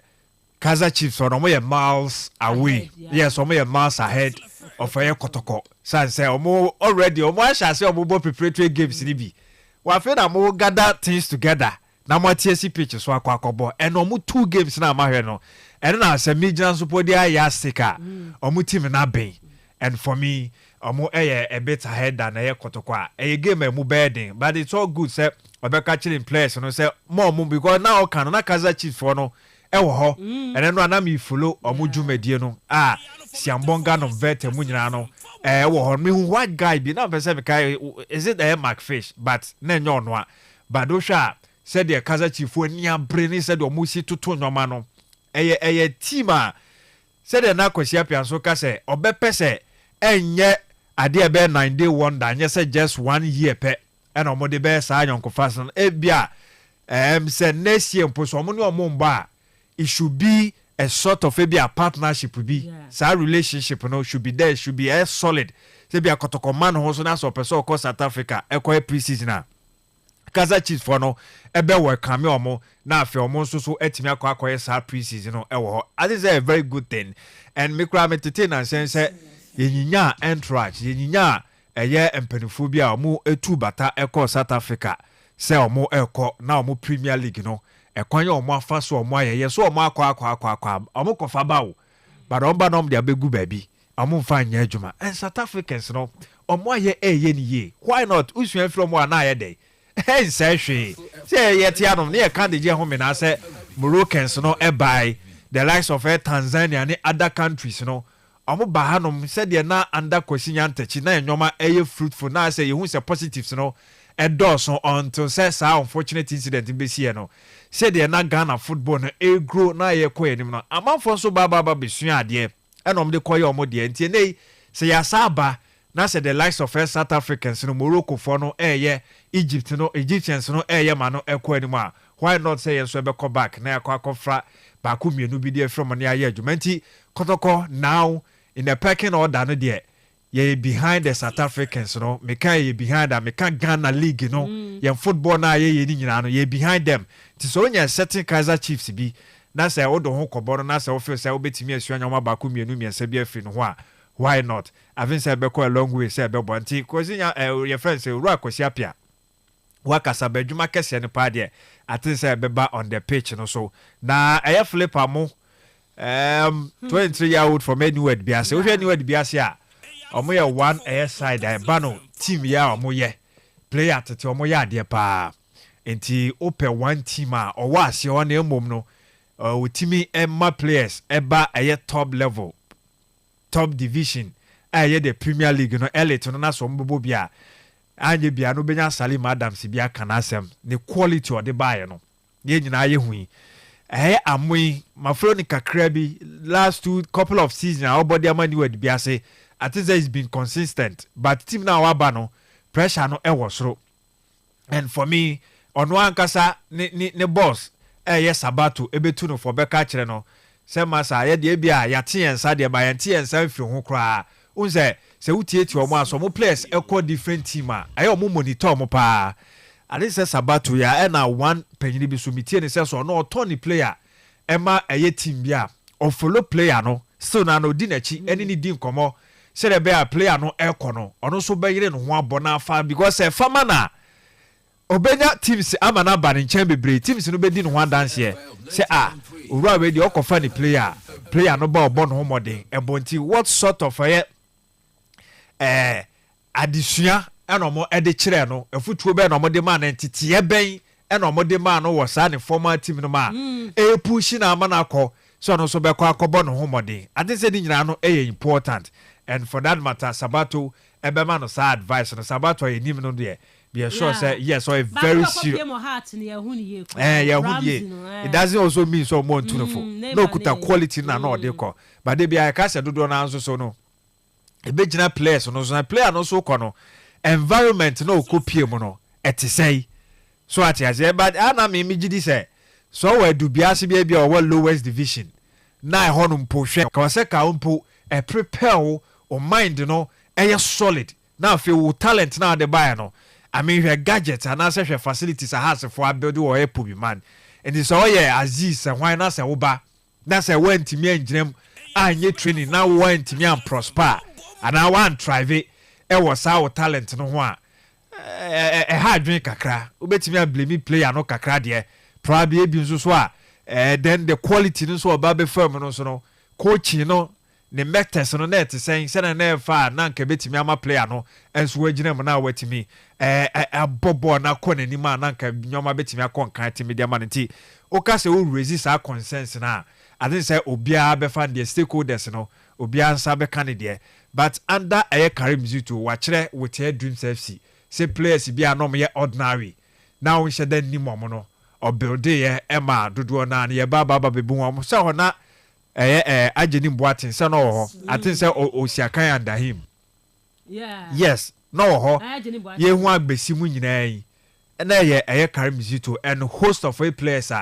Kaizer Chiefs no mo ye miles away yes mo ye miles ahead of a kotoko say omo already omo asha say omo preparatory games ni bi wa fe na mo gather things together na mo TSC pitch so akwakobo and omo 2 games na ma hwe no and na say Midland support dia ya sika omo team na ben and for me omo a bit ahead than a kotoko a game mu bedding but it's all good say obeka chilling players no say more because now can na Kaizer Chiefs for no ewo ho and then na me follow omo dwumadie no siambonga no vet mu nyina no ewo ho me white guy bi na pese me kai is it Macfish but na nyo no a but do sha said the Kaizer Chiefs ani abre ni said omo si toto nyoma no eye team a said na Kwasiapia so ka say obepese enye ade ebe 9 day wonder anye say just 1 year pe and omo de be sa anyonko fast no bia say next year mpo so omo ni omo mba it should be a sort of maybe a partnership will be so our relationship no should be there, should be as solid say be a kotoko man ho so na so person across South Africa ekwa pre-season na Kaizer Chiefs for no ebe we kame omo na afi omo so etimi akwa sa pre-season no ewo ho I think it's a very good thing and me kra me tete na sense yenyinya entourage yenyinya eye empanifo bi a omo etu bata ekọ South Africa say omo ekọ na omo Premier League no ekwanye omo afa so omo ayeye so omo akwa omo kofa bawo but omba nom de abegu baby omo mfa nya adwuma and South Africans no omo aye eye ni ye why not usuan from one na aye dey hey say hwe say ye tia no ne kan de je ho me na say Moroccans no buy the likes of Tanzania and other countries no omo ba hanom say de na under kwasinya ntachi na enwoma eye fruitful na say you hu say positives no edoso until say sa unfortunate incident be see no say de na Ghana football no grow na ye ko enim no amanfo so baba besu ade enom de koye omo de ntie nei say ya saba na say the likes of South Africans no Morocco for no Egypt no Egyptians no ma no ekọ enim a why not say so be go back na akofra ba ko mienu bi de from na ya adwumanti kotoko now in the pecking order no de ye behind the South Africans no me can ye behind them me can Ghana league no ye football na ye ni nyina no ye behind them ti so nya certain Kaizer Chiefs bi na say odo ho koboro na say o feel say obetimi asuanya ma ba ko mienu miensa bi afi no ho a why not I think say be go a long way say be bonti cause your friend say Ru Kwasiapia wakasa badwuma kese ne pa de atin say beba on the pitch no so na eye flipper mo 23-year-old from anywhere biase we anywhere biase a omo ye one air side ba no team ya omo ye player tete omo ya de pa enti open one team a owo ase o na emom no utimi emma players eba aye top level top division aye the Premier League no elite no na so mbobo bia anye bia no benya Salim Adams bia kanasem ne quality o de bae no ye nyina ye hui amui mafro ni kakra bi last couple of seasons our body amani word bia say Atiza has been consistent but team now aba no pressure no e was ro and for me ono ankasa ne boss yes Sabato ebetu no for beka kire no se masa ye de bia yate yensa de ba yante yensa firi ho kra unse se utieti omo aso mo players equal different team a ayo mo monitor mo pa ade se Sabato ya na one penyini bi so mitie ne se so no otoni player ema eye team bia o follow player no still na no di nachi eni ni di nkomo se de be a player no ekono ono so be yire no ho abona fa because e fama na obenya teams ama na ba ne nchen bebre teams no be di no ho dance here se owura we di okofa ni player no ba obo no ho modern ebonti what sort of adisua eno mo ede kire no efutuo be no mo de ma na ntete ben eno mo de ma no wo sa ne former team no ma push na ama na akọ so no so be kwa akobo no ho modern ade se di nyina no important and for that matter Sabato ebe ma no sa advice no Sabato enim no de be sure say yes so a very serious it doesn't also mean so more tuneful no kuta quality na no de ko but they be I ka se dodo na nso so no ebe gina players no so player no so ko no environment no kopie mu no eti say so at as but ana me gidi say so we do biase bia o lowest division na ho no mpo hwe ka se ka mpo e prepare o mind no e solid na fe wo talent na de buy no I mean her gadgets and as her facilities a house for build or a pubi man and it's all Aziz and why not say oba that's a went to me and Jim and ye training now went to me and prosper and I want drive it was our talent no one a hard drink kakra ubet me blame player no kakra there probably a bin so then the quality no so baby firm no so no coaching no ne metes no net saying say na fa na nka betimi ama player no enso wagina mu na watimi abobo na konani ma na nka nyoma betimi akonkan timi de ma nti o ka se o resist our consensus na I think say obia be fan the stakeholders no obia nsa be candidate but under Karim Zito wa kire with her Dreams FC say players bia no me ordinary now we should then ni momo no o build ye ema dodo na ye baba bebu ho so ho na Ajeni Boatin say no ho I think say Osiakan under him yes no ho ye hu agbesi mu nyina yi na ye Karim Zito and host of players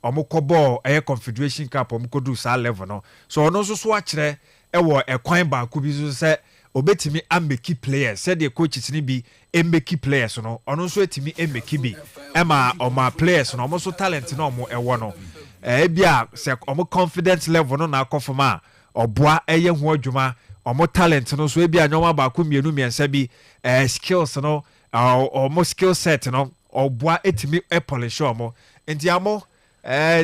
omokobo Confederation Cup omokodu sa level no so ono so akire wo ekwan ba ku bi so say obetimi ameki players say the coaches ni bi emeki players no ono so etimi emeki bi ema oma players no omo so talent no omo ewo no bia se omo confidence level no na akofoma oboa eye hu adwuma omo talent no so bia nyoma ba ku mienu miensa bi skills no omo skill set no oboa etimi polish omo enti amo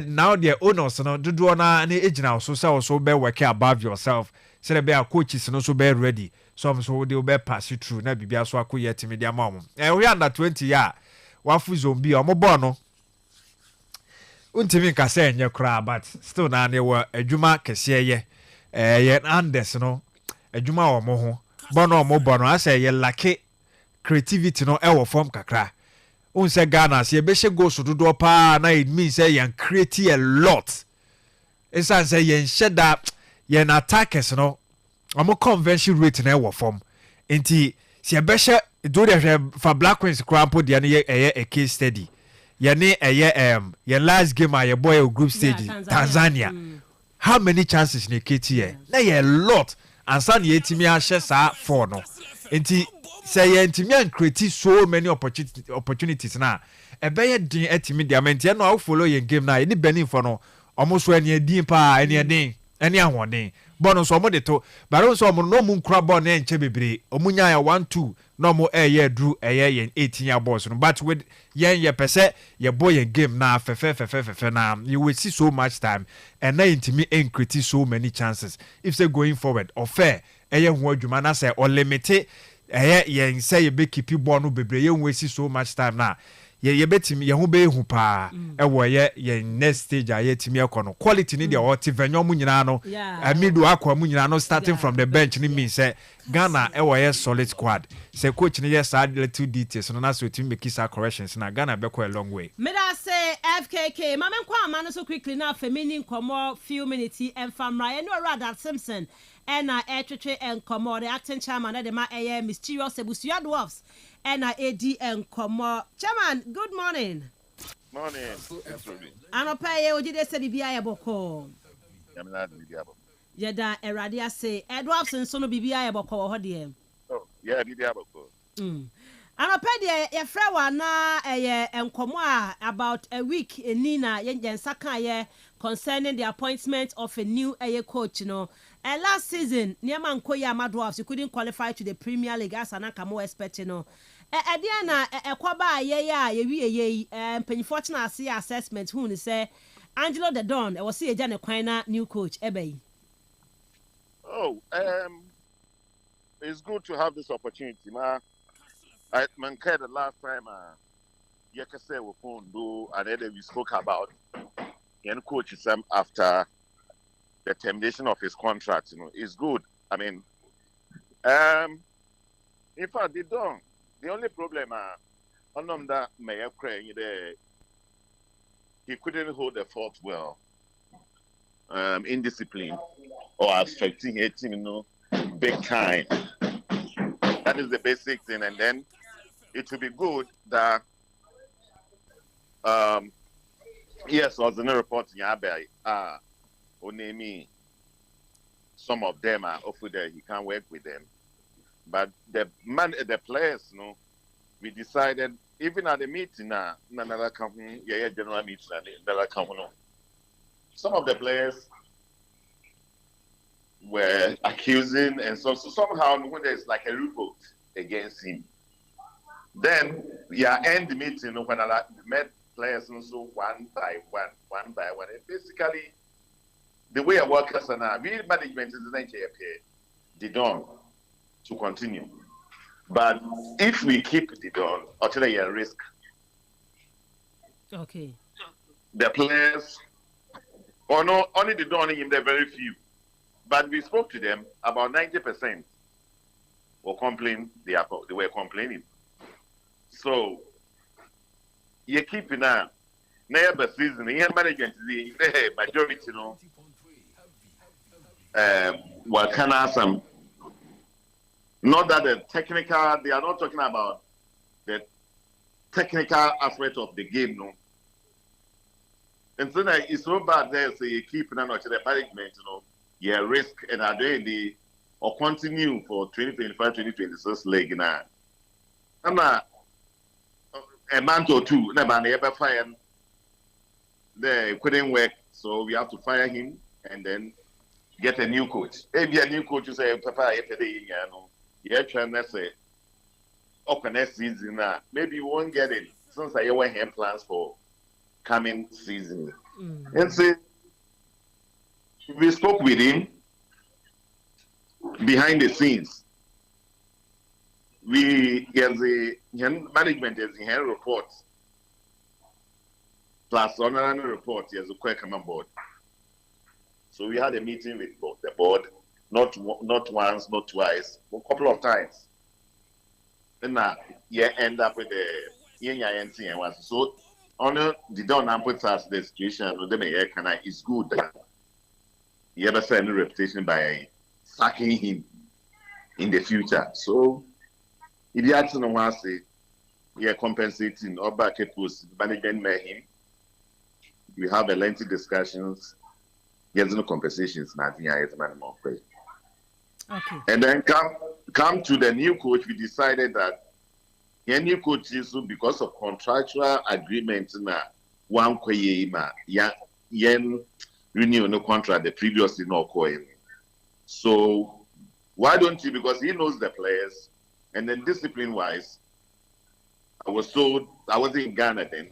now the owners no dodo na ejina so be work above yourself say be a coaches no so be ready so they be pass you through na bibia so akoye etimi dia ma omo we under 20 ya wafu zombie omo bo no untimi ka say enye kra but still na ne wa adwuma kese ye ye Andes no adwuma omo ho bono omo bono asa ye lake creativity no e wo form kakra unse Ghana se be she go so dodo pa na it means say yan create a lot insan say yan sheda yan attackers no omo convention rate na e wo form enti se be she do the for Black Queens crampo de na ye a case study yani your last game your boy group stage Tanzania. How many chances in KT na a lot and san ye timi a share sa for no enti say ye timi an create so many opportunities na e be ye din etimi dia menti no I follow your game na any benin for no almost when ye din pa any din any ahode bono so mo de to but so mo no mu nkra bon na enche bebre omunya ya 1-2 no more drew a year in 18-year boys. But with ye per se, your boy and game now, now, you will see so much time and then to me ain't critique so many chances. If they're going forward or fair, a young word you man say or limited, ye say you be keep you born be you will see so much time now. Ye bet me, ye be who pa, ye next stage, I yet me a quality need your Tivanyo Munano, and me do aqua Munano starting from the bench. Ni me say Ghana, solid squad. Say coach, yes, add little details, and that's what you make his corrections. Now Ghana be quite a long way. May I say FKK, Mamma Kwama so quickly now for meaning come more few minutes and from Ryan or rather Simpson. And I and come the acting chairman at the ma mysterious Ebusia dwarfs. And I AD and come chairman, good morning. Morning. And I pay you did say BBI boko. I'm not BBI. Yada Eradia say Edwards and son of BBI boko or dear. Oh, yeah, BBI boko. And I pay your friend na and come about a week in Nina Yen Saka concerning the appointment of a new coach, you know. And last season, Niaman Koya Madwafs, you couldn't qualify to the Premier League as an Akamo expect, you know. Diana, a Kwaba, ye, penny fortune, see assessment, who say Angelo the Don, I will see a Janet Quina, new coach, Ebe. Oh, it's good to have this opportunity, ma. I mankind the last time, Yakase will do, and then we spoke about, and coach him after the termination of his contract, you know, is good. I mean, in fact, they don't. The only problem, on that Mayor Crane, he couldn't hold the fort well, indiscipline or affecting a team, you know, big time. That is the basic thing, and then it will be good that, yes, was in a report in Abbey, Onemi, some of them are offered that he can't work with them. But the players, you know, we decided, even at the meeting now, another company, general meeting, another company. Some of the players were accusing, and so somehow when there's like a revolt against him, then end the meeting when I met players and so one by one. And basically, the way our workers are now, real management is not they don't to continue. But if we keep the Don, I'll tell you a risk. Okay. The players, or no, only the Don in there very few. But we spoke to them, about 90% were complaining, they were complaining. So, you keep it now. Never season, the management is the majority, you know. What can I some? Not that the technical, they are not talking about the technical aspect of the game, no. And so that it's so bad there, so you keep the management, you know, risk and are doing the or continue for 2025-2026 league now. I'm not a month or two, never ever fire. They couldn't work, so we have to fire him and then get a new coach. Maybe a new coach will say, Papa, you know. Trying to say, okay, next season, maybe you won't get it since I went here plans for coming season. And so we spoke with him behind the scenes. We as the management as in her reports plus another report as a quick come on board. So we had a meeting with both the board. Not once, not twice, a couple of times. And now you end up with the NC and was so on the don't put us the situation with the it's good that you ever send a reputation by sacking him in the future. So if you actually want to say you're compensating or back a post management met him, we have a lengthy discussions. There's no compensations, nothing I have more question. Okay. And then come to the new coach, we decided that the new coach is because of contractual agreements na one yen renew no contract the previously no coin. So why don't you, because he knows the players And then discipline-wise, I wasn't in Ghana then,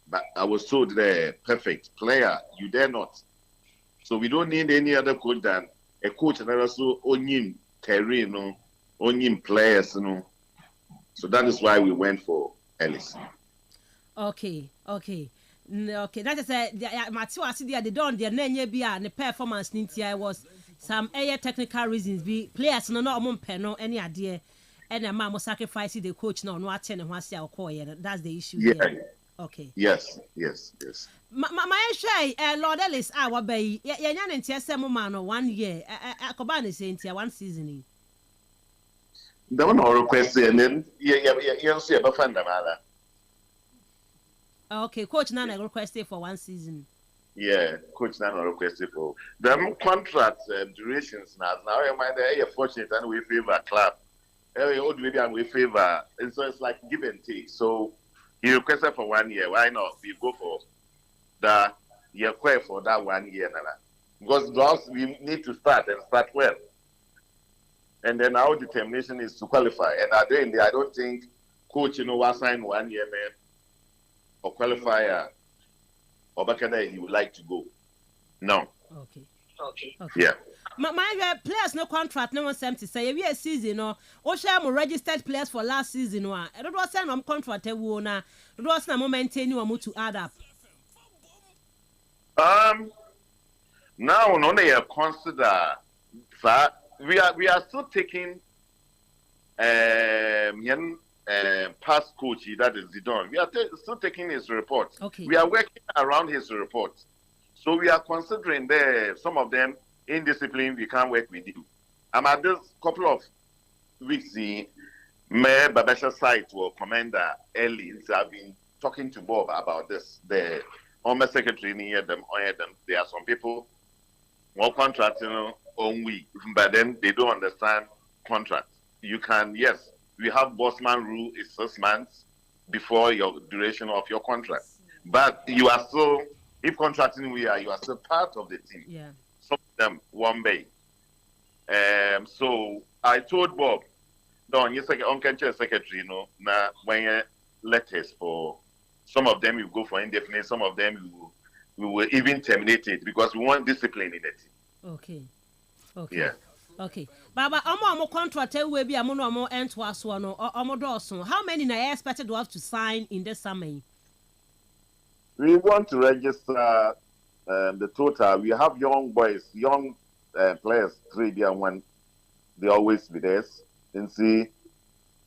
but I was told the perfect player, you dare not. So we don't need any other coach than a coach that also owning terrain, owning players, So that is why we went for Ellis. Okay. That is Matthew. I see they don't. Their name be the performance. Nintia was some technical reasons. Be players no among penal any idea, and a man must sacrifice the coach. No attend one say call. That's the issue. Yeah. Here. Okay. Yes. My shy Lord Ellis. Our bay. Yan and Tessa Momano 1 year. Kobani saying 1 season. The one or request and then you see a fan the Okay, Coach Nana requested for 1 season. Yeah, Coach Nana requested for them contract durations now. Now I mind you're fortunate and we favor club. Old maybe and we favor, and so it's like give and take. So he requested for 1 year. Why not? We go for the year for that 1 year, Nana. Because we need to start well. And then our determination is to qualify. And at the end, I don't think coach, will sign 1 year, man. Or qualifier or back there he would like to go. No. Okay. Yeah. My players no contract, no one seems to say every season or share more registered players for last season. I don't want to send contract now. Don't want to maintain you to add up. Now only consider that we are still taking past coach, that is Zidane. We are still taking his report. Okay. We are working around his report. So we are considering some of them indiscipline, we can't work with you. I'm at this couple of weeks, Mayor Babesha site or Commander Ellie have been talking to Bob about this. The Home Secretary near them. There are some people more contracting on week, but then they don't understand contracts. You can, yes. We have Bossman rule is 6 months before your duration of your contract. But you are still, if contracting you are still part of the team. Yeah. Some of them, one bay. So I told Bob, no, you secretary, now when you letters for some of them you go for indefinite, some of them we will even terminate it because we want discipline in the team. Okay. Yeah. Okay. Baba, I'm contract will be a mono and to us one or Dawson. How many I expected to have to sign in this summer? We want to register the total. We have young boys, young players, 3 and 1. They always be there. And see,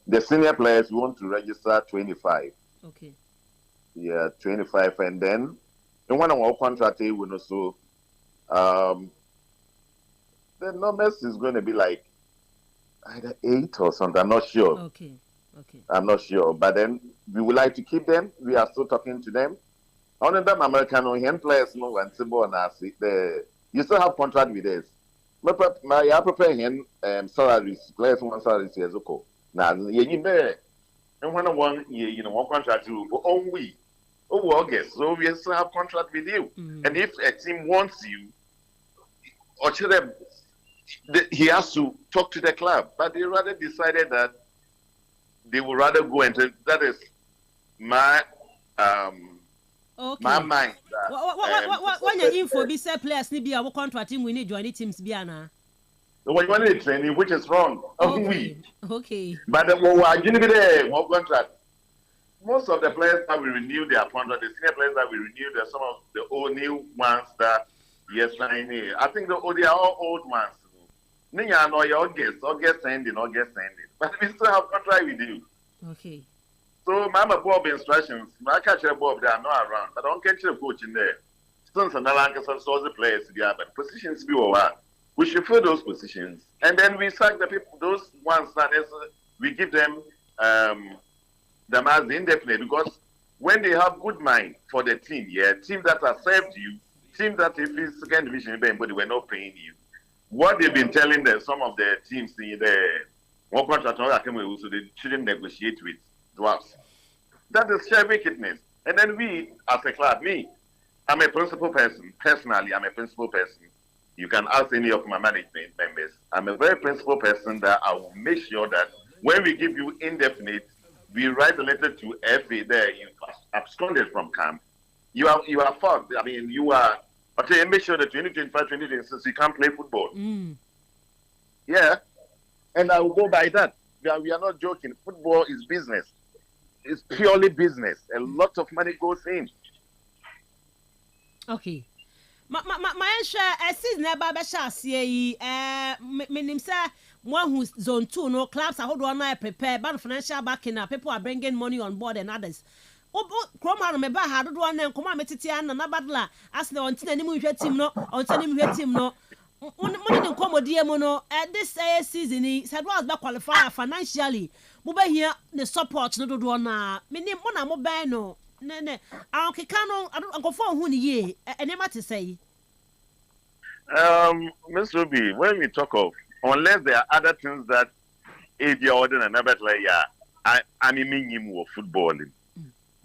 the senior players, we want to register 25. Okay. Yeah, 25. And then, in one of our contract, we also, the numbers is going to be like either 8 or something. I'm not sure. Okay. I'm not sure. But then we would like to keep them. We are still talking to them. On them American players, you still have contract with us. I prepare salaries, players one salaries years ago. Now, you know, and one year, one contract to only August. So we still have contract with you. And if a team wants you, or to them, he has to talk to the club, but they rather decided that they would rather go into that is my my mind. When your info be say players need be our contracting, we need join teams be ana. When you want training, which is wrong. Okay. But what you need there, more contract. Most of the players that we renew their contract, the senior players that we renew, there are some of the old new ones that yes, I think they are all old ones. Ninya no your August ending. But we still have contract with you. Okay. So Mama Bob instructions, I catch a Bob they are not around, but I don't catch a coach in there. Since another the players together, but positions be over. We should fill those positions. And then we sack the people, those ones that we give them them as indefinite because when they have good mind for the team, team that has served you, team that if it's second division, but they were not paying you. What they've been telling some of the teams in the one contract so they shouldn't negotiate with dwarfs. That is sheer wickedness. And then we, as a club, I'm a principal person. Personally, I'm a principal person. You can ask any of my management members. I'm a very principal person that I will make sure that when we give you indefinite, we write a letter to FA there. You absconded from camp. You are fucked. I mean, you are. Okay, make sure that 2025, 2026, you can't play football. Yeah, and I will go by that. We are not joking. Football is business. It's purely business. A lot of money goes in. Okay. My share season never be shall see meaning say one who's zone 2 no clubs are hold on prepare but financial backing up people are bringing money on board and others. Chroma me ba ha do one and come metiti an na badla as the on tin mu hwe team no on tin mu hwe team no money no komodie mu no this season said was be qualify financially mo ba here the support no do na me ni mo na mo ban no ne ankeka no ankofo hu ni ye enema te say Miss Ruby, when we talk of unless there are other things that if you're ordering another player, I mean him footballing.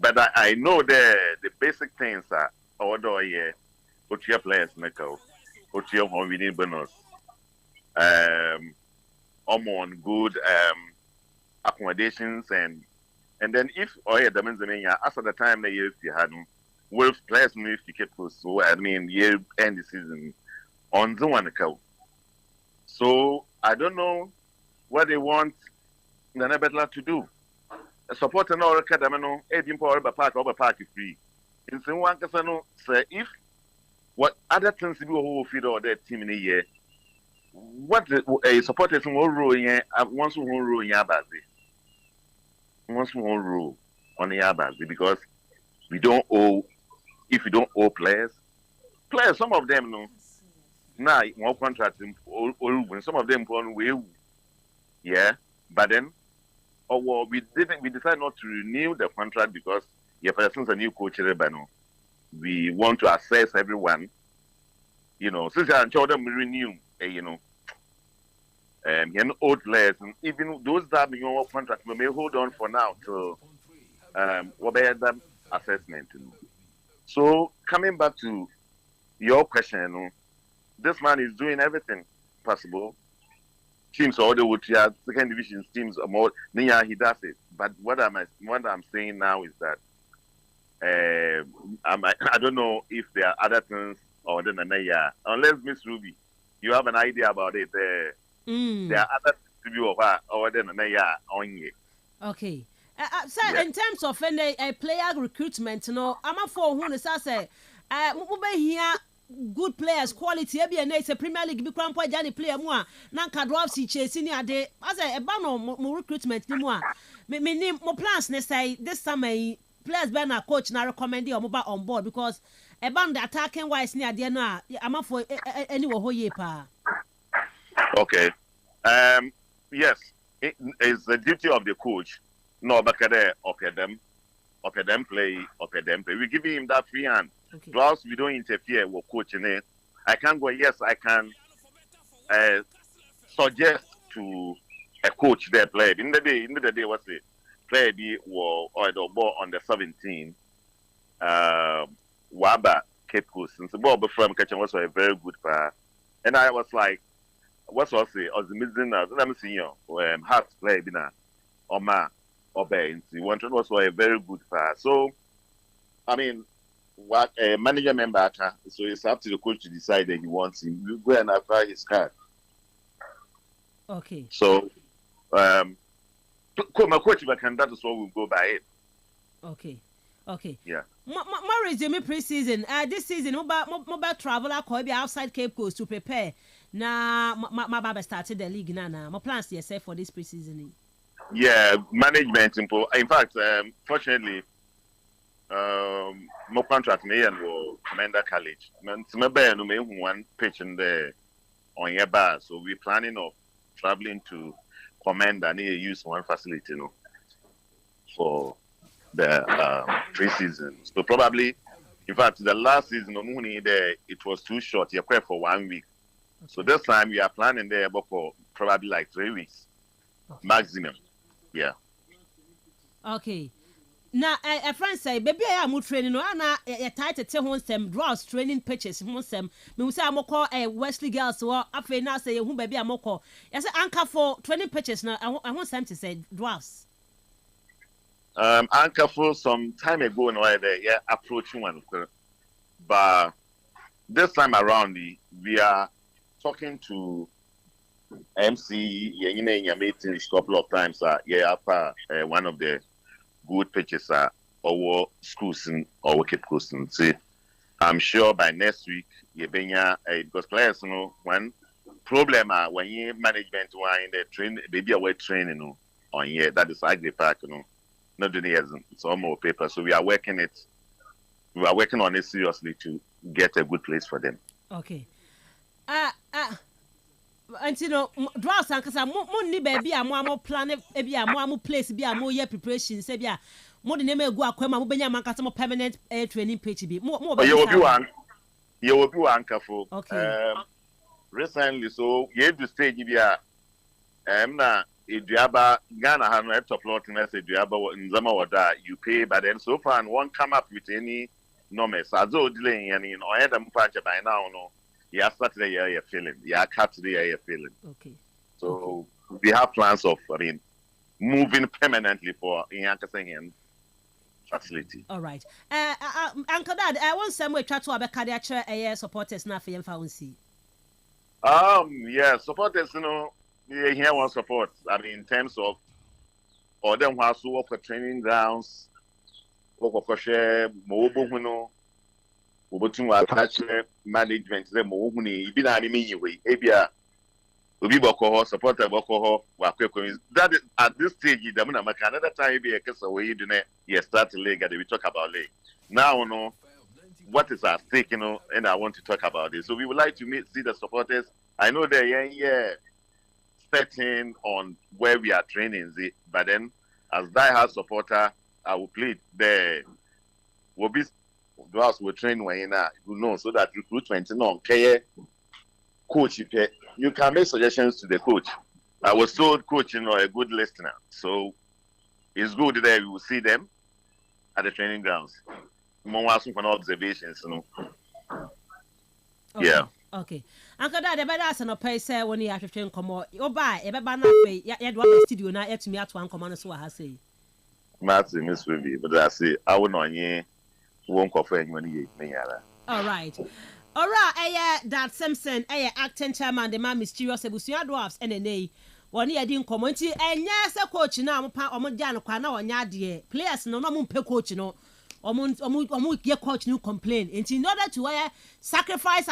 But I know the basic things are order here, put your players make out, put your home winning bonus, on good accommodations and then if the means after the time they used to have wolf players move to keep close. So I mean year end the season on the one account. So I don't know what they want the Nebetla to do. Support and all academy, Edin Power Park over party free. In some one casano say if what other things do who feed or their team in a year, what a supporters will rule in once who rule in Yabazi. Once more rule on the Yabazi because we don't owe if we don't owe players, some of them no now more contracts when some of them on way but then we decided not to renew the contract because since a new coach we want to assess everyone, since I told them we renew old players, and even those that have your contract, we may hold on for now to what they had assessment. So coming back to your question, this man is doing everything possible. Teams all the would second division teams are more. He does it. But what I'm saying now is that I don't know if there are other things or then unless Miss Ruby, you have an idea about it. There are other to be or then on you. Okay. So in terms of a player recruitment, I'm a for who is say here good players quality it's a Premier League big point Johnny player more nan ka drop si chasing ade as a ban mo recruitment ni more me name mo plans ne say this summer players be na coach na recommend you mobile on board because a ban the attacking wise ni ade no am for anywhere ho ye pa. Okay. Yes, it is the duty of the coach. No, but them play. We give him that free hand. Okay. Plus, we don't interfere with coaching it. I can go. Yes, I can suggest to a coach their play. In the day, what's it? Play be or the ball on the 17. Waba Cape Coast since the ball from catching was a very good pass, and I was like. What's also as the missing let me see hard play bina Oma Obey one was a very good pass. So I mean what a manager member so it's up to the coach to decide that he wants him. You go and apply his card. Okay. So my coach can that is what we'll go by it. Okay. Yeah. My resume pre-season. This season, mobile traveler could be outside Cape Coast to prepare. Now, my baba started the league now. My plans yourself for this pre-season. Yeah, management. In fact, fortunately, my contract me and Commander College. Me one pitch in there on your bar. So we're planning of traveling to Commander and use one facility, for the pre-season. So probably, in fact, the last season it was too short. You quit for 1 week. Okay. So this time we are planning there for probably like 3 weeks maximum. Yeah. Okay. na a friend say baby I am training no na tight te ho nsem draws training pitches ho nsem me say amokọ Wesley girls wo afa na say hu baby amokọ yes anchor for training pitches na I want them to say draws anchor for some time ago no yeah approaching one but this time around we are talking to MC in meetings a couple of times after one of the good pitches our schools or wicket coast. See, I'm sure by next week because players one problem when you management in the train baby away training on here that is agri park not doing it's all more paper, so we are working on it seriously to get a good place for them. Okay. And draws and cause money baby am plan e am place be am year preparation say bia mo de name go akwama mo benya man kasa mo permanent training page bi mo you will be one careful. Okay. Recently so you do stage bia na eduaba Ghana have no top lot na say eduaba nzama wada you pay but then so far and won't come up with any numbers as o delay yani no head am patch by now no. Yeah, Saturday you're feeling. Yeah, Saturday you're feeling. Okay. So we have plans of, moving permanently for Yankasengian facility. All right. Uncle Dad, I want some way try to have a cardiac supporters now for your fancy. Yeah, supporters, we here one support. In terms of, or them who also work for training grounds, work for share, mobile, attachment management them ibi na me way ebia obi boko supporter boko that is, at this stage them na make another time be ekesa we do na start league and we talk about league now what is at stake and I want to talk about this, so we would like to see the supporters. I know they're setting on where we are training but then as die-hard supporter I will plead there will be those will train when you know so that recruitment coach you can make suggestions to the coach. I was told coach a good listener, so it's good that we will see them at the training grounds. More asking for observations, Okay. Yeah. Okay. Uncle Dad, the better as no pay say when you have to train come on. You buy e be ba na pay ya do the studio na yet me ato an come so ha say. Martin Miss Baby, but I say I will not won't cover anyone. All right. All right, Dad Simpson, acting chairman, the man mysterious Ebusia Dwarfs, NNA. One year didn't come on to and yes, a coach now, on Jan Quana or Yadia. Players no moon pay coach, get coach new complain. And in order to sacrifice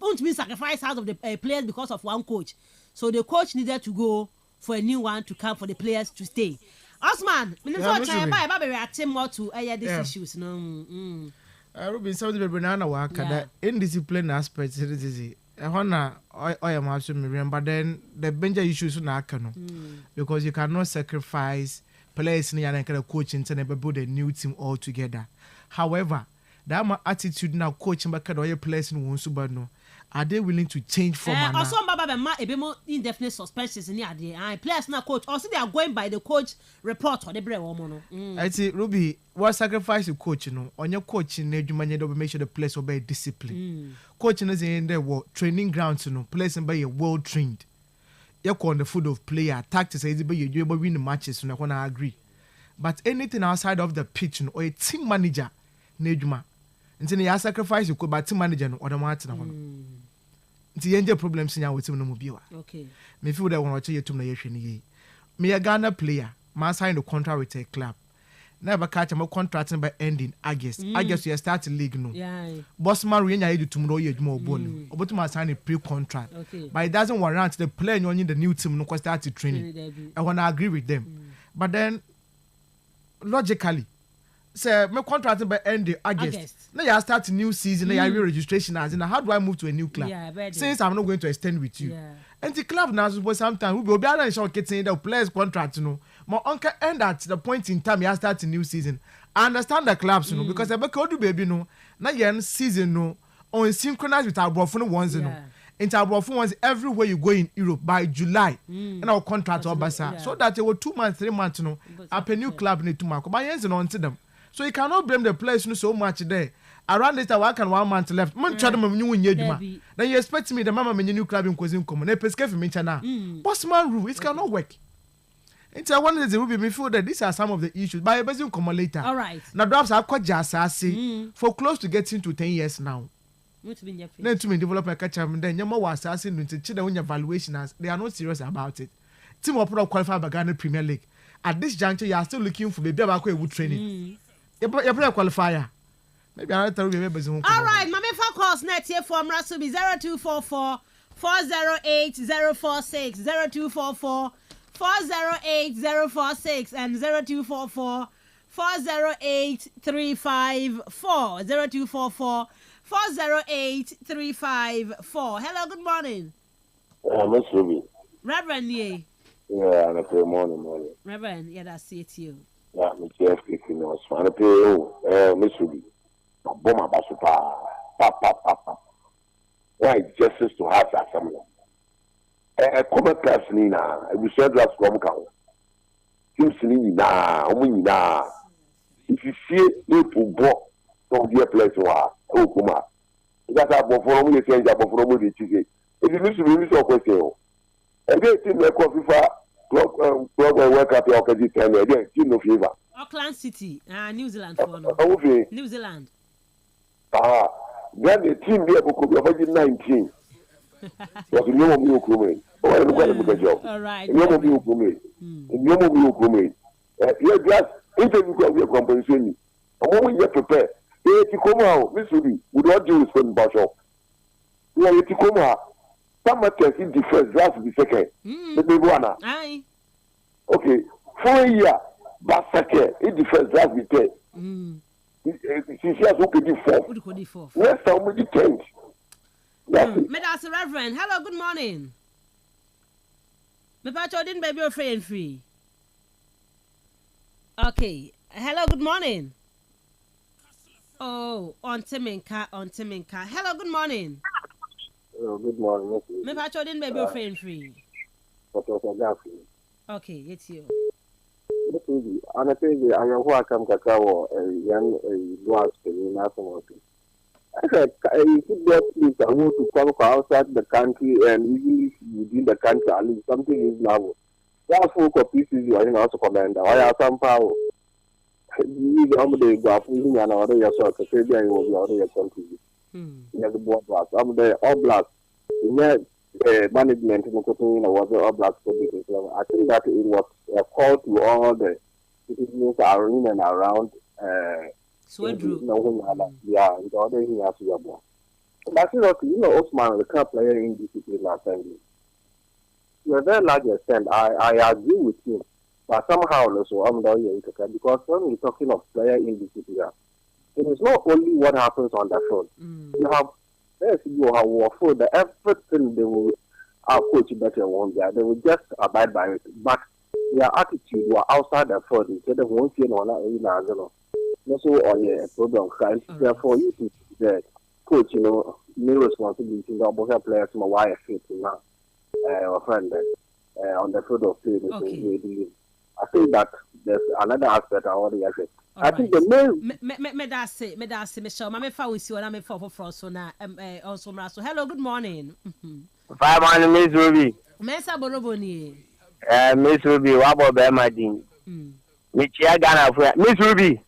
won't be sacrifice out of the players because of one coach. So the coach needed to go for a new one to come for the players to stay. Osman, reacting more to these issues. No, Ruben, something very banana work that indiscipline aspects. It is a I am absolutely but then the bench issues na cano because you cannot sacrifice players in your coaching to never build a new team altogether. However, that my attitude now coaching back at all your players in Wonsubano. Are they willing to change format? Also, a bit more indefinite suspensions in the players now coach. Also, they are going by the coach report or the bread woman. I see, Ruby, what sacrifice you coach, on your coaching, you make sure the players obey discipline. Coaching is in their training grounds, players and by a well trained. You're on the foot of player, tactics, you win the matches, so I want to agree. But anything outside of the pitch or a team manager, Nejuma. Until you sacrifice you could, but team manager or the Martin. The end problems in our team no mobile. Okay. Me feel that one you to me me a Ghana player, man signed a contract with a club. Never catch a contract by ending August. August you start the league no. Yeah. Boss man we you tomorrow you more bone. About to sign a pre-contract. Okay. But it doesn't warrant the player you need the new team no start the training. I wanna agree with them. But then logically say my contract by end August. Now you start a new season, now you registration as in how do I move to a new club? Yeah, since I'm not going to extend with you. Yeah. And the club now suppose sometimes we will be able to getting the players contract, My uncle end at the point in time you start a new season. I understand the clubs, because I do baby now you season on synchronize with our buffalo ones, into aborɔfo ones everywhere you go in Europe by July and our contract obasa so that they were 2 months 3 months no up a new club need to mark but yes and on to them so you cannot blame the players so much there around this time 1 month left man try them new nyeduma then you expect me the mama me new club in Kwazin come na peske fi me chana boss man rule it cannot work. It's a one is the me feel that these are some of the issues. But I will come later. All right. Now drops are quite just for close to getting to 10 years now. Then to me develop a catch up and then your more assassin into children your valuation as they are not serious about it. Team of qualified by Ghana Premier League. At this juncture, you are still looking for baby about wood training. You play a qualifier. Maybe I'll tell you maybe. All right, Mammy for calls net here from Rasubi 0244 408 046 0244 408 046 and 0244 408 354 0244 408 354. Hello, good morning. Miss Ruby. Reverend, yeah. Yeah, and I pay morning. Reverend, yeah, that's it, you. Yeah, Miss Jeff, if you know, so I pay Miss Ruby. Bomba Basupa, papa. Why justice to have that someone? Come class Nina, we said last from cow. Teams Nina, Omina. If you see people walk from the place where Okuma, that's a buffer only change up from the chicken. If you listen to this question, and they think the coffee for club work up your credit and again, team of fever. Auckland City, New Zealand. New Zealand. Then the team there could be already 19. Was a new movement. Oh, I'm going to get a job. All right. New movement. New movement. You just interview your compensation. A moment you prepare. If you come out, Miss Ruby, would not do with some bishop. You if you come out, some can see the first, that's the second. The big one. Aye. Okay, 4 years, but second, it the first, that's the third. She says, who could be fourth? Next time we the 10th. That's the Reverend. Hello, good morning. Me pacho didn't baby your friend free. Okay. Hello, good morning. Oh, on Timinka. Hello, good morning. Hello, good morning. Me pacho didn't baby your friend free. Okay, it's you. On a page, I am who I come cacao, a young black in national. I said, you could get please I want to come outside the country and easily within the country, at least something is now. That's full pieces you are also commander. I have some power. You the go up and order yourself to say there you will be order your country. You have the board blast. I'm there, all blast. Management in the was all blast for business level. I think that it was a call to all the citizens are in and around. Yeah, the other thing has to be about. That's not, Osman, the club player in discipline last time. To a very large extent, I agree with you. But somehow also, I'm not here because when we're talking of player indiscipline, it is not only what happens on the field. You have, everything they will, our coach better one there, they will just abide by it. But their attitude were outside the field instead of one thing or another. Also on a program, guys. Therefore, you to the coach, no responsibility about the players, my wife, now, or friend, on the field of play. Okay. I think that there's another aspect I already have. I think the main. Me that's it, Michelle. My fa we see what I'm for so now. Also, hello, good morning. 5 morning, Miss Ruby. Mensah Boroboni. Miss Ruby, what about Bermadine? Michia Ghana for Miss Ruby.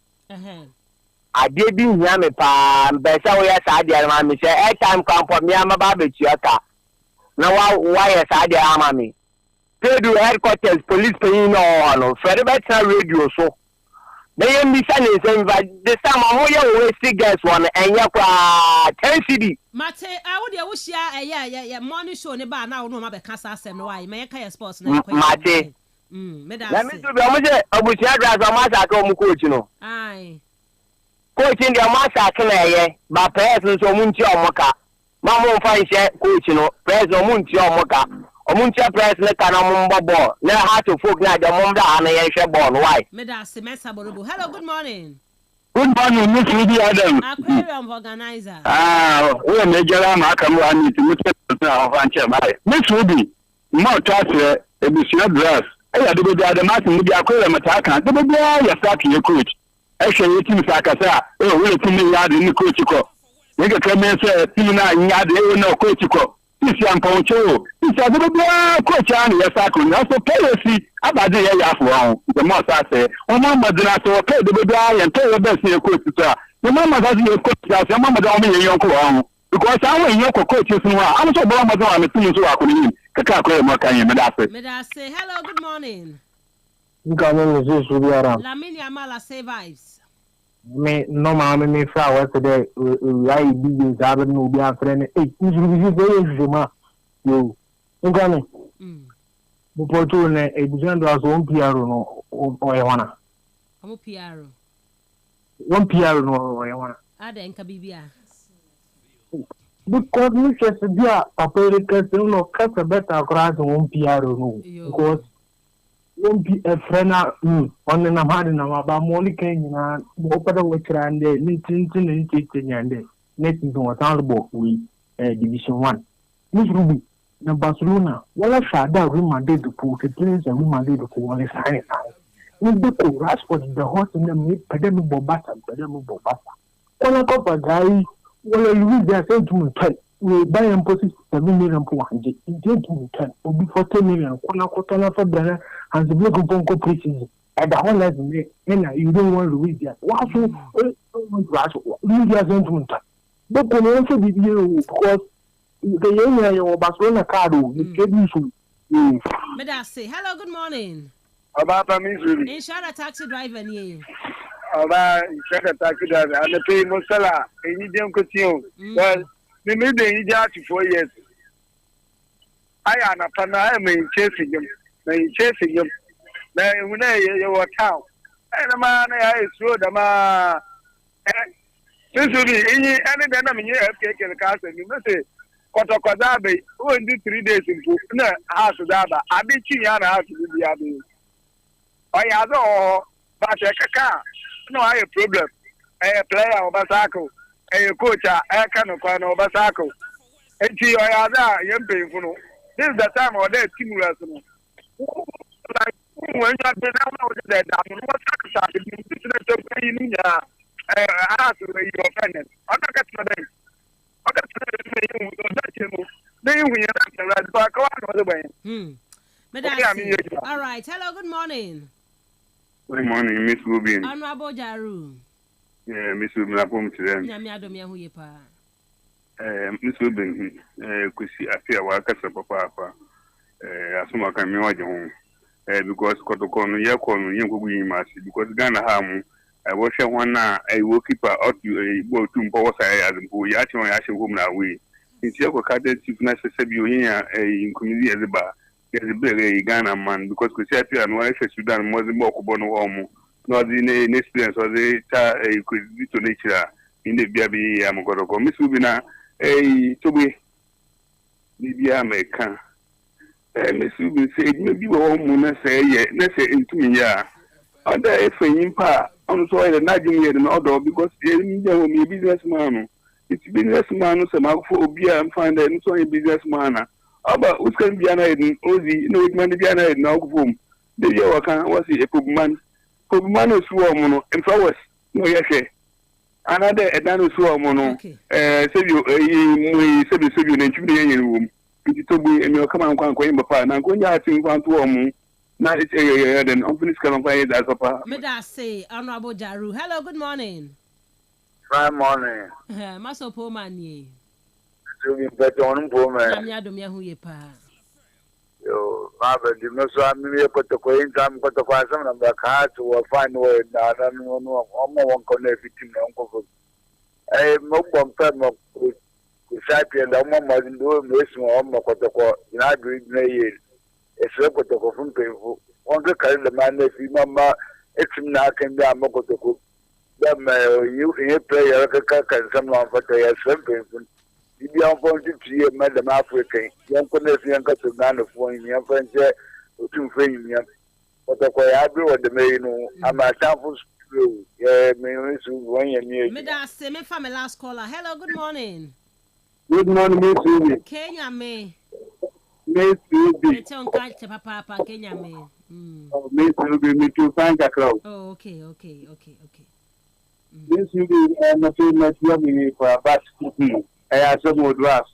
I did be near me, pa, but so yes, I did, mammy. Say, every time come for me, I'm a barbecue. Now, why is I did, mammy? They do headquarters, police paying no, Freddy Better radio, so. They ain't missing anything, but this time I'm always see guys one, and you're 10 CD. Mate, I would wish yeah, morning show, never now, no, my Kastle, no, why, may I sports now? Mate. Let me do the Abuja driver, Masa, coach, Aye. Coaching the Masa can but persons or Munchi or Moka. Mamma fine coach, press or Munchi or Moka. Or Munchi press like an amumba ball. Now how to folk like the Munda and a born. Why? Mensah Borobo. Hello, good morning. Good morning, Miss Ruby Adam. Aquarium organizer. We are major Makamu and it's Miss Ruby, more trust, a business dress. I had to be the other matter with the aquarium attack, and the baby, you're starting your coach. Actually, it's in Sakasa, we're to me yard in the coach. We can come and say, Tina, yard, no coach. This young Poncho, this is a little coach on your circle. That's okay, see, about the area for the most I say. One mama did not okay, the baby, and tell your best in your coach. Your mama doesn't your coach, your mama don't mean your coach. Because I want your coaches, I'm so bomb on the things who are coming. Say hello, good morning. Laminia Mala say vibes. Me no mama me flower today. I be Zabin will be a friend. It is you. Ngani. Bupotune, a Bujando as one Piaro or Iwana. I'm a Piaro. One Piaro or Iwana. Aden Kabibia. Because Mrs. Dia, a period no cut a better across one Piaro. Because won't be a friend on the Namadina about Monica, open which ran there, Linton and Titan and the next is on Talbot, we Division 1. Miss Ruby, the Barcelona, well, I shot that room I did to put the place and room I did to one is high. With the chorus for the horse in the mid, Pedamo Bobata, Pedamo Bobata. When I got a guy, well, you read their sentiment. We buy and put 7 million for 100. In 10 will be 40 million. Kona for Brana and the Block of Bonko places at the whole level. You don't want to read that. Why so read their sentiment? But when you also be here, because the young area of Barcelona card, you get you. May say hello, good morning. About a misery. Inshallah, taxi driver near. About a taxi driver and the pay Mosala, and you don't continue. Well, the middle in 4 years. I am a fan, I am chasing him. Chasing him. Then when you were town. And a man I saw the man. This will be any dynamic you have taken the castle. You must say, Kotokodabe, who in 3 days in house of Daba. I be Chiana house to the Abbey. I have all, but a car. No, I have a problem. A player of Basako. A coach, I can't find over Basako. And see, I have that, young people. This is the time of their stimulus. Like, when you have been out of that, what's happening? I have to be your friend. I'm not getting the day. I'm going to all right. Hello, good morning. Good morning, Miss Rubin. Honorable Jaru. Yeah, Miss Rubin, I'm home to them. Miss Rubin, could see a fair work as a papa. As soon as I can imagine home. Because Kotokon, Yakon, Yanko, Massy, because Ghana Ham. I was one now, a keeper out to a boat to power side and go yachting on Ashing home now. We in Tiago Cadet, if necessary, here a community as a bar. There's a big Ghana man because Kusapi and wife Sudan was a more Bono home, not in experience or they to nature in the Baby Amogoro. Miss Rubina, a to be Libya American. Miss Rubin said, maybe home, say, let's say into me, yeah. Other if in part. I'm sorry, the Nigerian here in order because the businessman. It's businessman who's a mouth for beer and find that it's only businessman. About who's going to be an idea, Ozzy, no, it might be an idea now. Boom. The year was a Pugman. Pugman is woman and flowers. No, yes, another a dance woman. Said you said you named the room. It's to be and you'll come and going by and I'm going to think one to woman. Now it's a then unfinished can find as a May I say, Honorable Jaru. Hello, good morning. Good morning. Maso Poman ye. To be better on Poman. I'm Yadomia who ye pa. Yo, Father, you know, so I'm here put the coin time, got to find some of the cards or find word. I don't know, one connect with him, Uncle. I no confirm of Kusapi and the woman doing this one, Mokotoko, in our green years. It's a Kotoko from people. Want to carry the man if you mamma, it's not can be a Mokotoko. Then you play a can someone for the simple. If you are going to see a Madam African, young connect young cut to man of one young friends, 2 friends. But the way I do what the main, I'm a sample through. Yeah, me one year. Me da say me for my last caller. Hello, good morning. Good morning, Miss Ruby. Kenya me. Miss Ruby. It's on catch papa Kenya me. Oh, Miss Ruby, me too. Thank you. Oh, okay. Miss Ruby, I'm not saying that you have me for a bat. I have some more drafts.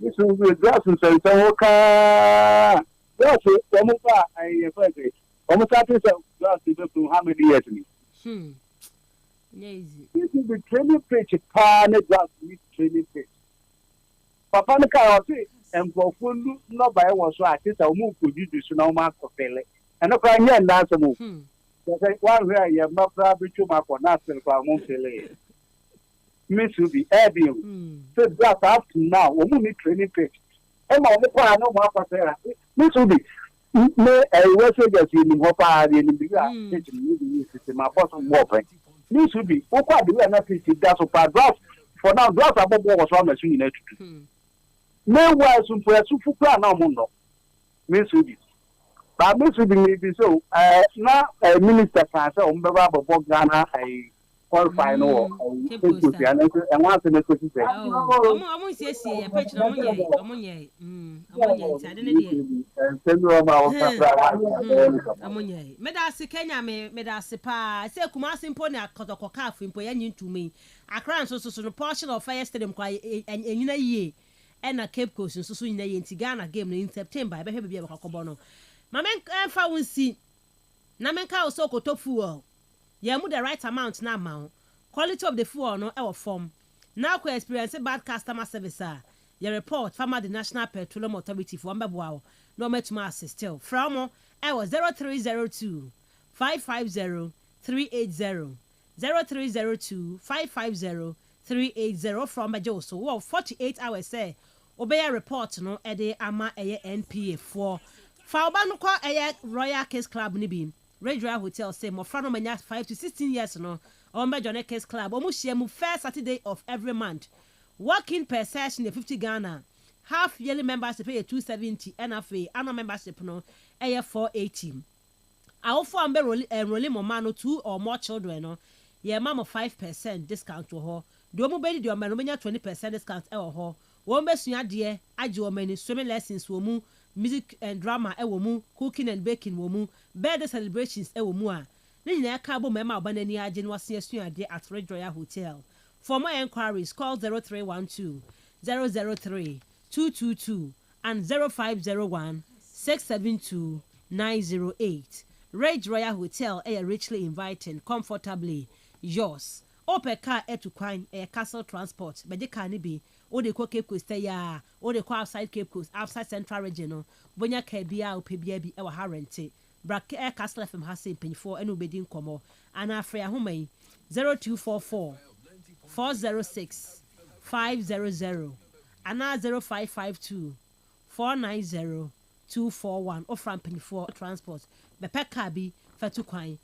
Miss Ruby, drafts and so okay. That's it. I am almost started drafts to how many years me? Easy. This is the training pitch. Partner drafts need training pitch. Papa no car say empofo no by one so artist a move could you so now mark for pele and no can hear dance move say one where you ma pra bi chuma for na sel kwa mo pele me should be ebio so that up to now we need training pitch e ma mo kwa no mo afasa me should be me we say that you ni ho pa ni bi a pitch ni system ma boss mo pen me should be o kwa bi na pitch that so pa draft for now draft above was one machine na tutu meanwhile, some for a super now, Mundo. Miss Ruby. But Miss Ruby may be so. Now, a minister cancer, Umbaba, Ghana, a qualified or and once in a question. I'm going to say, a patch on Amunye. Amunye. Medasi Kenya, Medasi Pa, say Kumasin Pona, Kotokoka, Impoyan to me. I cry so a portion of Fire Stadium and in a year. And a Cape Coast and so in the Tigana game in September. I better be a cocobono. My man, if I will see Namenka also go to fuel. Yamu the right amount now, mount. Quality of the fuel no our form. Now, we experience bad customer service. Your report, Farmer the National Petroleum Authority for Wambabwao. No much mass still. From I was 0302 550 380 0302 550 380 from Majoso. Well, 48 hours say. Obey a report no ede ama eye NPA for Fauba no kwa eye Royal Case Club ni bi Royal Hotel say mo fra no manya 5 to 16 years no on Major Case Club omo share mu first Saturday of every month working per session 50 Ghana half yearly membership pay 270 NFA annual membership no eye 480 awofo ambe enrolling mo man no 2 or more children no ye mama 5% discount to ho do omo be di o man no menya 20% discount e ho one best idea, I do many swimming lessons, womu, music and drama, a womu, cooking and baking, womu, birthday celebrations, a womu. Then cabo mema banani agent was near idea at Red Royal Hotel. For more enquiries, call 0312 003 222 and 0501 672 908. Red Royal Hotel, a richly inviting, comfortably yours. Open car to Quine, a Kastle transport, but they can't be. O de kwa Cape Coast ya o de kwa outside Cape Coast outside Central Region bonya ka bia o pe bia bi e wa harente brak kastlefm ha se penfo ene obedi nkomo ana afre ahomai 0244 406 500 ana 0552 490 241 o from penfo transport be pe car bi fa to Quine